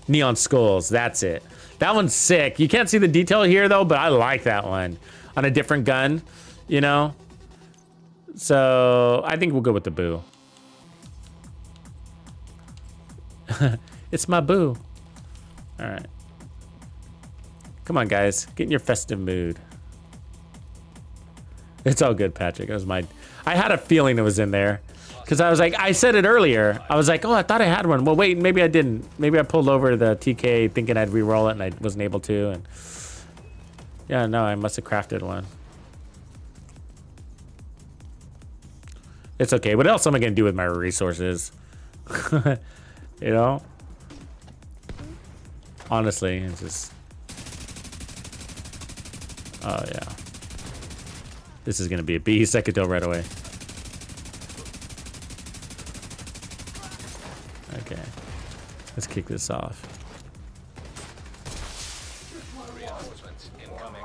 Neon Skulls, that's it. That one's sick. You can't see the detail here though, but I like that one. On a different gun, you know? So I think we'll go with the Boo. It's my Boo. All right. Come on, guys. Get in your festive mood. It's all good, Patrick. It was my... I had a feeling it was in there. Because I was like... I said it earlier. I was like, oh, I thought I had one. Well, wait, maybe I didn't. Maybe I pulled over the TK thinking I'd re-roll it and I wasn't able to. And yeah, no, I must have crafted one. It's okay. What else am I going to do with my resources? You know? Honestly, it's just... Oh, yeah. This is going to be a beast. I could tell right away. Okay. Let's kick this off. Reinforcements incoming.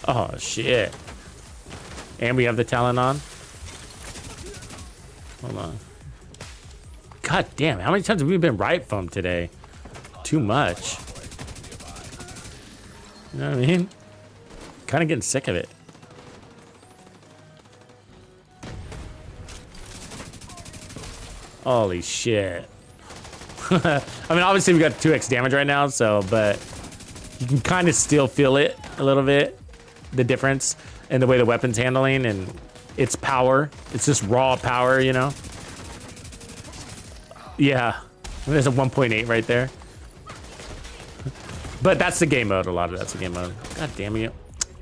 Oh, shit. And we have the Talon on. Hold on. God damn, how many times have we been right foam today? Too much. You know what I mean? Kind of getting sick of it. Holy shit. I mean, obviously we got 2x damage right now, so, but you can kind of still feel it a little bit. The difference in the way the weapon's handling and its power. It's just raw power, you know? Yeah. There's a 1.8 right there. But that's the game mode. A lot of that's the game mode. God damn you.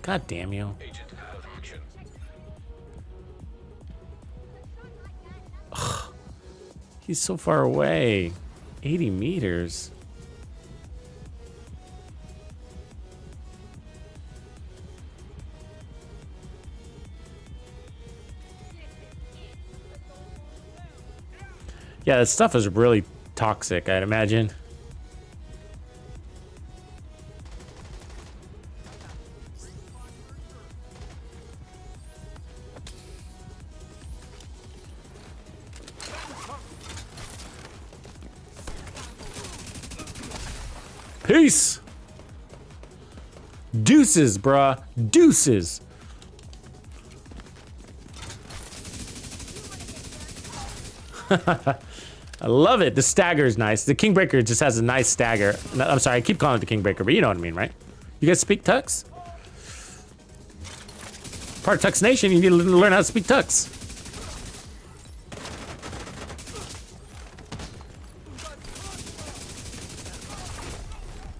God damn you. Agent out of action. Ugh. He's so far away. 80 meters. Yeah, this stuff is really toxic, I'd imagine. Peace. Deuces, bruh. Deuces. I love it. The stagger is nice. The Kingbreaker just has a nice stagger. No, I'm sorry, I keep calling it the Kingbreaker, but you know what I mean, right? You guys speak Tux? Part of Tux Nation, you need to learn how to speak Tux.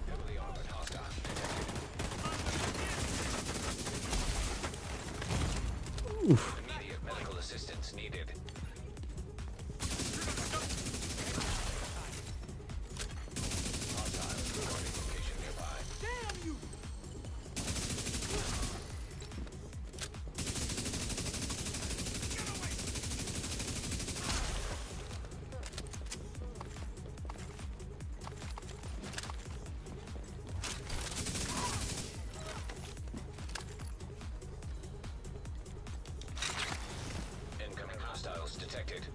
Heavily armored hostile. Immediate medical assistance needed. Hostiles recording location nearby. Incoming hostiles detected.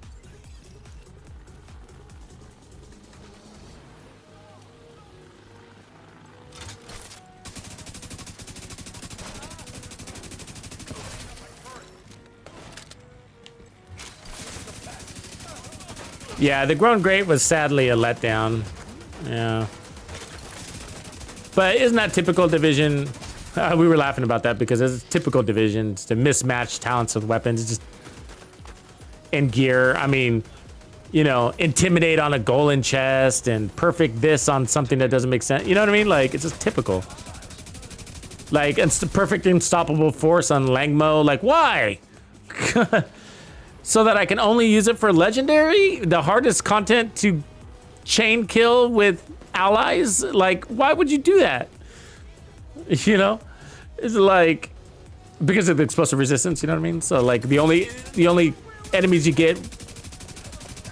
Yeah, the Grown Great was sadly a letdown. Yeah. But isn't that typical Division? We were laughing about that because it's typical Division. It's the mismatched talents of weapons just and gear. I mean, you know, intimidate on a golden chest and perfect this on something that doesn't make sense. You know what I mean? Like, it's just typical. Like, it's the perfect unstoppable force on Langmo. Like, why? So that I can only use it for legendary? The hardest content to chain kill with allies? Like, why would you do that? You know? It's like, because of the explosive resistance, you know what I mean? So like the only enemies you get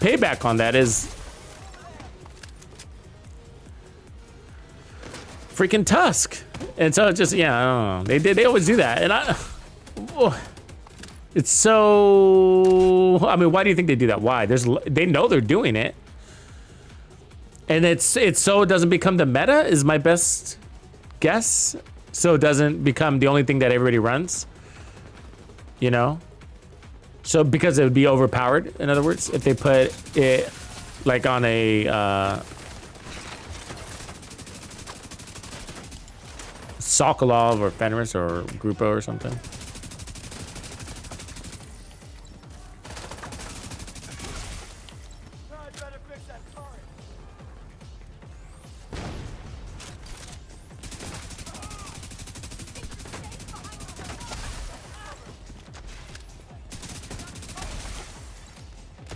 payback on that is freaking Tusk. And so it's just, yeah, I don't know. They always do that. And it's so, I mean, why do you think they do that? Why? They know they're doing it. And it's so it doesn't become the meta is my best guess. So it doesn't become the only thing that everybody runs. You know? So because it would be overpowered, in other words, if they put it like on a Sokolov or Fenris or Grupo or something.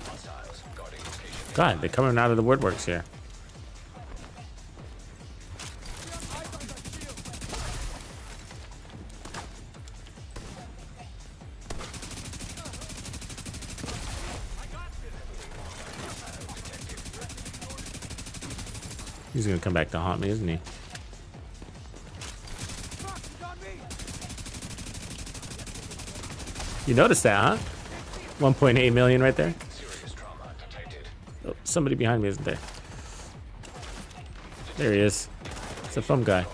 Hostiles guarding location. God, they're coming out of the woodworks here. He's gonna come back to haunt me, isn't he? You noticed that, huh? 1.8 million right there. Serious trauma detected. Oh, somebody behind me, isn't there? There he is. It's a foam guy.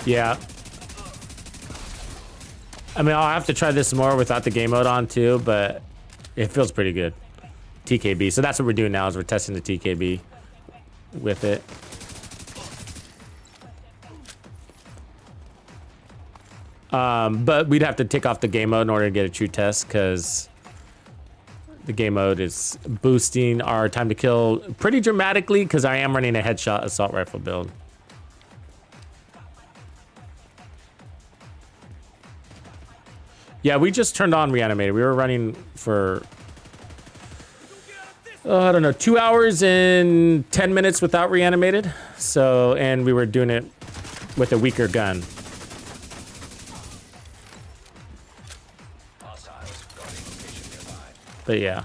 Yeah. I mean, I'll have to try this more without the game mode on too, but it feels pretty good. TKB. So that's what we're doing now is we're testing the TKB with it. But we'd have to take off the game mode in order to get a true test because the game mode is boosting our time to kill pretty dramatically because I am running a headshot assault rifle build. Yeah, we just turned on reanimated. We were running for, I don't know, 2 hours and 10 minutes without reanimated. So, and we were doing it with a weaker gun. Hostiles guarding location nearby. But yeah.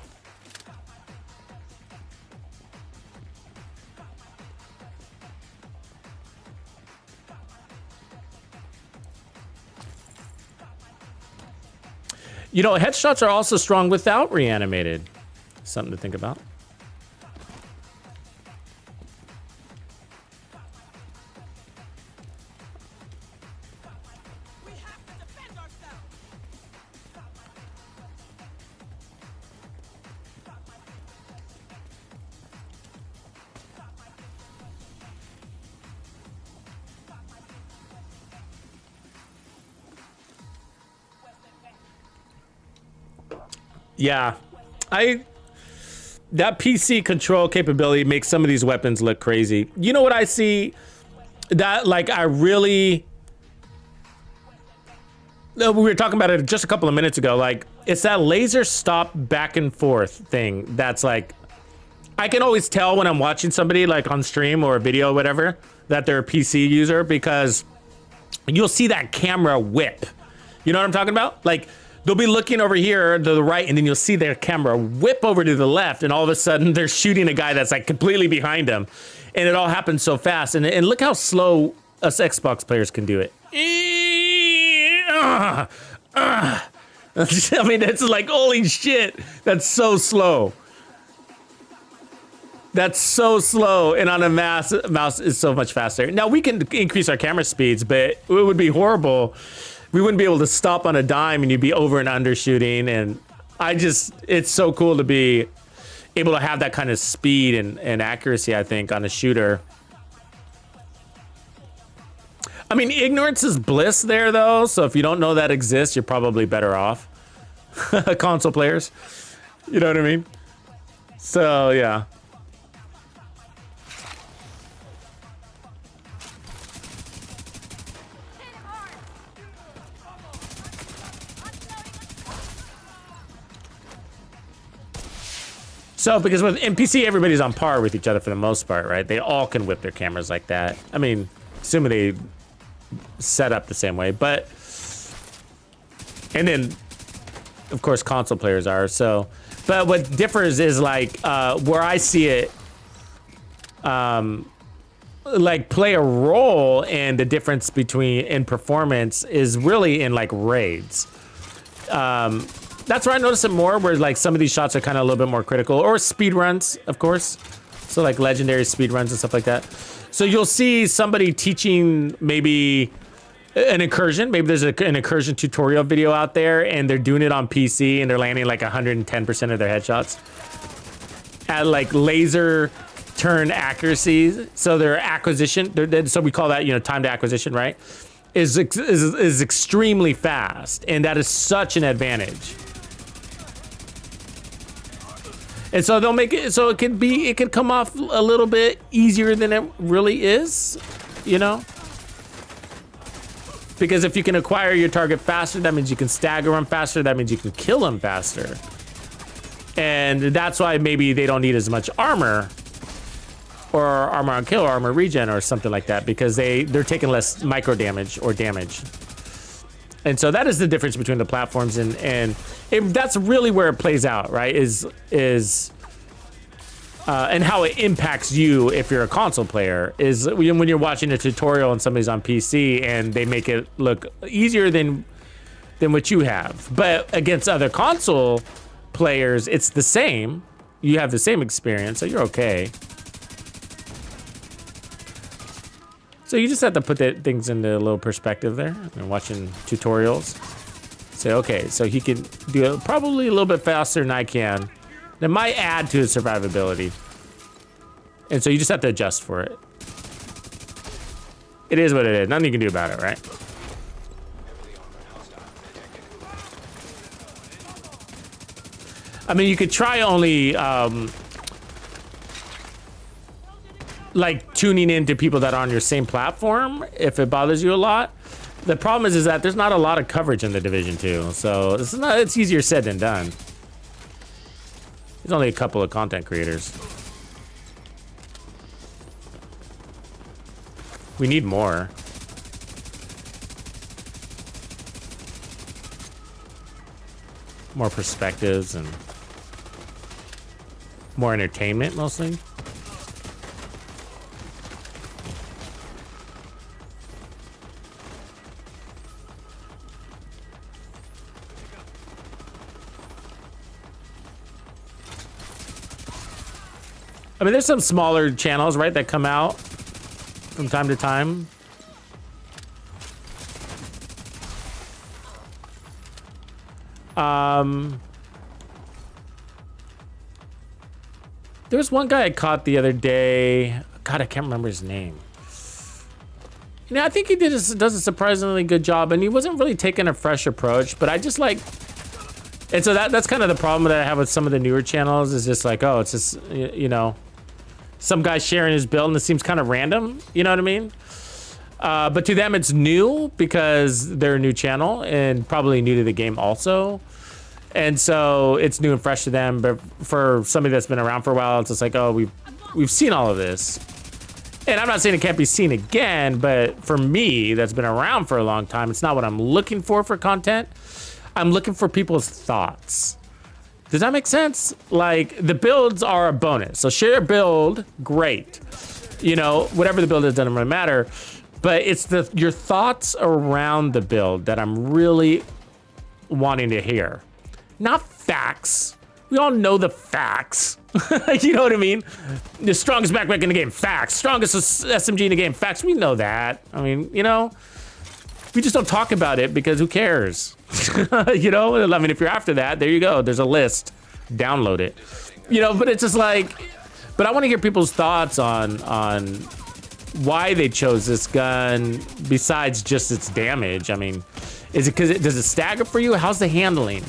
You know, headshots are also strong without reanimated. Something to think about. Yeah, that PC control capability makes some of these weapons look crazy. You know what I see? That like we were talking about it just a couple of minutes ago. Like it's that laser stop back and forth thing. That's like, I can always tell when I'm watching somebody like on stream or a video or whatever that they're a PC user because you'll see that camera whip. You know what I'm talking about? Like, they'll be looking over here to the right, and then you'll see their camera whip over to the left, and all of a sudden they're shooting a guy that's like completely behind them, and it all happens so fast. And look how slow us Xbox players can do it. I mean, it's like, holy shit, that's so slow. That's so slow, and on a mouse is so much faster. Now we can increase our camera speeds, but it would be horrible. We wouldn't be able to stop on a dime and you'd be over and undershooting. And it's so cool to be able to have that kind of speed and accuracy, I think, on a shooter. I mean, ignorance is bliss there, though. So if you don't know that exists, you're probably better off. Console players. You know what I mean? So, yeah. So, because with NPC, everybody's on par with each other for the most part, right? They all can whip their cameras like that. I mean, assuming they set up the same way, but... And then, of course, console players are, so... But what differs is, like, where I see it, like, play a role in the difference in performance is really in, like, raids. That's where I notice it more, where like some of these shots are kind of a little bit more critical, or speed runs, of course. So like legendary speed runs and stuff like that. So you'll see somebody teaching maybe an incursion. Maybe there's an incursion tutorial video out there and they're doing it on PC and they're landing like 110% of their headshots at like laser turn accuracy. So their acquisition, so we call that, you know, time to acquisition, right? Is extremely fast, and that is such an advantage. And so they'll make it so it can come off a little bit easier than it really is, you know? Because if you can acquire your target faster, that means you can stagger them faster, that means you can kill them faster. And that's why maybe they don't need as much armor, or armor on kill, or armor regen, or something like that, because they're taking less micro damage or damage. And so that is the difference between the platforms, and that's really where it plays out, right? And how it impacts you if you're a console player is when you're watching a tutorial and somebody's on PC and they make it look easier than what you have. But against other console players, it's the same. You have the same experience, so you're okay. So you just have to put things into a little perspective there. And watching tutorials, say, okay, so he can do it probably a little bit faster than I can. That might add to his survivability. And so you just have to adjust for it. It is what it is. Nothing you can do about it, right? I mean, you could try only... like tuning into people that are on your same platform if it bothers you a lot. The problem is that there's not a lot of coverage in the Division 2, so it's easier said than done. There's only a couple of content creators. We need more. More perspectives and more entertainment, mostly. I mean, there's some smaller channels, right, that come out from time to time. There was one guy I caught the other day. God, I can't remember his name. You know, I think he does a surprisingly good job, and he wasn't really taking a fresh approach, but I just like, and so that's kind of the problem that I have with some of the newer channels is just like, oh, it's just, you know, some guy sharing his build and it seems kind of random, you know what I mean? But to them, it's new because they're a new channel and probably new to the game also. And so it's new and fresh to them, but for somebody that's been around for a while, it's just like, oh, we've seen all of this. And I'm not saying it can't be seen again, but for me, that's been around for a long time, it's not what I'm looking for content. I'm looking for people's thoughts. Does that make sense? Like, the builds are a bonus. So share a build, great. You know, whatever the build is doesn't really matter. But it's your thoughts around the build that I'm really wanting to hear. Not facts. We all know the facts. You know what I mean? The strongest backpack in the game, facts. Strongest SMG in the game, facts. We know that. I mean, you know, we just don't talk about it because who cares? You know, I mean, if you're after that, there you go. There's a list. Download it. You know, but it's just like, but I want to hear people's thoughts on why they chose this gun besides just its damage. I mean, is it because does it stagger for you? How's the handling?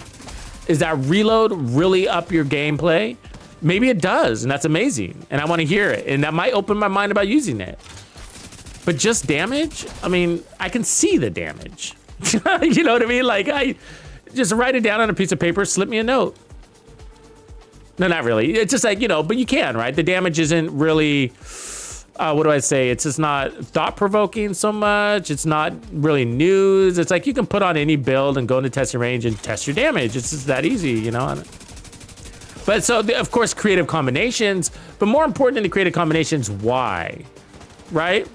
Is that reload really up your gameplay? Maybe it does, and that's amazing. And I want to hear it, and that might open my mind about using it. But just damage? I mean, I can see the damage. You know what I mean? Like, I just write it down on a piece of paper, slip me a note. No, not really. It's just like, you know, but you can, right? The damage isn't really, what do I say? It's just not thought-provoking so much. It's not really news. It's like you can put on any build and go into testing range and test your damage. It's just that easy, you know? But so, of course, creative combinations. But more important than the creative combinations, why? Right?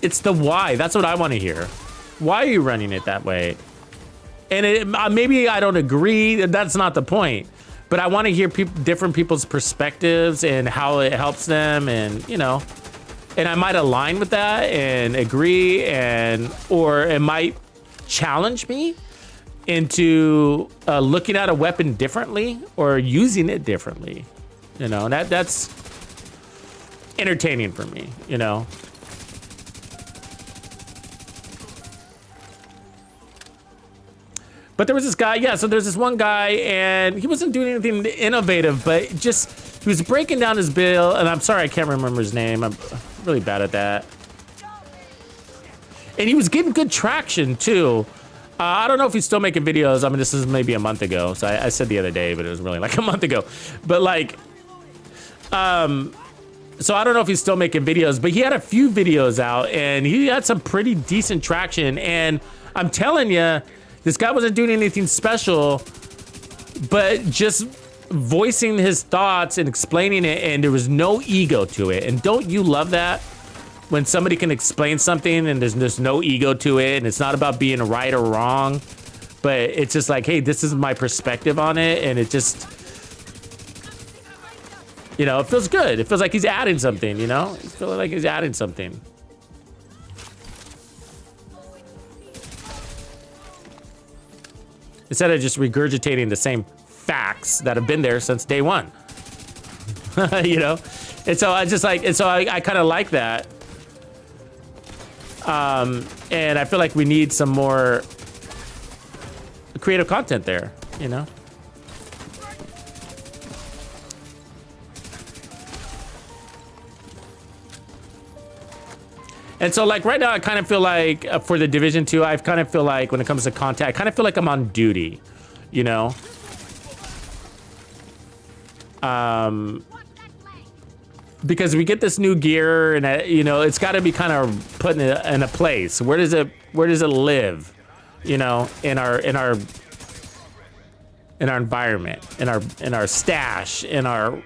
It's the why. That's what I want to hear. Why are you running it that way? And maybe I don't agree. That's not the point. But I want to hear different people's perspectives and how it helps them, and you know, and I might align with that and agree, or it might challenge me into looking at a weapon differently or using it differently. You know, and that's entertaining for me. You know. But there was this guy, yeah, so there's this one guy, and he wasn't doing anything innovative, but just, he was breaking down his build, and I'm sorry, I can't remember his name. I'm really bad at that. And he was getting good traction, too. I don't know if he's still making videos. I mean, this is maybe a month ago, so I said the other day, but it was really like a month ago. But like, so I don't know if he's still making videos, but he had a few videos out, and he had some pretty decent traction, and I'm telling you, this guy wasn't doing anything special, but just voicing his thoughts and explaining it, and there was no ego to it. And don't you love that? When somebody can explain something and there's no ego to it, and it's not about being right or wrong, but it's just like, hey, this is my perspective on it, and it just, you know, it feels good. It feels like he's adding something, you know? It feels like he's adding something. Instead of just regurgitating the same facts that have been there since day one. You know? And so I just like, and so I kind of like that. And I feel like we need some more creative content there, you know? And so, like, right now, I kind of feel like, for the Division 2, I kind of feel like, when it comes to content, I kind of feel like I'm on duty, you know? Because we get this new gear, and, you know, it's got to be kind of put in a place. Where does it live, you know, in our environment, in our stash, in our...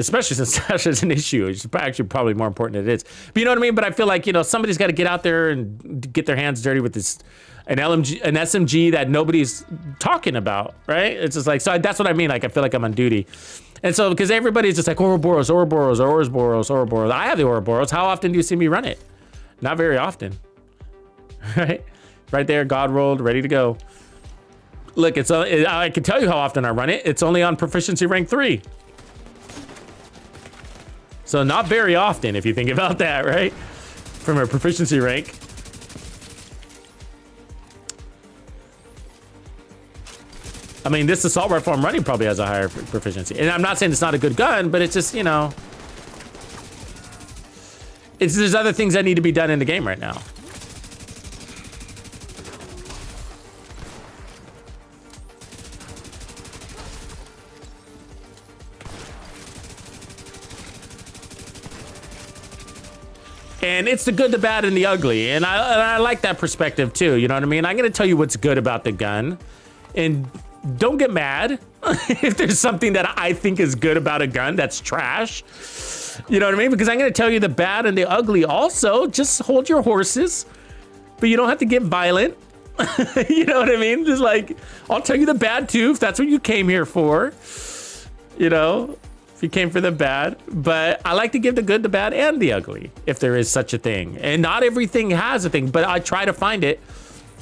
especially since Sasha is an issue. It's actually probably more important than it is. But you know what I mean? But I feel like, you know, somebody's got to get out there and get their hands dirty with this, an SMG that nobody's talking about, right? It's just like, so that's what I mean. Like, I feel like I'm on duty. And so, because everybody's just like, Ouroboros, Ouroboros, Ouroboros, Ouroboros. I have the Ouroboros. How often do you see me run it? Not very often, right? Right there, God rolled, ready to go. Look, I can tell you how often I run it. It's only on proficiency rank 3. So not very often, if you think about that, right? From a proficiency rank. I mean, this assault rifle I'm running probably has a higher proficiency. And I'm not saying it's not a good gun, but it's just, you know, there's other things that need to be done in the game right now. And it's the good, the bad, and the ugly. And I like that perspective too, you know what I mean? I'm gonna tell you what's good about the gun. And don't get mad if there's something that I think is good about a gun that's trash. You know what I mean? Because I'm gonna tell you the bad and the ugly also. Just hold your horses, but you don't have to get violent. You know what I mean? Just like, I'll tell you the bad too, if that's what you came here for. You know, if you came for the bad. But I like to give the good, the bad, and the ugly, if there is such a thing. And not everything has a thing, but I try to find it.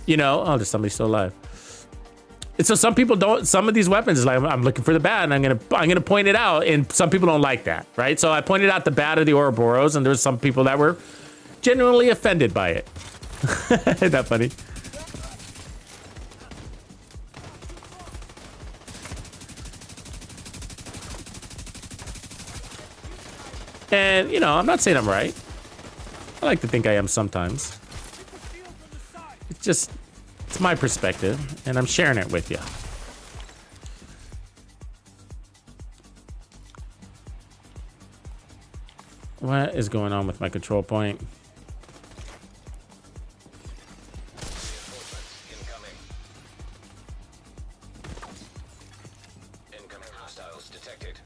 You know, oh, there's somebody still alive. And so some people don't, some of these weapons is like, I'm looking for the bad, and I'm gonna point it out, and some people don't like that, right? So I pointed out the bad of the Ouroboros, and there's some people that were genuinely offended by it. Isn't that funny? And, you know, I'm not saying I'm right. I like to think I am sometimes. It's just, it's my perspective, and I'm sharing it with you. What is going on with my control point? Incoming hostiles detected.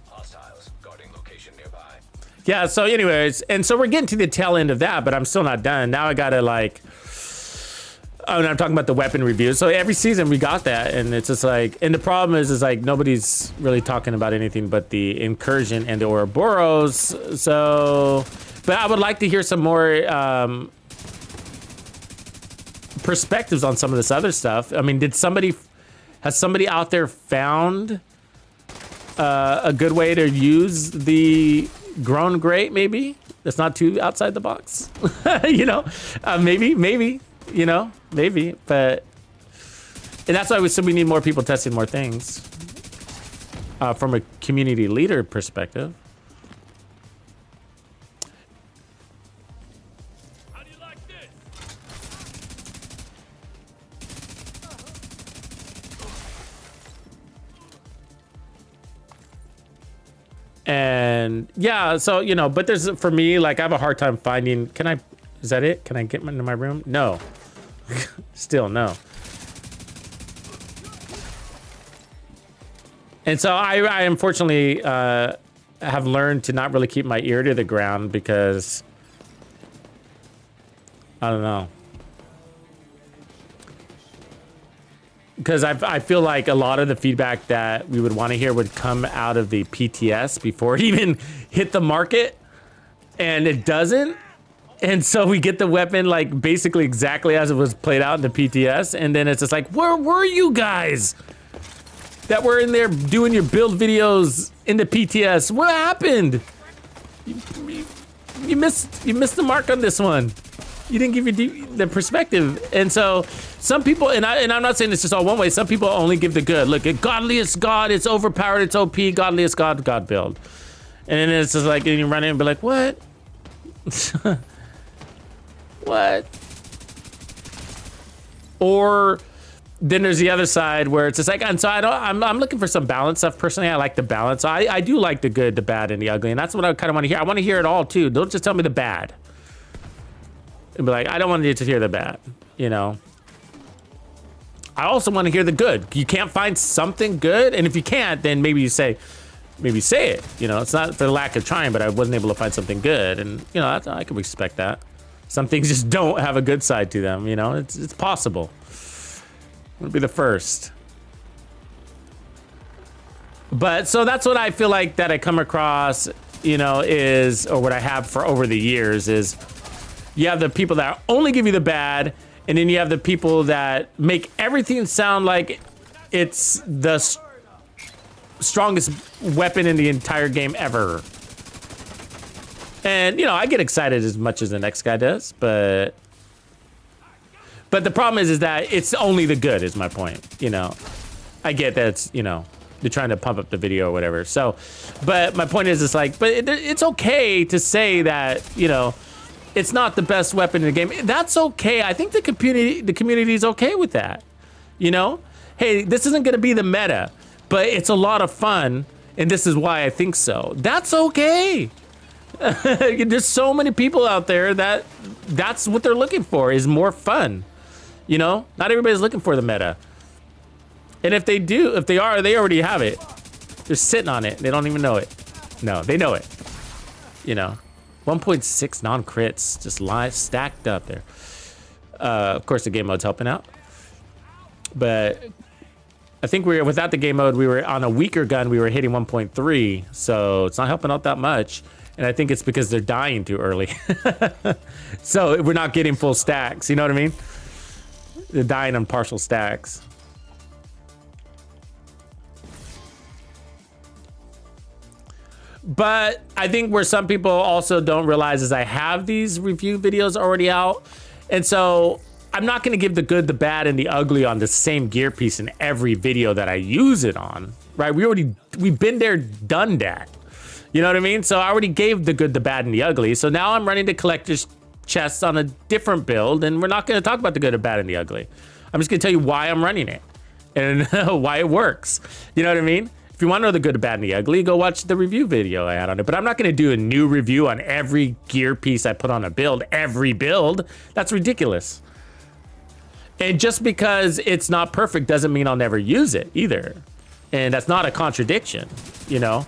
Hostiles guarding location nearby. Yeah, so anyways, and so we're getting to the tail end of that, but I'm still not done. Now I gotta like, oh, and I'm talking about the weapon reviews. So every season we got that, and it's just like, and the problem is like nobody's really talking about anything but the incursion and the Ouroboros. So, but I would like to hear some more perspectives on some of this other stuff. I mean, has somebody out there found a good way to use the grown great? Maybe that's not too outside the box. You know, maybe, you know, maybe, but, and that's why we need more people testing more things from a community leader perspective. How do you like this? And yeah, so, you know, but there's, for me, like, I have a hard time finding, is that it? Can I get into my room? No. Still no. And so I unfortunately have learned to not really keep my ear to the ground because, I don't know. Because I feel like a lot of the feedback that we would want to hear would come out of the PTS before it even hit the market, and it doesn't. And so we get the weapon like basically exactly as it was played out in the PTS, and then it's just like, where were you guys that were in there doing your build videos in the PTS? What happened? You missed the mark on this one. You didn't give your the perspective. And so some people, and I'm not saying it's just all one way, some people only give the good. Look, at godliest God, it's overpowered, it's OP, godliest God build. And then it's just like, and you run in and be like, what? What? Or then there's the other side where it's just like, and so I'm looking for some balance stuff. Personally, I like the balance. I do like the good, the bad, and the ugly, and that's what I kind of want to hear. I want to hear it all too. Don't just tell me the bad. And be like, I don't want you to hear the bad, you know. I also want to hear the good. You can't find something good, and if you can't, then maybe say it. You know, it's not for the lack of trying, but I wasn't able to find something good, and you know, I can respect that. Some things just don't have a good side to them. You know, it's possible. I'll be the first. But so that's what I feel like that I come across, you know, is, or what I have for over the years is, you have the people that only give you the bad, and then you have the people that make everything sound like it's the strongest weapon in the entire game ever. And, you know, I get excited as much as the next guy does, but the problem is that it's only the good is my point, you know. I get that it's, you know, they're trying to pump up the video or whatever. So, but my point is, it's like, but it's okay to say that, you know, it's not the best weapon in the game. That's okay. I think the community is okay with that. You know, hey, this isn't going to be the meta, but it's a lot of fun, and this is why I think so. That's okay. There's so many people out there that's what they're looking for, is more fun. You know, not everybody's looking for the meta. And if they are, they already have it. They're sitting on it. They don't even know it. No, they know it. You know, 1.6 non-crits just stacked up there. Of course, the game mode's helping out. But I think without the game mode, we were on a weaker gun. We were hitting 1.3. So it's not helping out that much. And I think it's because they're dying too early. So we're not getting full stacks. You know what I mean? They're dying on partial stacks. But I think where some people also don't realize is I have these review videos already out. And so I'm not going to give the good, the bad, and the ugly on the same gear piece in every video that I use it on, right? We've been there, done that. You know what I mean? So I already gave the good, the bad, and the ugly. So now I'm running the collector's chests on a different build, and we're not going to talk about the good, the bad, and the ugly. I'm just going to tell you why I'm running it and why it works. You know what I mean? If you want to know the good, the bad, and the ugly, go watch the review video I had on it. But I'm not going to do a new review on every gear piece I put on a build, every build. That's ridiculous. And just because it's not perfect doesn't mean I'll never use it either. And that's not a contradiction, you know?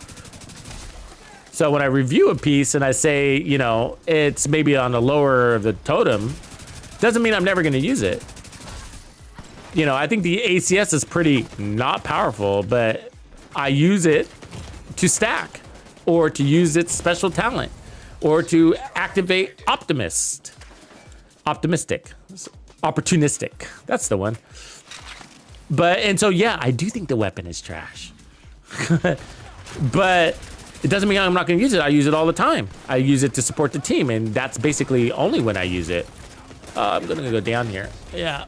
So when I review a piece and I say, you know, it's maybe on the lower of the totem, doesn't mean I'm never going to use it. You know, I think the ACS is pretty not powerful, but I use it to stack, or to use its special talent, or to activate optimistic. That's the one. And so, yeah, I do think the weapon is trash. But it doesn't mean I'm not going to use it. I use it all the time. I use it to support the team, and that's basically only when I use it. I'm going to go down here. Yeah.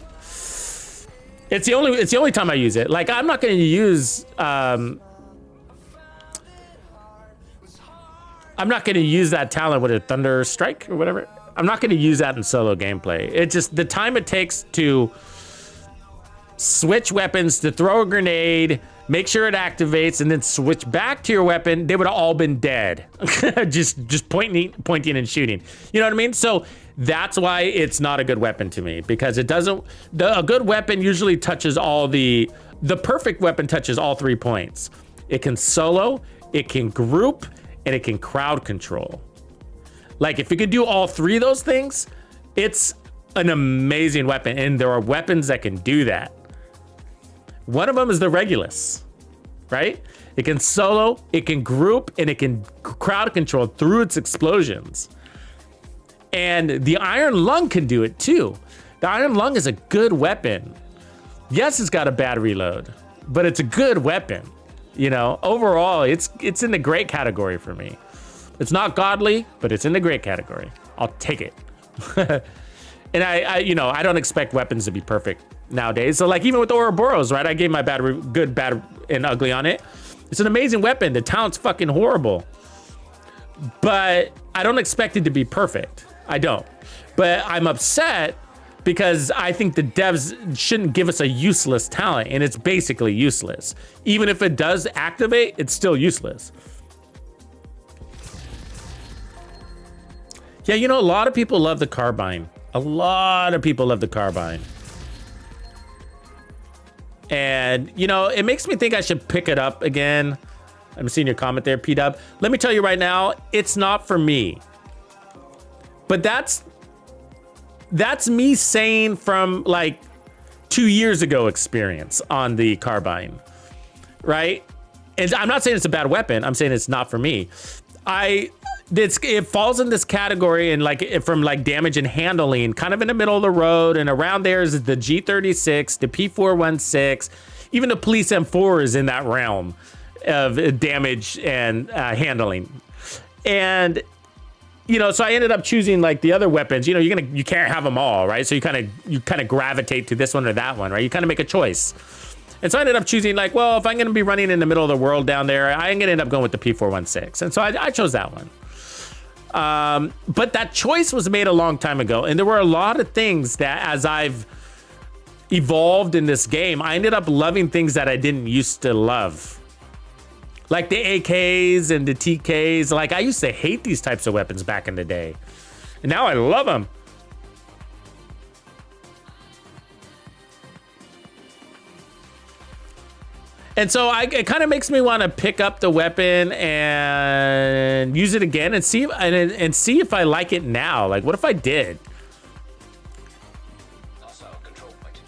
It's the only time I use it. Like, I'm not going to use I'm not going to use that talent with a Thunder Strike or whatever. I'm not going to use that in solo gameplay. It's just the time it takes to switch weapons, to throw a grenade, make sure it activates, and then switch back to your weapon. They would have all been dead. just pointing and shooting. You know what I mean? So that's why it's not a good weapon to me, because it doesn't. A good weapon usually touches all the perfect weapon touches all 3 points. It can solo, it can group, and it can crowd control. Like, if it could do all 3 of those things, it's an amazing weapon, and there are weapons that can do that. One of them is the Regulus, right? It can solo, it can group, and it can crowd control through its explosions. And the Iron Lung can do it too. The Iron Lung is a good weapon. Yes, it's got a bad reload, but it's a good weapon. You know, overall, it's in the great category for me. It's not godly, but it's in the great category. I'll take it. And I don't expect weapons to be perfect nowadays. So like even with the Ouroboros, right? I gave my good, bad, and ugly on it. It's an amazing weapon. The talent's fucking horrible. But I don't expect it to be perfect. I don't. But I'm upset because I think the devs shouldn't give us a useless talent, and it's basically useless. Even if it does activate, it's still useless. Yeah, you know, a lot of people love the carbine. A lot of people love the carbine. And, you know, it makes me think I should pick it up again. I'm seeing your comment there, P-Dub. Let me tell you right now, it's not for me. But that's me saying from like 2 years ago experience on the carbine, right? And I'm not saying it's a bad weapon. I'm saying it's not for me. It falls in this category and like from like damage and handling, kind of in the middle of the road, and around there is the G36, the P416, even the Police M4 is in that realm of damage and handling. And you know, so I ended up choosing like the other weapons. You know, you can't have them all, right? So you kind of gravitate to this one or that one, right? You kind of make a choice. And so I ended up choosing like, well, if I'm going to be running in the middle of the world down there, I'm going to end up going with the P416. And so I chose that one. But that choice was made a long time ago. And there were a lot of things that as I've evolved in this game, I ended up loving things that I didn't used to love. Like the AKs and the TKs. Like I used to hate these types of weapons back in the day. And now I love them. And so it kind of makes me want to pick up the weapon and use it again and see if I like it now. Like, what if I did? Hostile control point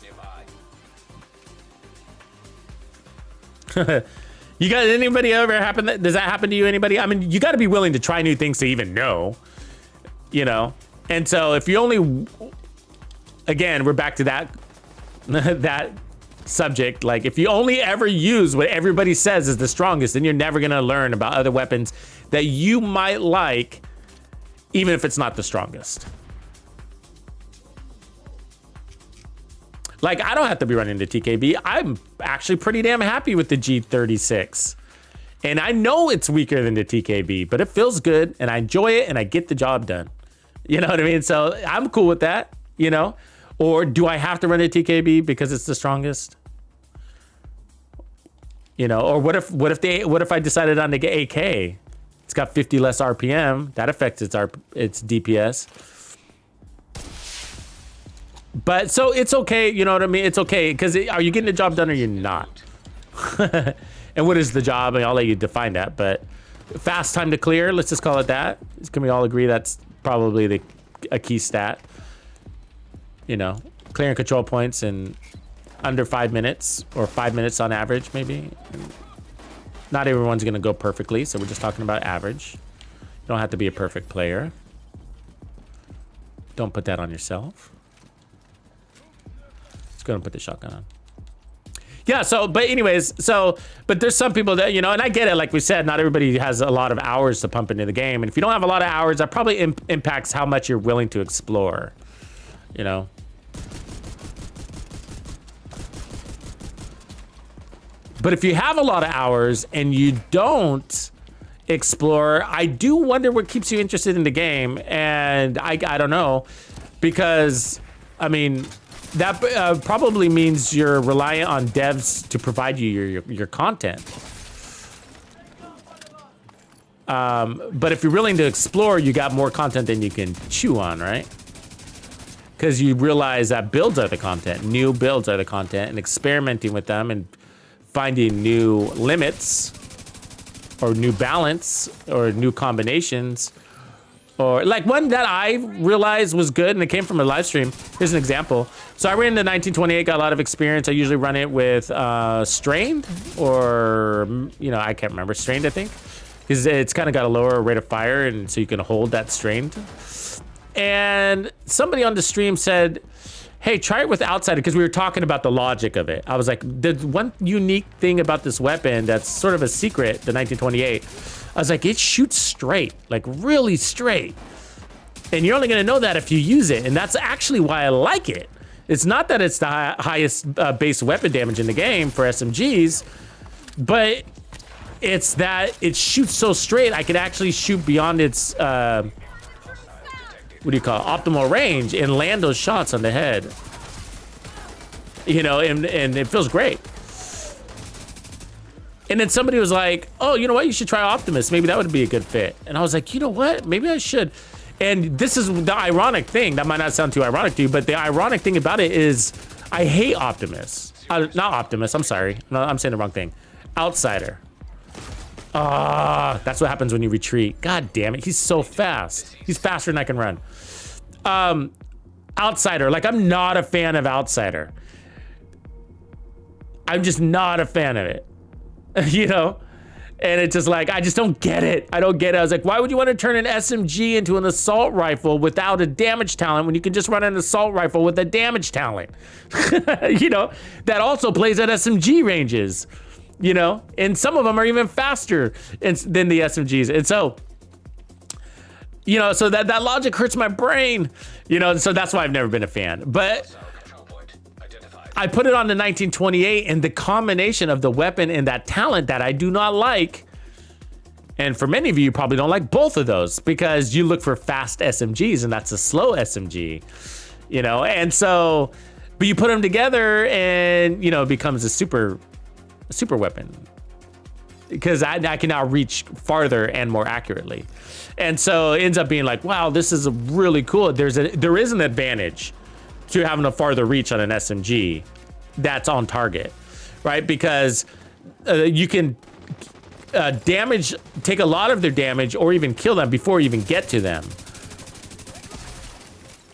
nearby. You got anybody ever happen? Does that happen to you? Anybody? I mean, you got to be willing to try new things to even know, you know. And so if you only, again, we're back to that subject. Like if you only ever use what everybody says is the strongest, then you're never gonna learn about other weapons that you might like, even if it's not the strongest. Like I don't have to be running the TKB. I'm actually pretty damn happy with the G36. And I know it's weaker than the TKB, but it feels good and I enjoy it and I get the job done. You know what I mean? So I'm cool with that, you know? Or do I have to run a TKB because it's the strongest? You know, or what if I decided on the AK? It's got 50 less RPM. That affects its DPS. But so it's okay, you know what I mean? It's okay, because are you getting the job done or you're not? And what is the job? I mean, I'll let you define that, but fast time to clear, let's just call it that. Can we all agree that's probably a key stat? You know, clearing control points in under 5 minutes, or 5 minutes on average, maybe. Not everyone's gonna go perfectly, so we're just talking about average. You don't have to be a perfect player. Don't put that on yourself. Let's go and put the shotgun on. Yeah, so, but anyways, but there's some people that, you know, and I get it, like we said, not everybody has a lot of hours to pump into the game. And if you don't have a lot of hours, that probably impacts how much you're willing to explore, you know? But if you have a lot of hours and you don't explore, I do wonder what keeps you interested in the game. And I don't know, because, I mean, that probably means you're reliant on devs to provide you your content. But if you're willing to explore, you got more content than you can chew on, right? Because you realize that builds are the content, new builds are the content, and experimenting with them and finding new limits or new balance or new combinations. Or like one that I realized was good and it came from a live stream. Here's an example. So I ran the 1928, got a lot of experience. I usually run it with strained, or, you know, I can't remember, strained, I think. Because it's kind of got a lower rate of fire, and so you can hold that strained. And somebody on the stream said, hey, try it with outside, because we were talking about the logic of it. I was like, the one unique thing about this weapon that's sort of a secret, the 1928, I was like, it shoots straight, like really straight. And you're only gonna know that if you use it. And that's actually why I like it. It's not that it's the highest base weapon damage in the game for SMGs, but it's that it shoots so straight, I could actually shoot beyond its what do you call it, optimal range and land those shots on the head. You know, and it feels great. And then somebody was like, oh, you know what? You should try Optimus. Maybe that would be a good fit. And I was like, you know what? Maybe I should. And this is the ironic thing. That might not sound too ironic to you, but the ironic thing about it is I hate Optimus. Not Optimus, I'm sorry. No, I'm saying the wrong thing. Outsider. That's what happens when you retreat. God damn it, he's so fast. He's faster than I can run. Outsider, like I'm not a fan of Outsider. I'm just not a fan of it. You know? And it's just like, I just don't get it. I don't get it. I was like, why would you want to turn an SMG into an assault rifle without a damage talent when you can just run an assault rifle with a damage talent? You know, that also plays at SMG ranges, you know? And some of them are even faster than the SMGs. And so, you know, so that logic hurts my brain, you know? So that's why I've never been a fan. But I put it on the 1928, and the combination of the weapon and that talent that I do not like, and for many of you probably don't like both of those because you look for fast SMGs and that's a slow SMG, you know? And so, but you put them together and, you know, it becomes a super weapon because I can now reach farther and more accurately. And so it ends up being like, wow, this is really cool. There is an advantage to having a farther reach on an SMG that's on target, right? Because you can take a lot of their damage or even kill them before you even get to them.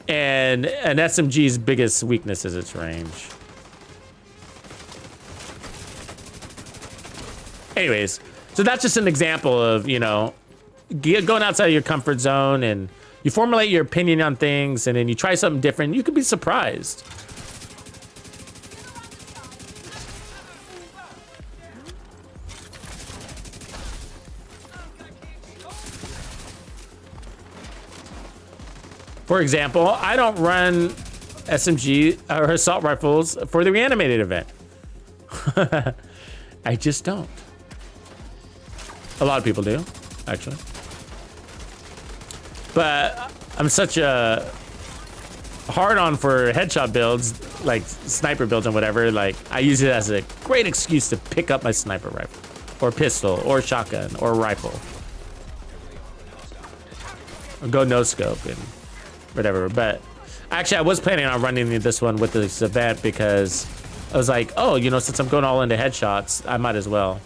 And an SMG's biggest weakness is its range. Anyways, so that's just an example of, you know, going outside of your comfort zone, and you formulate your opinion on things, and then you try something different. You could be surprised. For example, I don't run SMG or assault rifles for the reanimated event. I just don't. A lot of people do, actually. But I'm such a hard-on for headshot builds, like sniper builds and whatever. Like, I use it as a great excuse to pick up my sniper rifle, or pistol, or shotgun, or rifle. Or go no scope and whatever. But actually, I was planning on running this one with this event because I was like, oh, you know, since I'm going all into headshots, I might as well.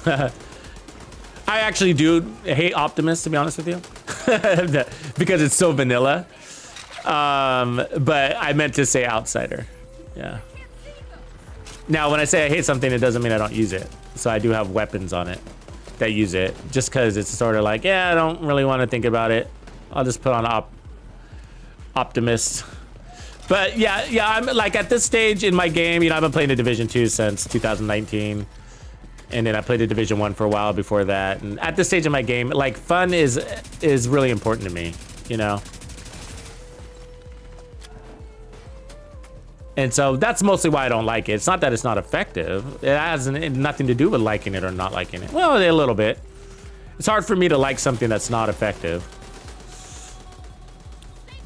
I actually do hate Optimus, to be honest with you, because it's so vanilla. But I meant to say Outsider. Yeah. Now, when I say I hate something, it doesn't mean I don't use it. So I do have weapons on it that use it, just because it's sort of like, yeah, I don't really want to think about it. I'll just put on Optimus. But yeah, I'm like at this stage in my game, you know, I've been playing the Division 2 since 2019. And then I played the Division 1 for a while before that. And at this stage of my game, like, fun is really important to me, you know? And so that's mostly why I don't like it. It's not that it's not effective. It has nothing to do with liking it or not liking it. Well, a little bit. It's hard for me to like something that's not effective.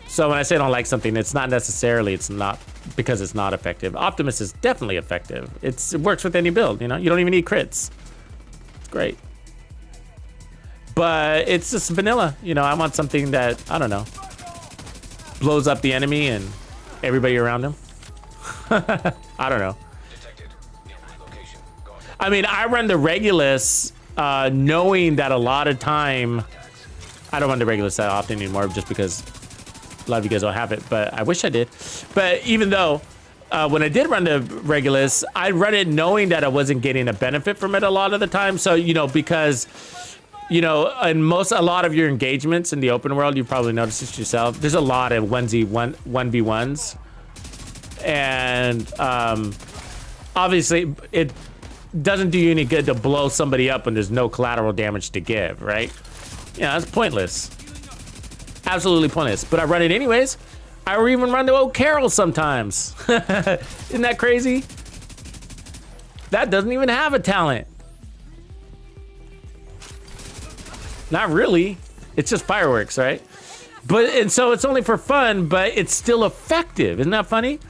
So when I say I don't like something, it's not necessarily, it's not because it's not effective. Optimus is definitely effective. It works with any build, you know? You don't even need crits. It's great. But it's just vanilla. You know, I want something that, I don't know, blows up the enemy and everybody around him. I don't know. I mean, I run the Regulus knowing that a lot of time, I don't run the Regulus that often anymore just because a lot of you guys don't have it, but I wish I did. But even though, when I did run the Regulus, I run it knowing that I wasn't getting a benefit from it a lot of the time. So, you know, because, you know, in a lot of your engagements in the open world, you probably noticed this yourself, there's a lot of 1v1s. And obviously, it doesn't do you any good to blow somebody up when there's no collateral damage to give, right? Yeah, that's pointless. Absolutely pointless. But I run it anyways I even run to O'Carroll sometimes. Isn't that crazy? That doesn't even have a talent. Not really. It's just fireworks, right? And so it's only for fun, but it's still effective. Isn't that funny?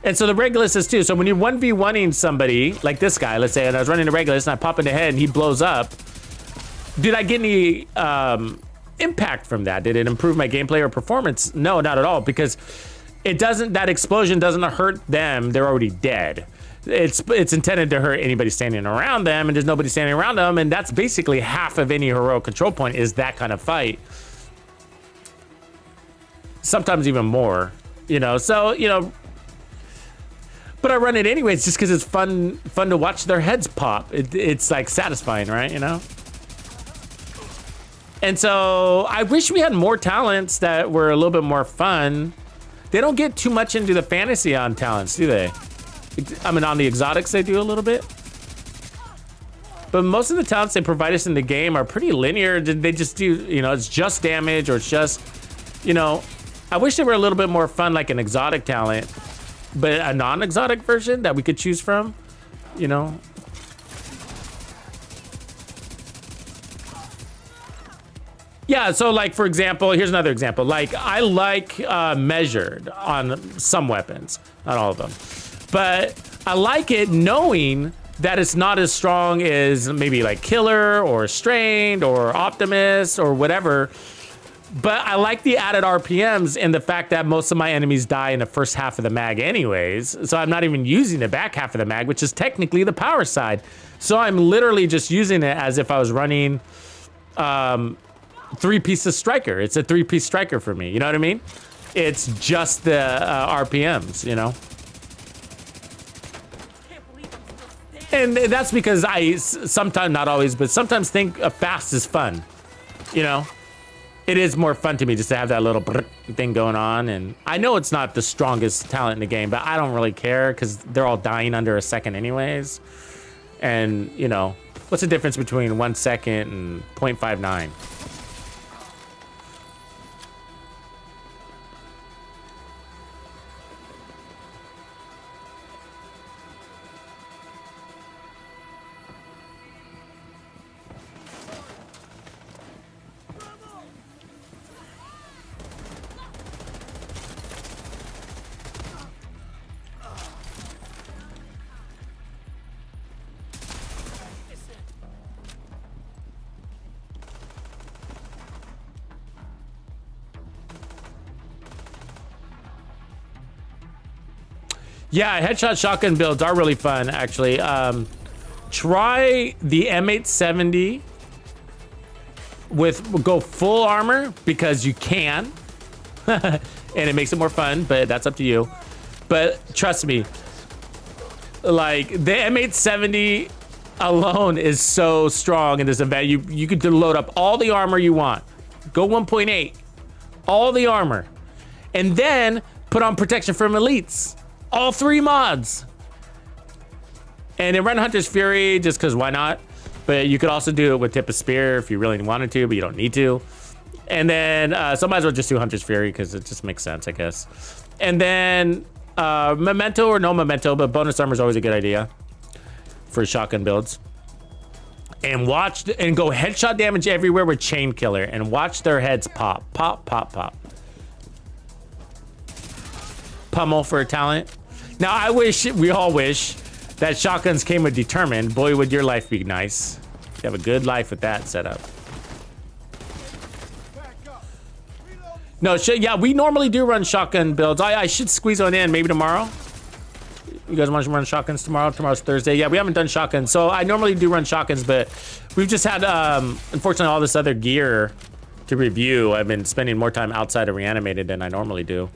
And so the Regulus is too. So when you're 1v1ing somebody, like this guy, let's say, and I was running the Regulus and I pop in the head and he blows up, did I get any impact from that? Did it improve my gameplay or performance? No, not at all, because that explosion doesn't hurt them. They're already dead. It's intended to hurt anybody standing around them, and there's nobody standing around them, and that's basically half of any heroic control point is that kind of fight. Sometimes even more, so, but I run it anyways just because it's fun to watch their heads pop. It's like satisfying, right? And so I wish we had more talents that were a little bit more fun. They don't get too much into the fantasy on talents, do they? I mean, on the exotics they do a little bit. But most of the talents they provide us in the game are pretty linear. They just do, it's just damage or it's just, I wish they were a little bit more fun, like an exotic talent. But a non-exotic version that we could choose from, Yeah, so like, for example, here's another example. Like, I like measured on some weapons, not all of them. But I like it knowing that it's not as strong as maybe like Killer or Strained or Optimus or whatever. But I like the added RPMs and the fact that most of my enemies die in the first half of the mag anyways. So I'm not even using the back half of the mag, which is technically the power side. So I'm literally just using it as if I was running 3-piece striker. It's a 3-piece striker for me. You know what I mean? It's just the RPMs, And that's because I sometimes, not always, but sometimes think fast is fun, It is more fun to me just to have that little thing going on. And I know it's not the strongest talent in the game, but I don't really care because they're all dying under a second anyways. And, what's the difference between 1 second and 0.59? Yeah, headshot shotgun builds are really fun, actually. Try the M870 go full armor because you can, and it makes it more fun, but that's up to you. But trust me, like the M870 alone is so strong in this event. You could load up all the armor you want. Go 1.8, all the armor, and then put on protection from elites. All 3 mods. And then run Hunter's Fury just because why not? But you could also do it with Tip of Spear if you really wanted to, but you don't need to. And then so might as well just do Hunter's Fury because it just makes sense, I guess. And then Memento or no Memento, but bonus armor is always a good idea for shotgun builds. And watch and go headshot damage everywhere with Chain Killer and watch their heads pop, pop, pop, pop. Pummel for a talent. Now, we all wish that shotguns came with determined. Boy, would your life be nice. You have a good life with that setup. No, yeah, we normally do run shotgun builds. I should squeeze one in maybe tomorrow. You guys want to run shotguns tomorrow? Tomorrow's Thursday. Yeah, we haven't done shotguns. So I normally do run shotguns, but we've just had, unfortunately, all this other gear to review. I've been spending more time outside of Reanimated than I normally do.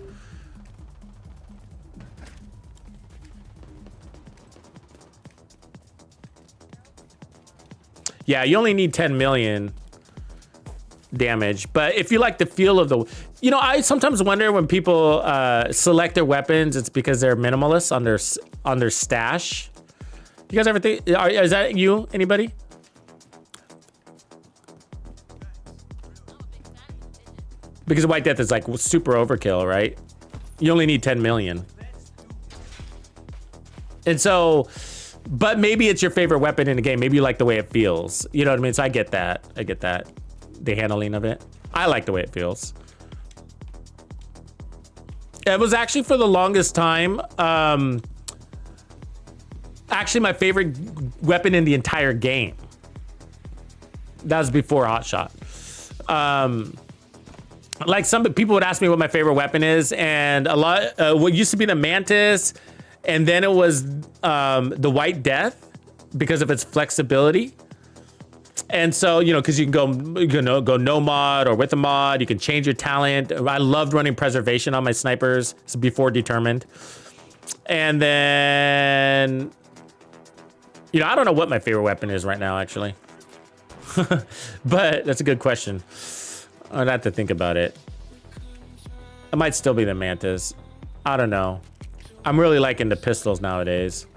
Yeah, you only need 10 million damage, but if you like the feel of the, I sometimes wonder when people select their weapons, it's because they're minimalists on their stash. You guys ever think? Is that you? Anybody? Because White Death is like super overkill, right? You only need 10 million. And so, but maybe it's your favorite weapon in the game. Maybe you like the way it feels. You know what I mean? So I get that. I get that. The handling of it. I like the way it feels. It was actually for the longest time, actually my favorite weapon in the entire game. That was before Hotshot. Like some people would ask me what my favorite weapon is, and a lot, what used to be the Mantis, and then it was the White Death because of its flexibility. And so, you know, because you can go no mod or with a mod, you can change your talent. I loved running preservation on my snipers. It's before determined. And then, you know, I don't know what my favorite weapon is right now, actually. But that's a good question. I'd have to think about it. It might still be the Mantis. I don't know. I'm really liking the pistols nowadays.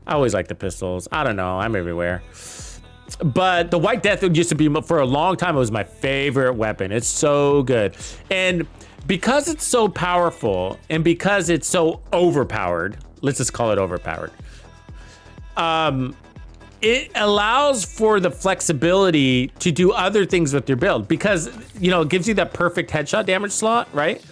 I always like the pistols. I don't know. I'm everywhere. But the White Death used to be, for a long time, it was my favorite weapon. It's so good. And because it's so powerful and because it's so overpowered, let's just call it overpowered, it allows for the flexibility to do other things with your build because, you know, it gives you that perfect headshot damage slot, right?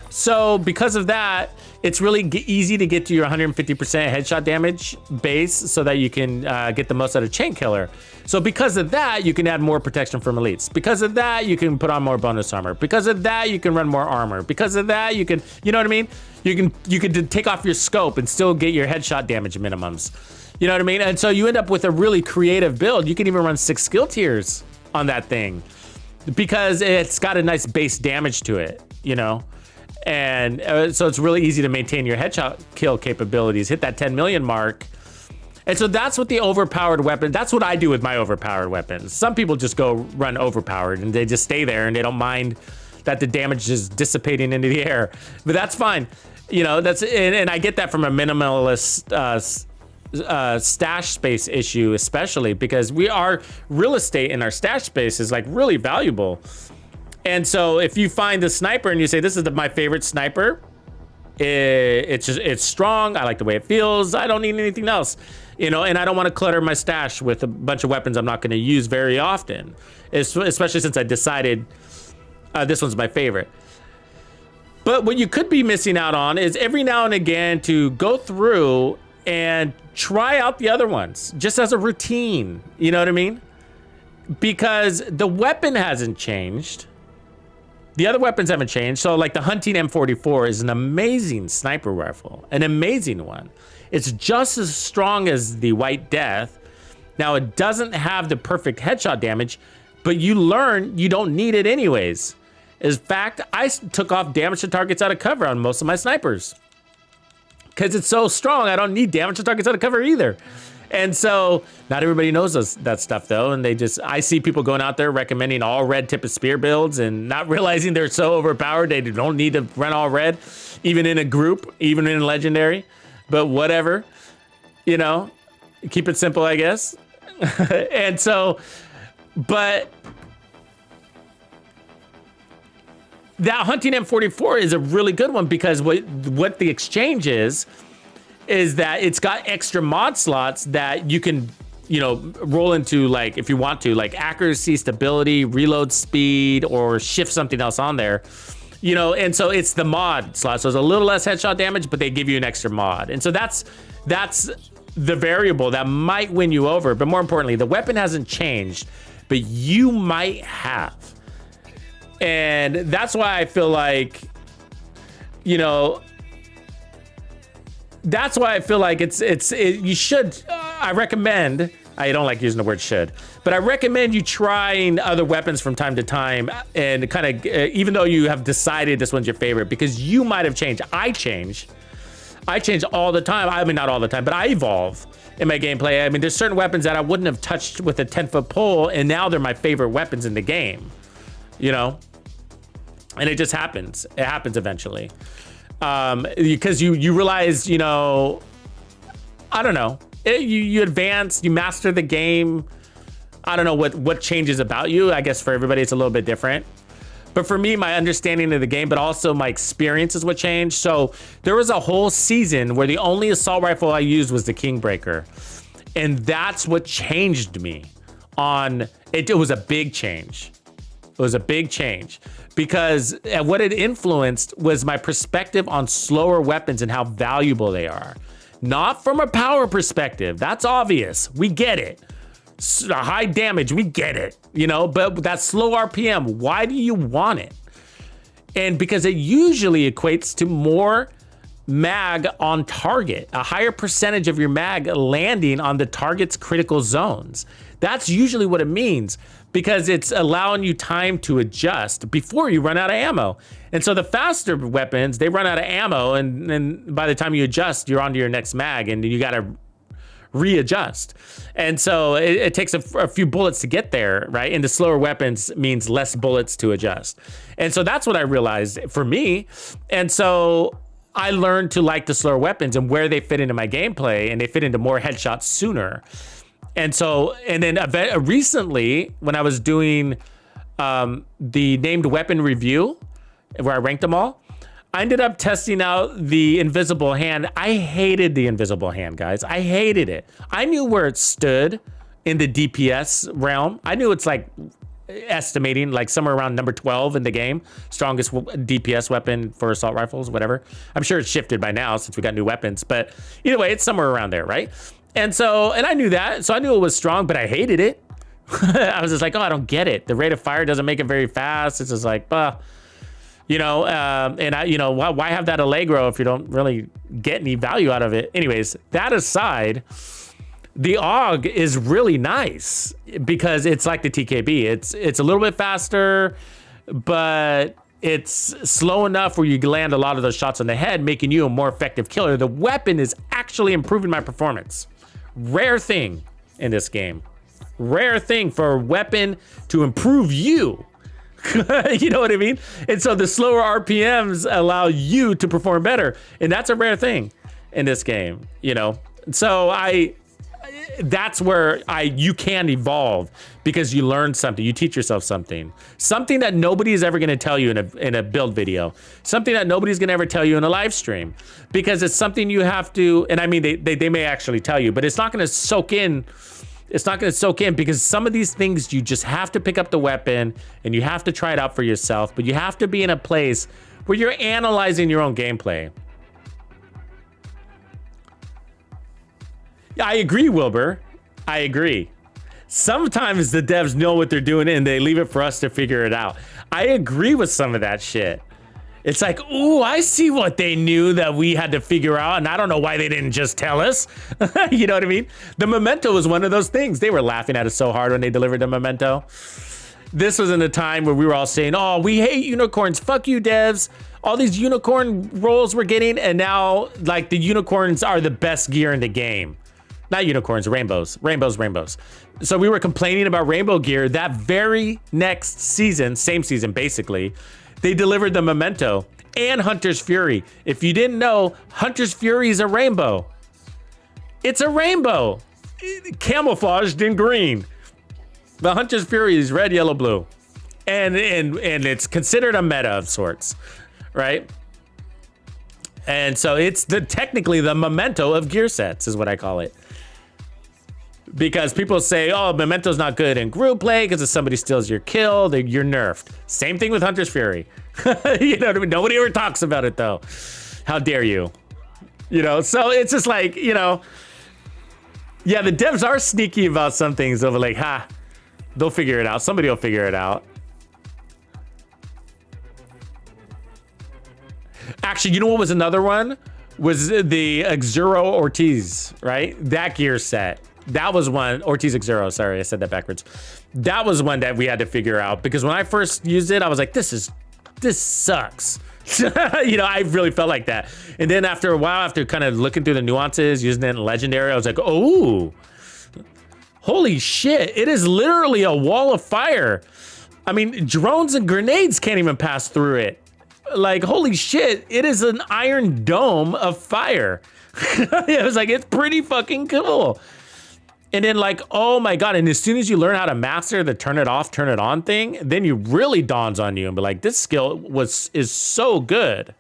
So because of that, it's really easy to get to your 150% headshot damage base so that you can get the most out of Chain Killer. So because of that, you can add more protection from elites. Because of that, you can put on more bonus armor. Because of that, you can run more armor. Because of that, you can, you know what I mean? You can take off your scope and still get your headshot damage minimums. You know what I mean? And so you end up with a really creative build. You can even run 6 skill tiers on that thing because it's got a nice base damage to it, you know? And so it's really easy to maintain your headshot kill capabilities, hit that 10 million mark. And so that's what the overpowered weapon, that's what I do with my overpowered weapons. Some people just go run overpowered and they just stay there and they don't mind that the damage is dissipating into the air, but that's fine. You know, that's, and I get that from a minimalist stash space issue, especially because our real estate in our stash space is like really valuable. And so if you find the sniper and you say, this is my favorite sniper, it's strong. I like the way it feels. I don't need anything else, you know, and I don't want to clutter my stash with a bunch of weapons I'm not going to use very often, especially since I decided this one's my favorite. But what you could be missing out on is every now and again to go through and try out the other ones just as a routine. You know what I mean? Because the weapon hasn't changed. The other weapons haven't changed. So like the hunting M44 is an amazing sniper rifle, an amazing one. It's just as strong as the White Death. Now it doesn't have the perfect headshot damage, but you learn you don't need it anyways. In fact, I took off damage to targets out of cover on most of my snipers. Because it's so strong, I don't need damage to targets out of cover either. And so not everybody knows that stuff though, and I see people going out there recommending all red tip of spear builds and not realizing they're so overpowered they don't need to run all red, even in a group, even in legendary, but whatever, you know, keep it simple, I guess. And so, but that hunting M44 is a really good one because what the exchange is that it's got extra mod slots that you can, you know, roll into, like, if you want to, like accuracy, stability, reload speed, or shift something else on there, you know, and so it's the mod slot. So it's a little less headshot damage, but they give you an extra mod. And so that's the variable that might win you over. But more importantly, the weapon hasn't changed, but you might have. And that's why I feel like, you know, that's why I feel like you should, I recommend, I don't like using the word should, but I recommend you trying other weapons from time to time and kind of, even though you have decided this one's your favorite, because you might have changed. I change all the time. I mean, not all the time, but I evolve in my gameplay. I mean, there's certain weapons that I wouldn't have touched with a 10-foot pole, and now they're my favorite weapons in the game, you know? And it just happens. It happens eventually. Because you realize, you know, I don't know, you advance, you master the game. I don't know what changes about you. I guess for everybody it's a little bit different, But for me, my understanding of the game, but also my experience is what changed. So there was a whole season where the only assault rifle I used was the Kingbreaker. And that's what changed me on it. It was a big change. It was a big change because what it influenced was my perspective on slower weapons and how valuable they are. Not from a power perspective. That's obvious. We get it. High damage, we get it, you know, but that slow RPM, why do you want it? And because it usually equates to more mag on target, a higher percentage of your mag landing on the target's critical zones. That's usually what it means, because it's allowing you time to adjust before you run out of ammo. And so the faster weapons, they run out of ammo, and then by the time you adjust, you're onto your next mag, and you got to readjust. And so it takes a few bullets to get there, right? And the slower weapons means less bullets to adjust. And so that's what I realized for me. And so I learned to like the slower weapons and where they fit into my gameplay, and they fit into more headshots sooner. And so, and then recently when I was doing the named weapon review, where I ranked them all, I ended up testing out the invisible hand. I hated the invisible hand, guys. I hated it. I knew where it stood in the DPS realm. I knew it's like estimating like somewhere around number 12 in the game. Strongest DPS weapon for assault rifles, whatever. I'm sure it's shifted by now since we got new weapons, but either way, it's somewhere around there, right? And so, and I knew that. So I knew it was strong, but I hated it. I was just like, oh, I don't get it. The rate of fire doesn't make it very fast. It's just like, you know, and I, you know, why have that Allegro if you don't really get any value out of it? Anyways, that aside, the AUG is really nice because it's like the TKB. It's a little bit faster, but it's slow enough where you land a lot of those shots on the head, making you a more effective killer. The weapon is actually improving my performance. Rare thing in this game. Rare thing for a weapon to improve you. You know what I mean? And so the slower RPMs allow you to perform better. And that's a rare thing in this game, you know? So that's where you can evolve because you learn something, you teach yourself something that nobody is ever going to tell you in a build video, something that nobody's going to ever tell you in a live stream, because it's something you have to, and I mean, they may actually tell you, but it's not going to soak in. It's not going to soak in because some of these things you just have to pick up the weapon and you have to try it out for yourself, but you have to be in a place where you're analyzing your own gameplay. I agree, Wilbur. I agree. Sometimes the devs know what they're doing and they leave it for us to figure it out. I agree with some of that shit. It's like, ooh, I see what they knew that we had to figure out, and I don't know why they didn't just tell us. You know what I mean? The Memento was one of those things. They were laughing at us so hard when they delivered the Memento. This was in a time where we were all saying, oh, we hate unicorns. Fuck you, devs. All these unicorn rolls we're getting, and now, like, the unicorns are the best gear in the game. Not unicorns, rainbows. Rainbows. So we were complaining about rainbow gear. That very next season, same season basically, they delivered the Memento and Hunter's Fury. If you didn't know, Hunter's Fury is a rainbow. It's a rainbow. Camouflaged in green. The Hunter's Fury is red, yellow, blue. And it's considered a meta of sorts, right? And so it's technically the Memento of gear sets is what I call it. Because people say, oh, Memento's not good in group play because if somebody steals your kill, you're nerfed. Same thing with Hunter's Fury. You know what I mean? Nobody ever talks about it, though. How dare you? You know, so it's just like, you know, yeah, the devs are sneaky about some things. They'll be like, they'll figure it out. Somebody will figure it out. Actually, you know what was another one? Was the Xero Ortiz, right? That gear set. That was one, Ortiz Xero, sorry, I said that backwards. That was one that we had to figure out because when I first used it, I was like, this sucks. You know, I really felt like that. And then after a while, after kind of looking through the nuances, using it in Legendary, I was like, oh, holy shit. It is literally a wall of fire. I mean, drones and grenades can't even pass through it. Like, holy shit, it is an iron dome of fire. I was like, it's pretty fucking cool. And then like, oh my God. And as soon as you learn how to master the turn it off, turn it on thing, then you really dawns on you and be like, this skill is so good.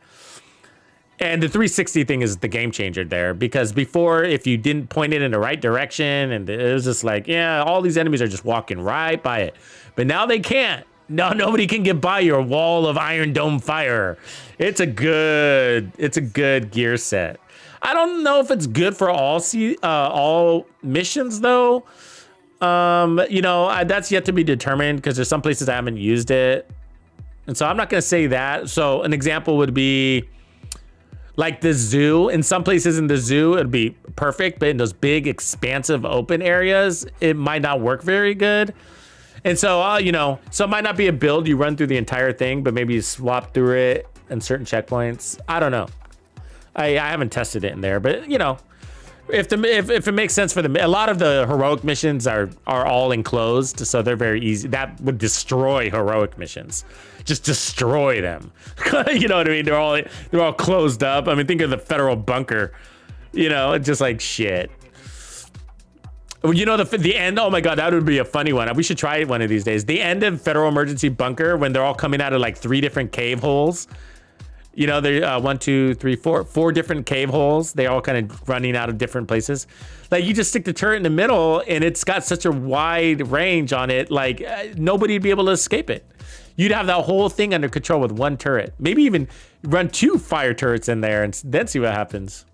And the 360 thing is the game changer there, because before, if you didn't point it in the right direction, and it was just like, yeah, all these enemies are just walking right by it. But now they can't. No, nobody can get by your wall of Iron Dome fire. It's a good gear set. I don't know if it's good for all missions though. You know, that's yet to be determined, because there's some places I haven't used it, and so I'm not gonna say that. So an example would be like the zoo. In some places in the zoo, it'd be perfect, but in those big, expansive, open areas, it might not work very good. And so, you know, so it might not be a build you run through the entire thing, but maybe you swap through it in certain checkpoints. I don't know. I haven't tested it in there, but you know, if it makes sense for them, a lot of the heroic missions are all enclosed, so they're very easy. That would destroy heroic missions. Just destroy them. You know what I mean? They're all closed up. I mean, think of the federal bunker. You know, it's just like shit. You know, the end. Oh my God, that would be a funny one. We should try it one of these days. The end of Federal Emergency Bunker, when they're all coming out of like 3 different cave holes. You know, they're 1, 2, 3, 4 different cave holes. They're all kind of running out of different places. Like, you just stick the turret in the middle, and it's got such a wide range on it. Like, nobody'd be able to escape it. You'd have that whole thing under control with 1 turret. Maybe even run 2 fire turrets in there and then see what happens.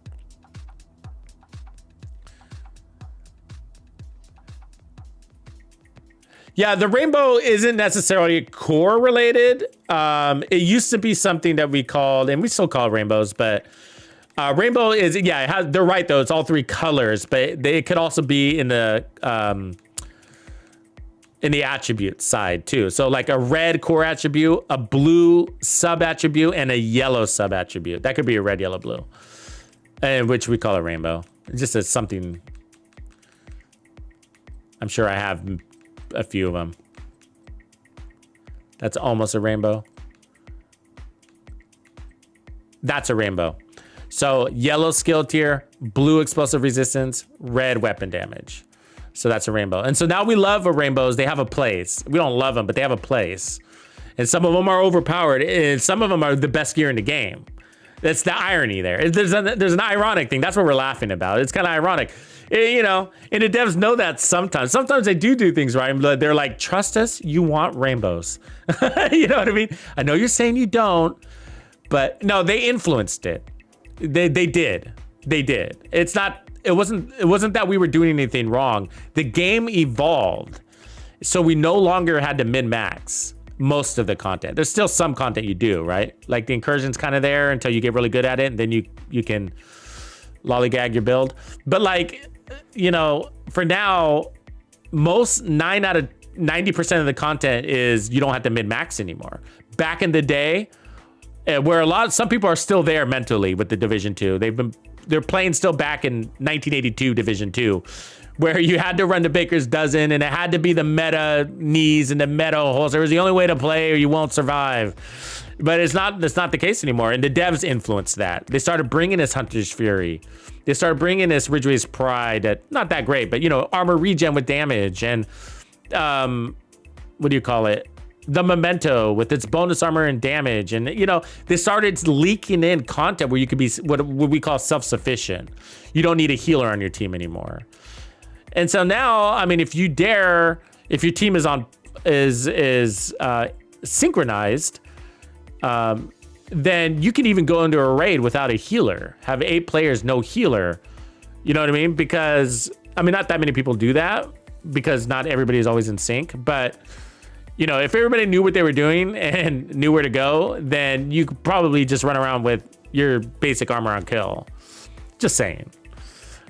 Yeah, the rainbow isn't necessarily core related. It used to be something that we called, and we still call rainbows, but rainbow is, yeah, they're right though. It's all 3 colors, but it could also be in the attribute side too. So like a red core attribute, a blue sub attribute, and a yellow sub attribute. That could be a red, yellow, blue, and which we call a rainbow. It's just as something. I'm sure I have a few of them. That's almost a rainbow. That's a rainbow. So yellow skill tier, blue explosive resistance, red weapon damage. So that's a rainbow. And so now we love rainbows. They have a place. We don't love them, but they have a place. And some of them are overpowered, and some of them are the best gear in the game. That's the irony there. There's an ironic thing. That's what we're laughing about. It's kind of ironic. You know, and the devs know that sometimes. Sometimes they do things right. But they're like, trust us, you want rainbows. You know what I mean? I know you're saying you don't, but no, they influenced it. They did. It wasn't that we were doing anything wrong. The game evolved, so we no longer had to min-max most of the content. There's still some content you do, right? Like the incursion's kind of there until you get really good at it, and then you can lollygag your build. But like, you know, for now, most 9 out of 90% of the content is you don't have to min-max anymore. Back in the day, where some people are still there mentally with the Division 2. They're playing still back in 1982 Division 2, where you had to run the baker's dozen, and it had to be the meta knees and the meta holes. It was the only way to play, or you won't survive. But that's not the case anymore. And the devs influenced that. They started bringing this Hunter's Fury. They started bringing this Ridgeway's Pride. Not that great, but you know, armor regen with damage, and what do you call it? The Memento with its bonus armor and damage. And you know, they started leaking in content where you could be what we call self-sufficient. You don't need a healer on your team anymore. And so now, I mean, if your team is synchronized, then you can even go into a raid without a healer. Have 8 players, no healer. You know what I mean? Because, I mean, not that many people do that, because not everybody is always in sync. But, you know, if everybody knew what they were doing and knew where to go, then you could probably just run around with your basic armor on kill. Just saying.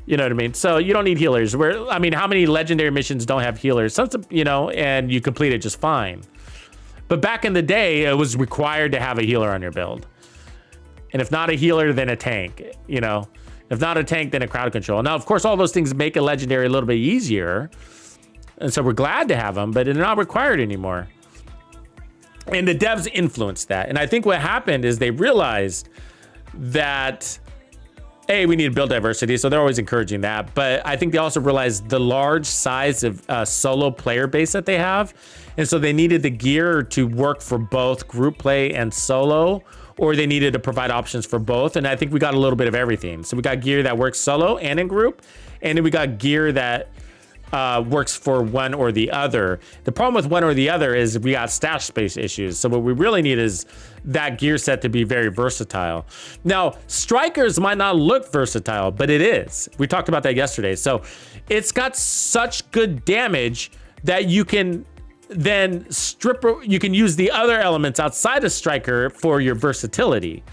You know what I mean? So you don't need healers. I mean, how many legendary missions don't have healers? You know, and you complete it just fine. But back in the day, it was required to have a healer on your build. And if not a healer, then a tank, you know. If not a tank, then a crowd control. Now, of course, all those things make a legendary a little bit easier. And so we're glad to have them, but they're not required anymore. And the devs influenced that. And I think what happened is they realized that we need to build diversity, so they're always encouraging that. But I think they also realized the large size of solo player base that they have. And so they needed the gear to work for both group play and solo, or they needed to provide options for both. And I think we got a little bit of everything. So we got gear that works solo and in group, and then we got gear that works for one or the other. The problem with one or the other is we got stash space issues. So what we really need is that gear set to be very versatile. Now, strikers might not look versatile, but it is. We talked about that yesterday. So it's got such good damage that you can then you can use the other elements outside of striker for your versatility.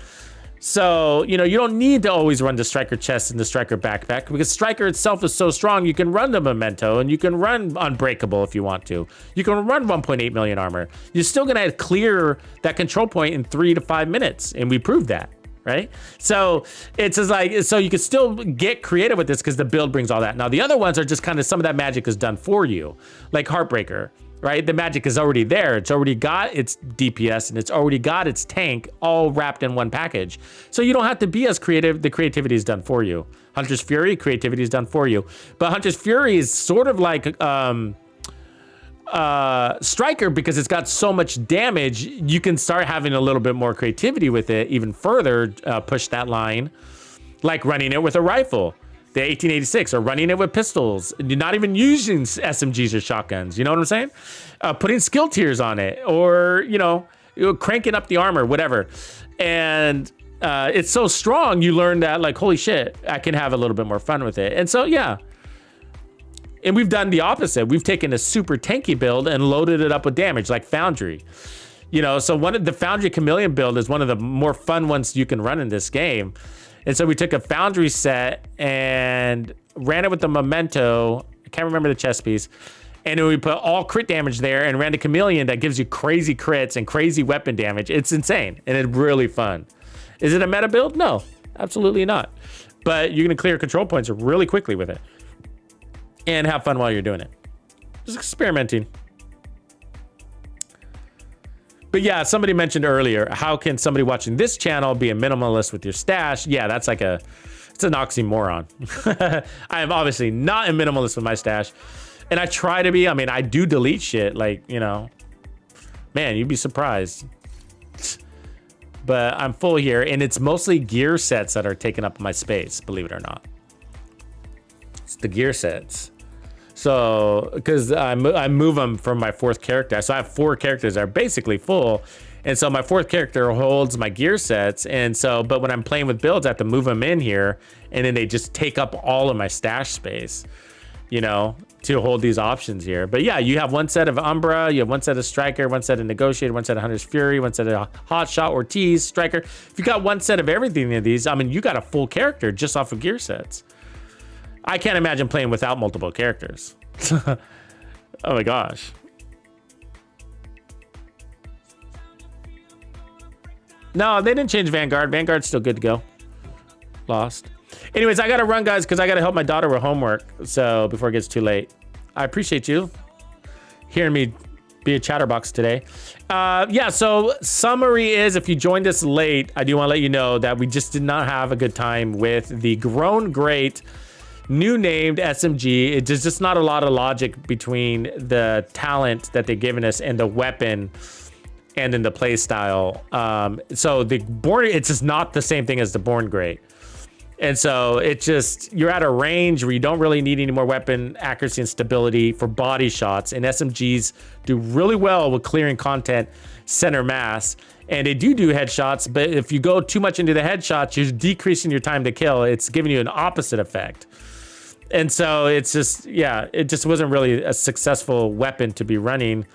So, you know, you don't need to always run the striker chest and the striker backpack, because striker itself is so strong. You can run the memento and you can run unbreakable if you want to. You can run 1.8 million armor. You're still going to clear that control point in 3 to 5 minutes. And we proved that, right? So it's just like, so you can still get creative with this because the build brings all that. Now, the other ones are just kind of, some of that magic is done for you, like Heartbreaker. Right? The magic is already there. It's already got its DPS and it's already got its tank all wrapped in one package. So you don't have to be as creative. The creativity is done for you. Hunter's Fury, creativity is done for you. But Hunter's Fury is sort of like Striker, because it's got so much damage. You can start having a little bit more creativity with it, even further push that line, like running it with a rifle. The 1886, or running it with pistols. You're not even using SMGs or shotguns. You know what I'm saying? Putting skill tiers on it, or, you know, cranking up the armor, whatever. And it's so strong, you learn that, like, holy shit, I can have a little bit more fun with it. And so, yeah. And we've done the opposite. We've taken a super tanky build and loaded it up with damage, like Foundry. You know, so one of the Foundry Chameleon build is one of the more fun ones you can run in this game. And so we took a Foundry set and ran it with the Memento. I can't remember the chest piece. And then we put all crit damage there and ran a Chameleon that gives you crazy crits and crazy weapon damage. It's insane. And it's really fun. Is it a meta build? No, absolutely not. But you're going to clear control points really quickly with it. And have fun while you're doing it. Just experimenting. But yeah, somebody mentioned earlier, how can somebody watching this channel be a minimalist with your stash? Yeah, that's like it's an oxymoron. I am obviously not a minimalist with my stash. And I try to be. I mean, I do delete shit, like, you know, man, you'd be surprised. But I'm full here, and it's mostly gear sets that are taking up my space, believe it or not. It's the gear sets. So, because I move them from my fourth character. So I have 4 characters that are basically full. And so my fourth character holds my gear sets. And so, but when I'm playing with builds, I have to move them in here. And then they just take up all of my stash space, you know, to hold these options here. But yeah, you have one set of Umbra, you have one set of Striker, one set of Negotiator, one set of Hunter's Fury, one set of Hotshot, Ortiz, Striker. If you got one set of everything of these, I mean, you got a full character just off of gear sets. I can't imagine playing without multiple characters. Oh my gosh. No, they didn't change Vanguard. Vanguard's still good to go. Lost. Anyways, I gotta run, guys, because I gotta help my daughter with homework. So before it gets too late, I appreciate you hearing me be a chatterbox today. Yeah, so summary is, if you joined us late, I do want to let you know that we just did not have a good time with the grown great new named SMG. There's just not a lot of logic between the talent that they've given us and the weapon and in the play style. So the Born, it's just not the same thing as the Born Great. And so it just, you're at a range where you don't really need any more weapon accuracy and stability for body shots. And SMGs do really well with clearing content center mass. And they do headshots, but if you go too much into the headshots, you're decreasing your time to kill. It's giving you an opposite effect. And so it's just, yeah, it just wasn't really a successful weapon to be running.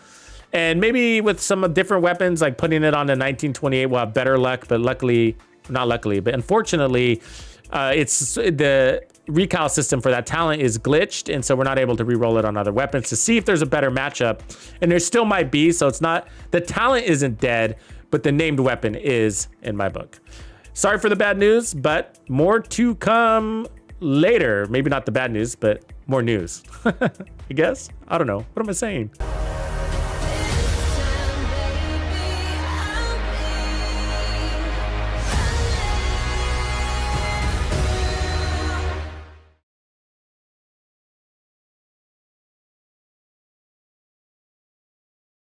And maybe with some different weapons, like putting it on the 1928, we'll have better luck, but luckily, not luckily, but unfortunately, it's the recal system for that talent is glitched. And so we're not able to re-roll it on other weapons to see if there's a better matchup. And there still might be, so it's not, the talent isn't dead, but the named weapon is in my book. Sorry for the bad news, but more to come later. Maybe not the bad news, but more news. I guess. I don't know. What am I saying?